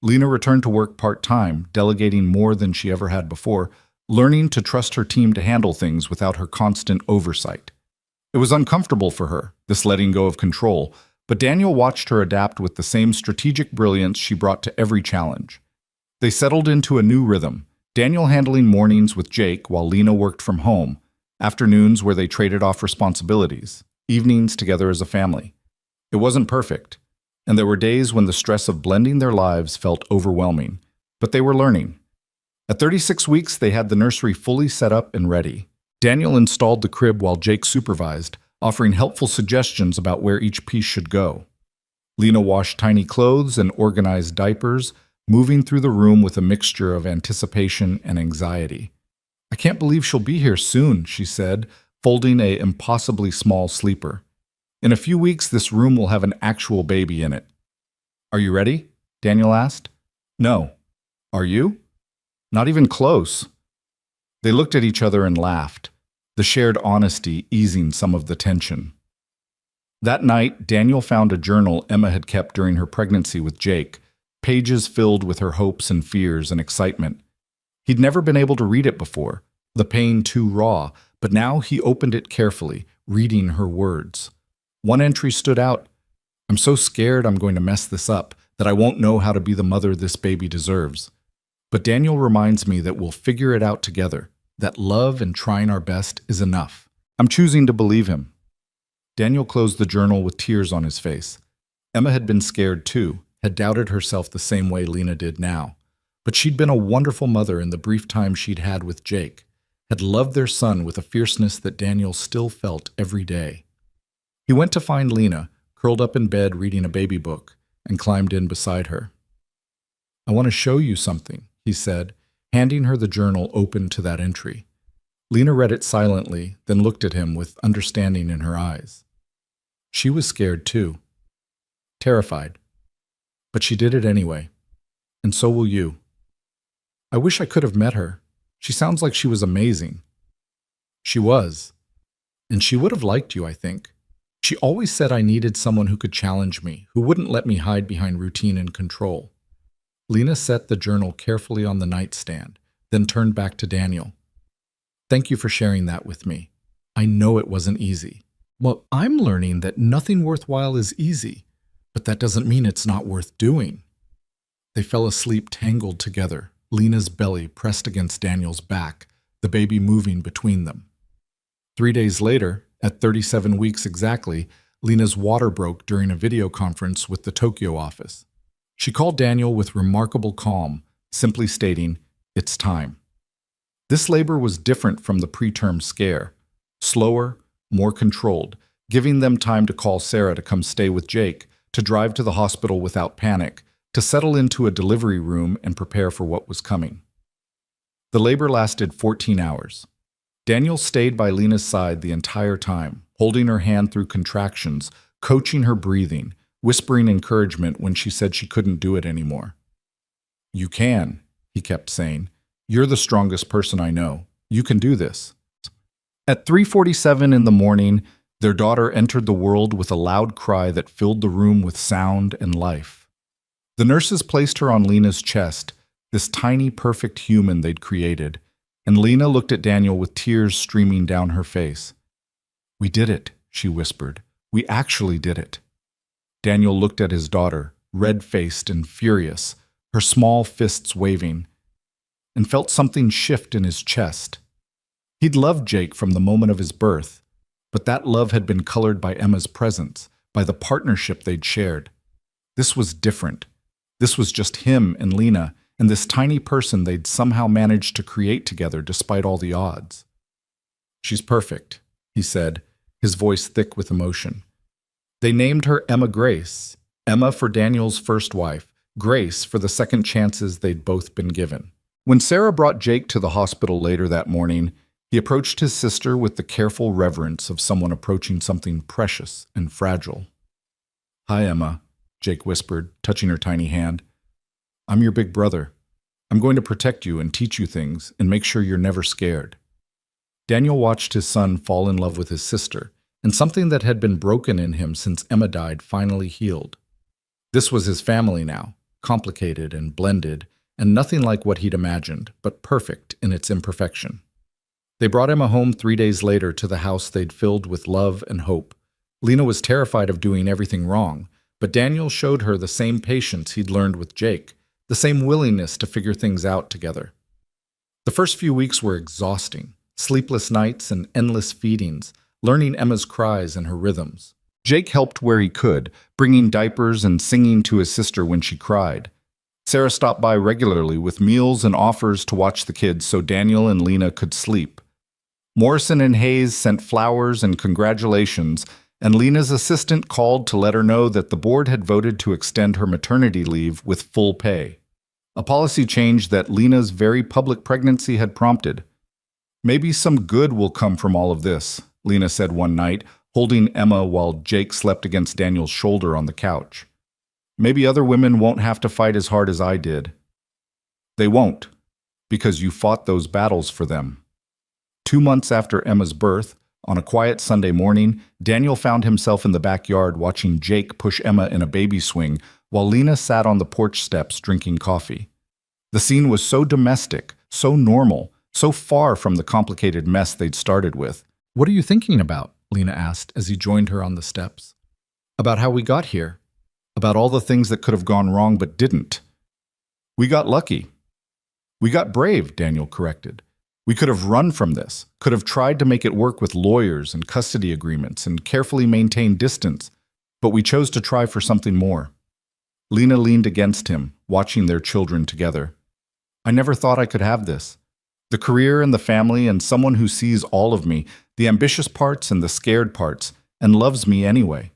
Lena returned to work part-time, delegating more than she ever had before, learning to trust her team to handle things without her constant oversight. It was uncomfortable for her, this letting go of control, but Daniel watched her adapt with the same strategic brilliance she brought to every challenge. They settled into a new rhythm, Daniel handling mornings with Jake while Lena worked from home, afternoons where they traded off responsibilities, evenings together as a family. It wasn't perfect, and there were days when the stress of blending their lives felt overwhelming, but they were learning. At 36 weeks, they had the nursery fully set up and ready. Daniel installed the crib while Jake supervised, offering helpful suggestions about where each piece should go. Lena washed tiny clothes and organized diapers, moving through the room with a mixture of anticipation and anxiety. I can't believe she'll be here soon, she said, folding an impossibly small sleeper. In a few weeks, this room will have an actual baby in it. Are you ready? Daniel asked. No. Are you? Not even close. They looked at each other and laughed, the shared honesty easing some of the tension. That night, Daniel found a journal Emma had kept during her pregnancy with Jake, pages filled with her hopes and fears and excitement. He'd never been able to read it before, the pain too raw, but now he opened it carefully, reading her words. One entry stood out. I'm so scared I'm going to mess this up, that I won't know how to be the mother this baby deserves. But Daniel reminds me that we'll figure it out together, that love and trying our best is enough. I'm choosing to believe him. Daniel closed the journal with tears on his face. Emma had been scared too, had doubted herself the same way Lena did now. But she'd been a wonderful mother in the brief time she'd had with Jake, had loved their son with a fierceness that Daniel still felt every day. He went to find Lena, curled up in bed reading a baby book, and climbed in beside her. I want to show you something, he said, handing her the journal open to that entry. Lena read it silently, then looked at him with understanding in her eyes. She was scared too, terrified. But she did it anyway. And so will you. I wish I could have met her. She sounds like she was amazing. She was. And she would have liked you, I think. She always said I needed someone who could challenge me, who wouldn't let me hide behind routine and control. Lena set the journal carefully on the nightstand, then turned back to Daniel. Thank you for sharing that with me. I know it wasn't easy. Well, I'm learning that nothing worthwhile is easy, but that doesn't mean it's not worth doing. They fell asleep tangled together, Lena's belly pressed against Daniel's back, the baby moving between them. 3 days later, at 37 weeks exactly, Lena's water broke during a video conference with the Tokyo office. She called Daniel with remarkable calm, simply stating, "It's time." This labor was different from the preterm scare. Slower, more controlled, giving them time to call Sarah to come stay with Jake, to drive to the hospital without panic, to settle into a delivery room and prepare for what was coming. The labor lasted 14 hours. Daniel stayed by Lena's side the entire time, holding her hand through contractions, coaching her breathing, whispering encouragement when she said she couldn't do it anymore. "You can," he kept saying. "You're the strongest person I know. You can do this." At 3:47 in the morning, their daughter entered the world with a loud cry that filled the room with sound and life. The nurses placed her on Lena's chest, this tiny, perfect human they'd created, and Lena looked at Daniel with tears streaming down her face. "We did it," she whispered. "We actually did it." Daniel looked at his daughter, red-faced and furious, her small fists waving, and felt something shift in his chest. He'd loved Jake from the moment of his birth, but that love had been colored by Emma's presence, by the partnership they'd shared. This was different. This was just him and Lena, and this tiny person they'd somehow managed to create together despite all the odds. "She's perfect," he said, his voice thick with emotion. They named her Emma Grace, Emma for Daniel's first wife, Grace for the second chances they'd both been given. When Sarah brought Jake to the hospital later that morning, he approached his sister with the careful reverence of someone approaching something precious and fragile. "Hi, Emma," Jake whispered, touching her tiny hand. "I'm your big brother. I'm going to protect you and teach you things and make sure you're never scared." Daniel watched his son fall in love with his sister, and something that had been broken in him since Emma died finally healed. This was his family now, complicated and blended, and nothing like what he'd imagined, but perfect in its imperfection. They brought Emma home 3 days later to the house they'd filled with love and hope. Lena was terrified of doing everything wrong, but Daniel showed her the same patience he'd learned with Jake, the same willingness to figure things out together. The first few weeks were exhausting, sleepless nights and endless feedings, learning Emma's cries and her rhythms. Jake helped where he could, bringing diapers and singing to his sister when she cried. Sarah stopped by regularly with meals and offers to watch the kids so Daniel and Lena could sleep. Morrison and Hayes sent flowers and congratulations, and Lena's assistant called to let her know that the board had voted to extend her maternity leave with full pay, a policy change that Lena's very public pregnancy had prompted. "Maybe some good will come from all of this," Lena said one night, holding Emma while Jake slept against Daniel's shoulder on the couch. "Maybe other women won't have to fight as hard as I did." "They won't, because you fought those battles for them." 2 months after Emma's birth, on a quiet Sunday morning, Daniel found himself in the backyard watching Jake push Emma in a baby swing while Lena sat on the porch steps drinking coffee. The scene was so domestic, so normal, so far from the complicated mess they'd started with. "What are you thinking about?" Lena asked as he joined her on the steps. "About how we got here. About all the things that could have gone wrong but didn't." "We got lucky." "We got brave," Daniel corrected. "We could have run from this, could have tried to make it work with lawyers and custody agreements and carefully maintain distance, but we chose to try for something more." Lena leaned against him, watching their children together. "I never thought I could have this. The career and the family and someone who sees all of me, the ambitious parts and the scared parts, and loves me anyway.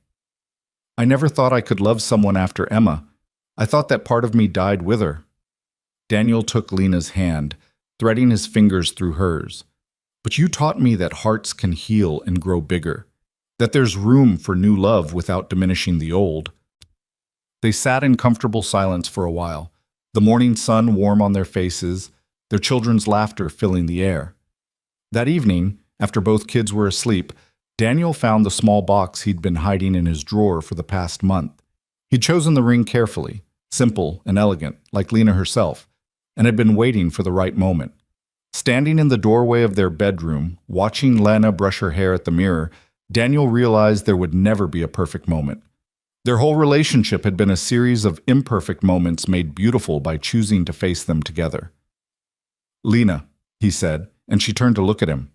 I never thought I could love someone after Emma. I thought that part of me died with her." Daniel took Lena's hand, threading his fingers through hers. But you taught me that hearts can heal and grow bigger, that there's room for new love without diminishing the old. They sat in comfortable silence for a while, the morning sun warm on their faces, their children's laughter filling the air. That evening, after both kids were asleep, Daniel found the small box he'd been hiding in his drawer for the past month. He'd chosen the ring carefully, simple and elegant, like Lena herself, and had been waiting for the right moment. Standing in the doorway of their bedroom, watching Lena brush her hair at the mirror, Daniel realized there would never be a perfect moment. Their whole relationship had been a series of imperfect moments made beautiful by choosing to face them together. "Lena," he said, and she turned to look at him.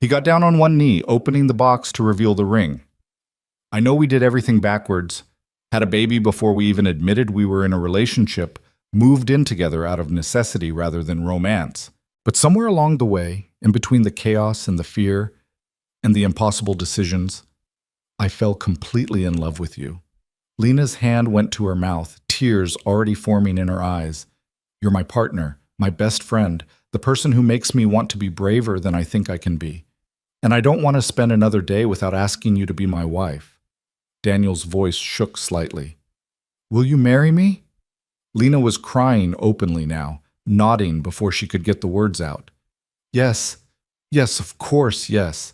He got down on one knee, opening the box to reveal the ring. "I know we did everything backwards, had a baby before we even admitted we were in a relationship, moved in together out of necessity rather than romance. But somewhere along the way, in between the chaos and the fear and the impossible decisions, I fell completely in love with you." Lena's hand went to her mouth, tears already forming in her eyes. "You're my partner, my best friend, the person who makes me want to be braver than I think I can be. And I don't want to spend another day without asking you to be my wife." Daniel's voice shook slightly. "Will you marry me?" Lena was crying openly now, nodding before she could get the words out. "Yes, yes, of course, yes."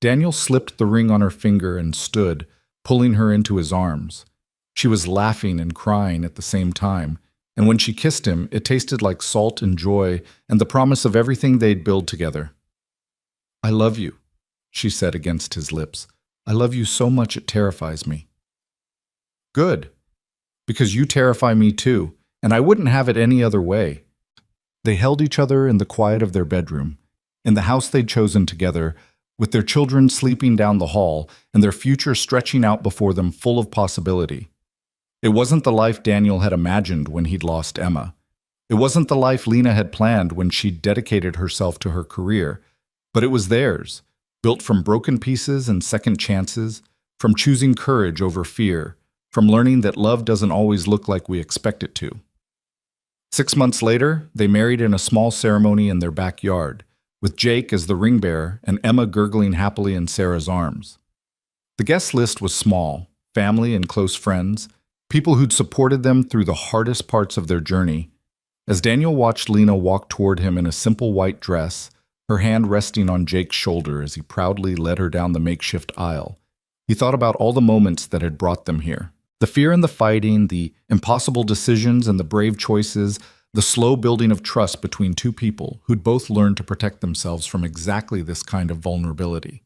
Daniel slipped the ring on her finger and stood, pulling her into his arms. She was laughing and crying at the same time, and when she kissed him, it tasted like salt and joy and the promise of everything they'd build together. "I love you," she said against his lips. "I love you so much it terrifies me." "Good, because you terrify me too, and I wouldn't have it any other way." They held each other in the quiet of their bedroom, in the house they'd chosen together, with their children sleeping down the hall and their future stretching out before them full of possibility. It wasn't the life Daniel had imagined when he'd lost Emma. It wasn't the life Lena had planned when she'd dedicated herself to her career, but it was theirs, built from broken pieces and second chances, from choosing courage over fear, from learning that love doesn't always look like we expect it to. 6 months later, they married in a small ceremony in their backyard, with Jake as the ring bearer and Emma gurgling happily in Sarah's arms. The guest list was small, family and close friends, people who'd supported them through the hardest parts of their journey. As Daniel watched Lena walk toward him in a simple white dress, her hand resting on Jake's shoulder as he proudly led her down the makeshift aisle, he thought about all the moments that had brought them here. The fear and the fighting, the impossible decisions and the brave choices, the slow building of trust between two people who'd both learned to protect themselves from exactly this kind of vulnerability.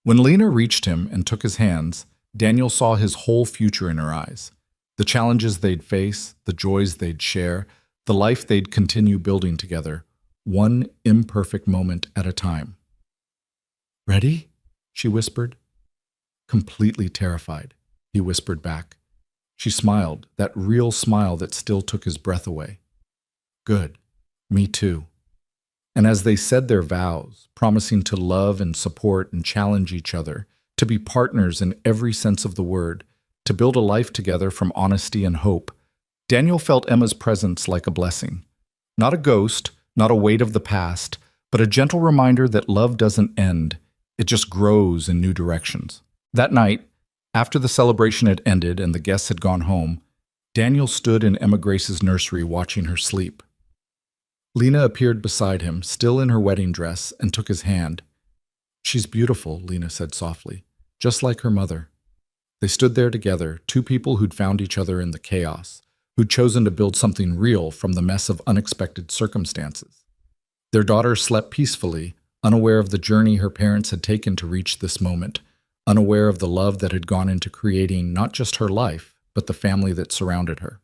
When Lena reached him and took his hands, Daniel saw his whole future in her eyes. The challenges they'd face, the joys they'd share, the life they'd continue building together, one imperfect moment at a time. "Ready?" she whispered. "Completely terrified," he whispered back. She smiled, that real smile that still took his breath away. "Good. Me too." And as they said their vows, promising to love and support and challenge each other, to be partners in every sense of the word, to build a life together from honesty and hope, Daniel felt Emma's presence like a blessing. Not a ghost, not a weight of the past, but a gentle reminder that love doesn't end, it just grows in new directions. That night, after the celebration had ended and the guests had gone home, Daniel stood in Emma Grace's nursery watching her sleep. Lena appeared beside him, still in her wedding dress, and took his hand. "She's beautiful," Lena said softly, "just like her mother." They stood there together, two people who'd found each other in the chaos, who'd chosen to build something real from the mess of unexpected circumstances. Their daughter slept peacefully, unaware of the journey her parents had taken to reach this moment, unaware of the love that had gone into creating not just her life, but the family that surrounded her.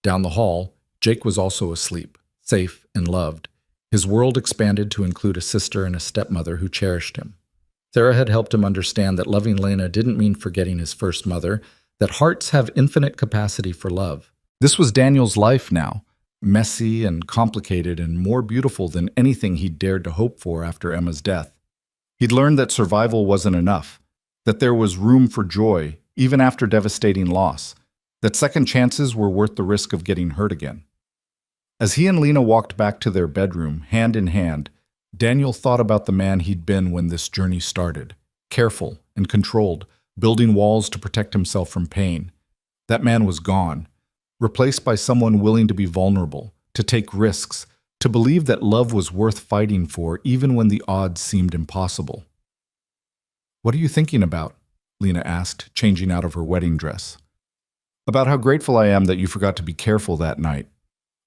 Down the hall, Jake was also asleep, safe and loved. His world expanded to include a sister and a stepmother who cherished him. Sarah had helped him understand that loving Lena didn't mean forgetting his first mother, that hearts have infinite capacity for love. This was Daniel's life now, messy and complicated and more beautiful than anything he'd dared to hope for after Emma's death. He'd learned that survival wasn't enough, that there was room for joy, even after devastating loss, that second chances were worth the risk of getting hurt again. As he and Lena walked back to their bedroom, hand in hand, Daniel thought about the man he'd been when this journey started, careful and controlled, building walls to protect himself from pain. That man was gone, replaced by someone willing to be vulnerable, to take risks, to believe that love was worth fighting for even when the odds seemed impossible. "What are you thinking about?" Lena asked, changing out of her wedding dress. "About how grateful I am that you forgot to be careful that night."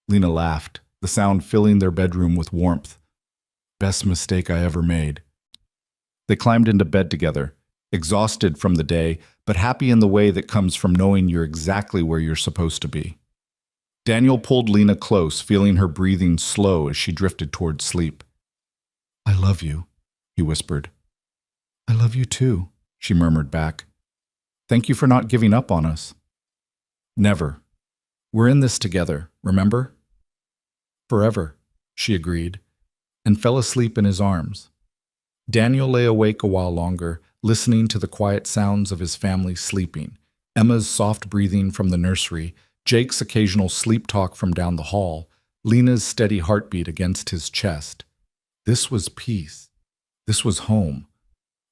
Lena laughed, the sound filling their bedroom with warmth. "Best mistake I ever made." They climbed into bed together, exhausted from the day, but happy in the way that comes from knowing you're exactly where you're supposed to be. Daniel pulled Lena close, feeling her breathing slow as she drifted toward sleep. "I love you," he whispered. "I love you too," she murmured back. "Thank you for not giving up on us." "Never. We're in this together, remember?" "Forever," she agreed, and fell asleep in his arms. Daniel lay awake a while longer, listening to the quiet sounds of his family sleeping, Emma's soft breathing from the nursery, Jake's occasional sleep talk from down the hall, Lena's steady heartbeat against his chest. This was peace. This was home.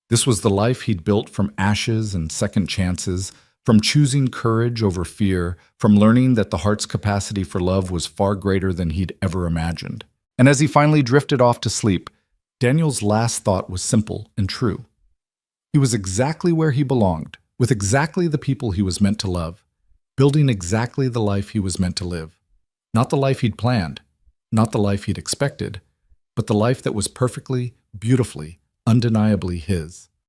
This was the life he'd built from ashes and second chances, from choosing courage over fear, from learning that the heart's capacity for love was far greater than he'd ever imagined. And as he finally drifted off to sleep, Daniel's last thought was simple and true. He was exactly where he belonged, with exactly the people he was meant to love, building exactly the life he was meant to live. Not the life he'd planned, not the life he'd expected, but the life that was perfectly, beautifully, undeniably his.